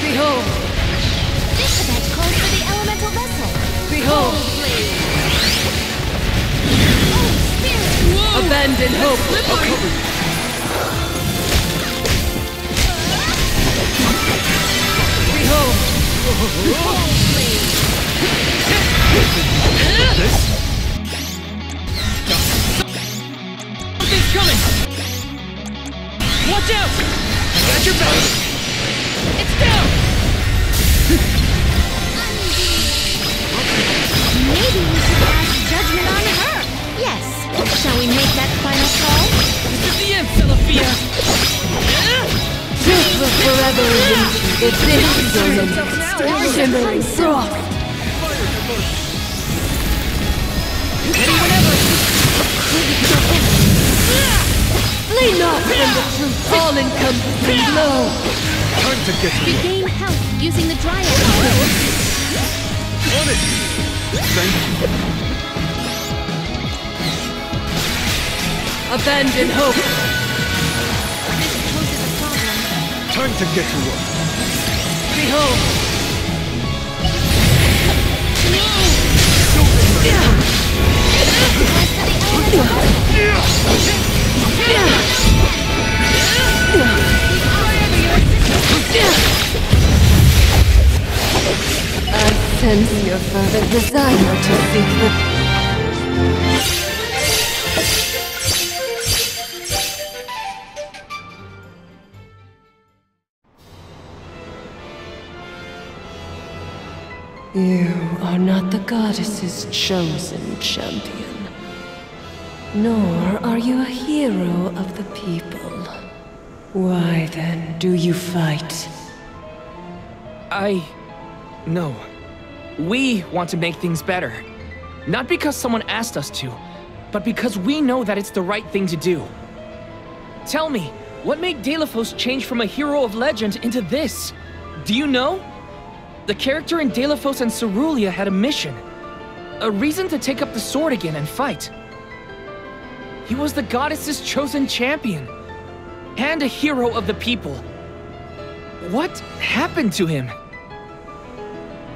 Behold! This event calls for the elemental vessel. Behold! Oh, spirit! Abandon hope! Behold! Something's coming! Watch out! I got your back! It's down! Maybe we should cast judgment on her. Yes. Shall we make that final call? This is the end, Salafia! Truth will forever reach its insolent, shimmering froth! Anyone ever? Flee not from the truth, all-encompassing glow! Time to get to work. Regain health using the Dryad. On it! Thank you. Abandon hope! This poses a problem. Time to get to work. Behold! I sense your fervent desire to seek the... You are not the goddess's chosen champion. Nor are you a hero of the people. Why then do you fight? No. We want to make things better. Not because someone asked us to, but because we know that it's the right thing to do. Tell me, what made Deilophos change from a hero of legend into this? Do you know? The character in Deilophos and Cerulia had a mission. A reason to take up the sword again and fight. He was the goddess's chosen champion. And a hero of the people. What happened to him?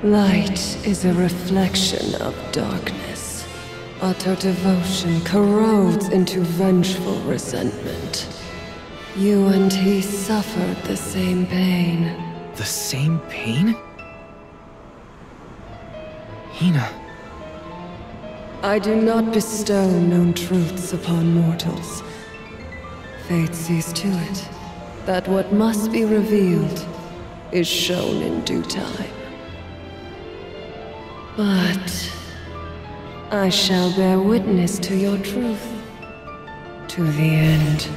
Light is a reflection of darkness. Utter devotion corrodes into vengeful resentment. You and he suffered the same pain. The same pain? Hina. I do not bestow known truths upon mortals. Fate sees to it that what must be revealed is shown in due time. But I shall bear witness to your truth to the end.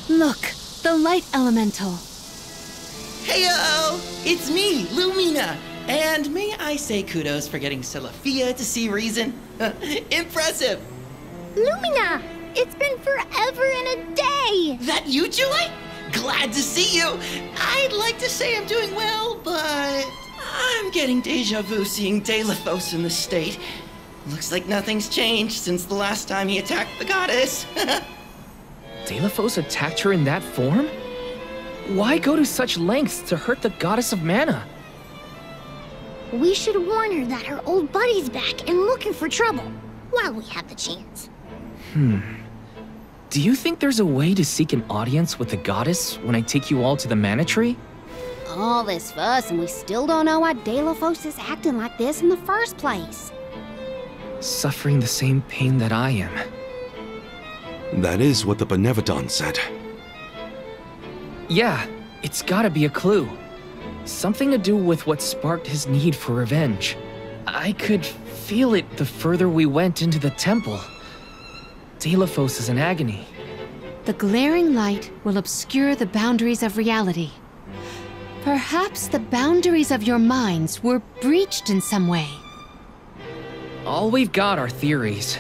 Look, the light elemental. Heyo! It's me, Lumina! And may I say kudos for getting Celafia to see reason? Impressive! Lumina! It's been forever and a day! That you, Julie? Glad to see you! I'd like to say I'm doing well, but I'm getting deja vu seeing Deilophos in this state. Looks like nothing's changed since the last time he attacked the goddess. Deilophos attacked her in that form? Why go to such lengths to hurt the goddess of mana? We should warn her that her old buddy's back and looking for trouble, while we have the chance. Do you think there's a way to seek an audience with the goddess when I take you all to the mana tree? All this fuss and we still don't know why Deilophos is acting like this in the first place. Suffering the same pain that I am. That is what the Benevodon said. Yeah, it's gotta be a clue. Something to do with what sparked his need for revenge. I could feel it the further we went into the temple. Deilophos is in agony. The glaring light will obscure the boundaries of reality. Perhaps the boundaries of your minds were breached in some way. All we've got are theories.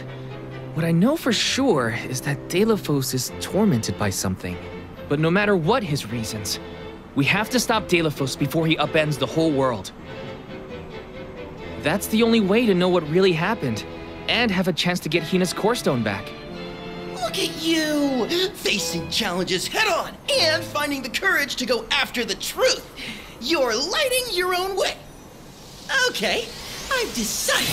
What I know for sure is that Deilophos is tormented by something. But no matter what his reasons, we have to stop Deilophos before he upends the whole world. That's the only way to know what really happened, and have a chance to get Hina's core stone back. Look at you! Facing challenges head on and finding the courage to go after the truth. You're lighting your own way. Okay, I've decided.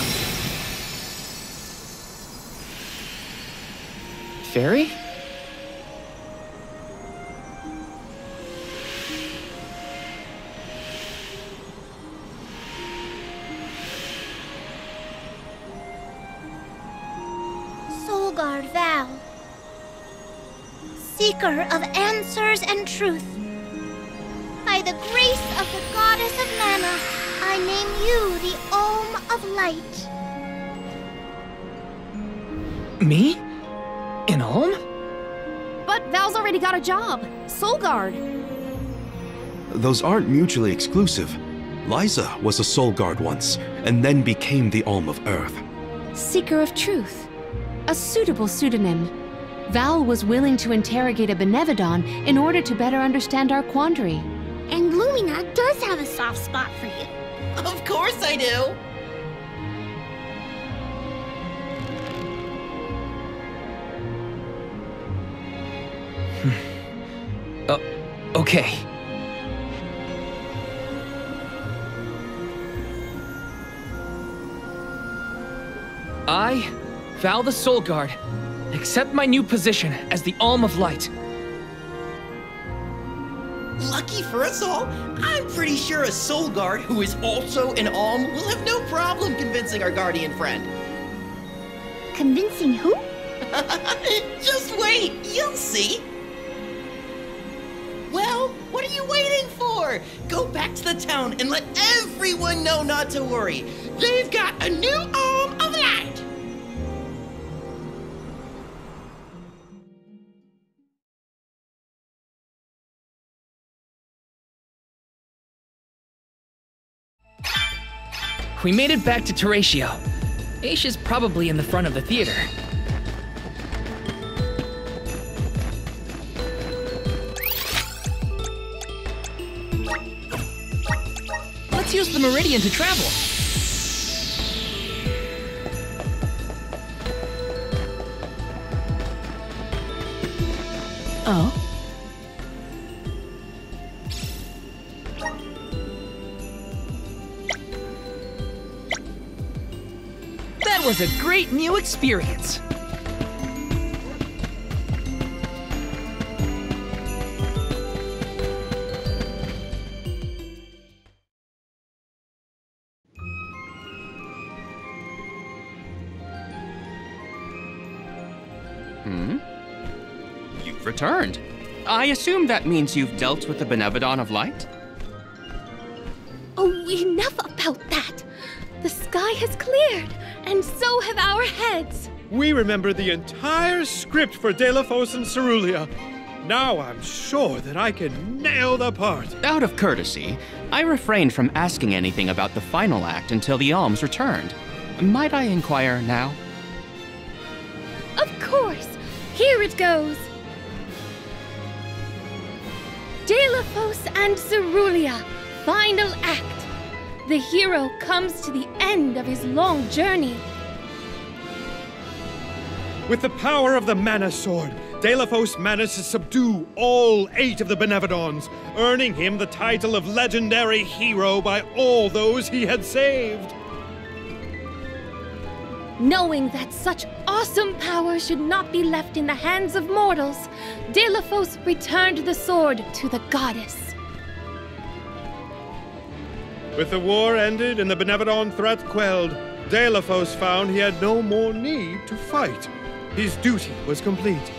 Fairy? Soulguard Val, seeker of answers and truth. By the grace of the goddess of mana, I name you the Olm of Light. Me? An Olm? But Val's already got a job. Soulguard. Those aren't mutually exclusive. Liza was a Soul Guard once, and then became the Olm of Earth. Seeker of Truth. A suitable pseudonym. Val was willing to interrogate a Benevodon in order to better understand our quandary. And Lumina does have a soft spot for you. Of course I do! Okay. I, Val the Soul Guard, accept my new position as the Olm of Light. Lucky for us all, I'm pretty sure a Soul Guard who is also an Olm will have no problem convincing our guardian friend. Convincing who? Just wait, you'll see. more! Go back to the town and let everyone know not to worry. They've got a new arm of light! We made it back to Teratio. Aisha's probably in the front of the theater. Let's use the Meridian to travel. Oh? That was a great new experience. You've returned. I assume that means you've dealt with the Benevodon of Light? Oh, enough about that. The sky has cleared, and so have our heads. We remember the entire script for Delaphos and Cerulia. Now I'm sure that I can nail the part. Out of courtesy, I refrained from asking anything about the final act until the alms returned. Might I inquire now? Of course. Here it goes. Delaphos and Cerulia, final act. The hero comes to the end of his long journey. With the power of the Mana Sword, Delaphos managed to subdue all 8 of the Benevodons, earning him the title of legendary hero by all those he had saved. Knowing that such awesome power should not be left in the hands of mortals, Delaphos returned the sword to the goddess. With the war ended and the Benevodon threat quelled, Delaphos found he had no more need to fight. His duty was complete.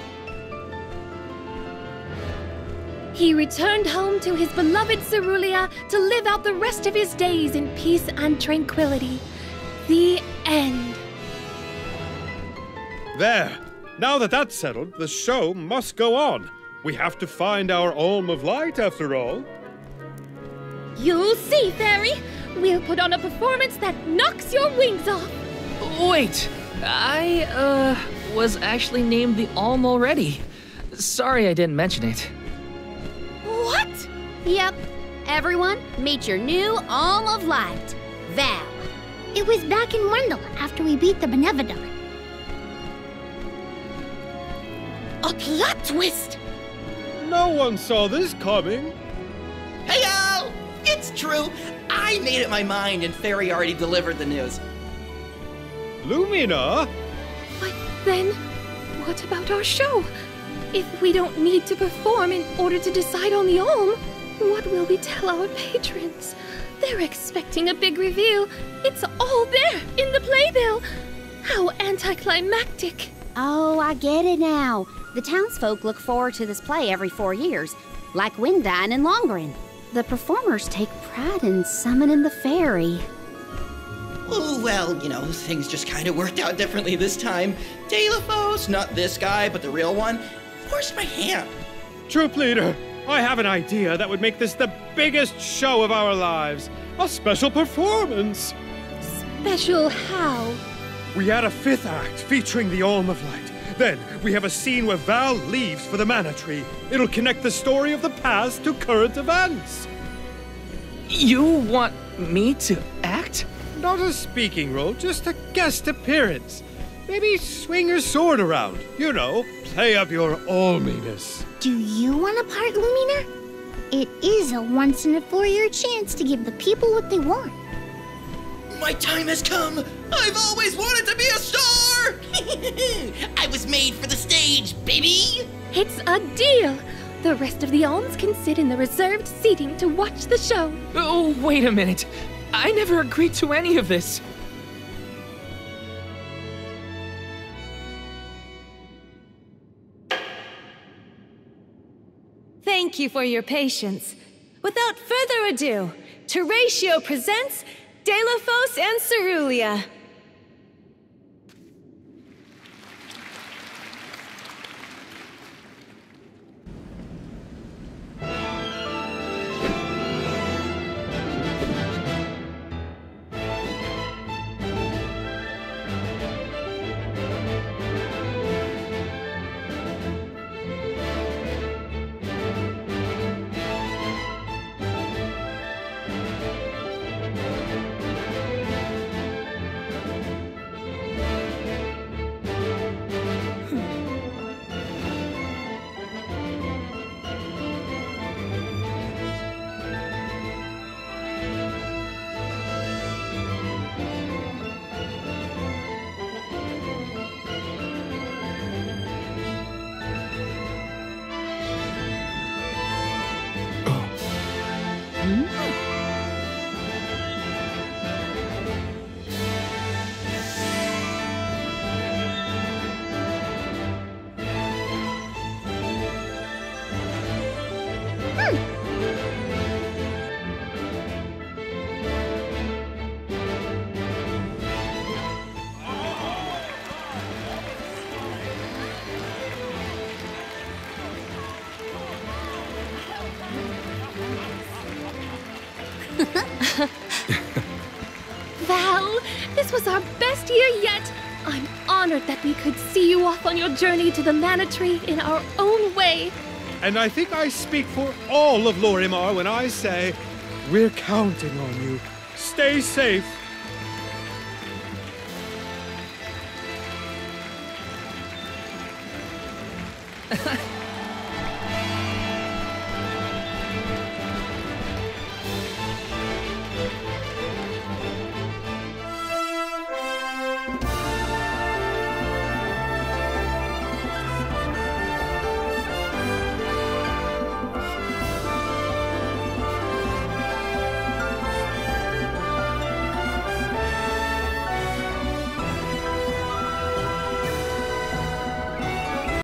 He returned home to his beloved Cerulia to live out the rest of his days in peace and tranquility. The end. There. Now that that's settled, the show must go on. We have to find our Alm of Light, after all. You'll see, Fairy. We'll put on a performance that knocks your wings off. Wait, I, was actually named the Alm already. Sorry I didn't mention it. What? Yep. Everyone, meet your new Alm of Light, Val. It was back in Wendell after we beat the Benevodon. A plot twist! No one saw this coming. Hey-o! It's true. I made up my mind and Fairy already delivered the news. Lumina? But then, what about our show? If we don't need to perform in order to decide on the Alm, what will we tell our patrons? They're expecting a big reveal. It's all there in the playbill. How anticlimactic. Oh, I get it now. The townsfolk look forward to this play every 4 years, like Windine and Longren. The performers take pride in summoning the fairy. Oh, well, things just kind of worked out differently this time. Delaphos, not this guy, but the real one, forced my hand. Troop leader, I have an idea that would make this the biggest show of our lives. A special performance. Special how? We add a 5th act featuring the Alm of Light. Then we have a scene where Val leaves for the Mana Tree. It'll connect the story of the past to current events. You want me to act? Not a speaking role, just a guest appearance. Maybe swing your sword around. Play up your alminess. Do you want a part, Lumina? It is a once-in-a-4-year chance to give the people what they want. My time has come! I've always wanted to be a star! I was made for the stage, baby! It's a deal! The rest of the alms can sit in the reserved seating to watch the show. Oh, wait a minute. I never agreed to any of this. Thank you for your patience. Without further ado, Teratio presents Deilophos and Cerulia. Val, this was our best year yet. I'm honored that we could see you off on your journey to the Mana Tree in our own way. And I think I speak for all of Lorimar when I say, we're counting on you. Stay safe.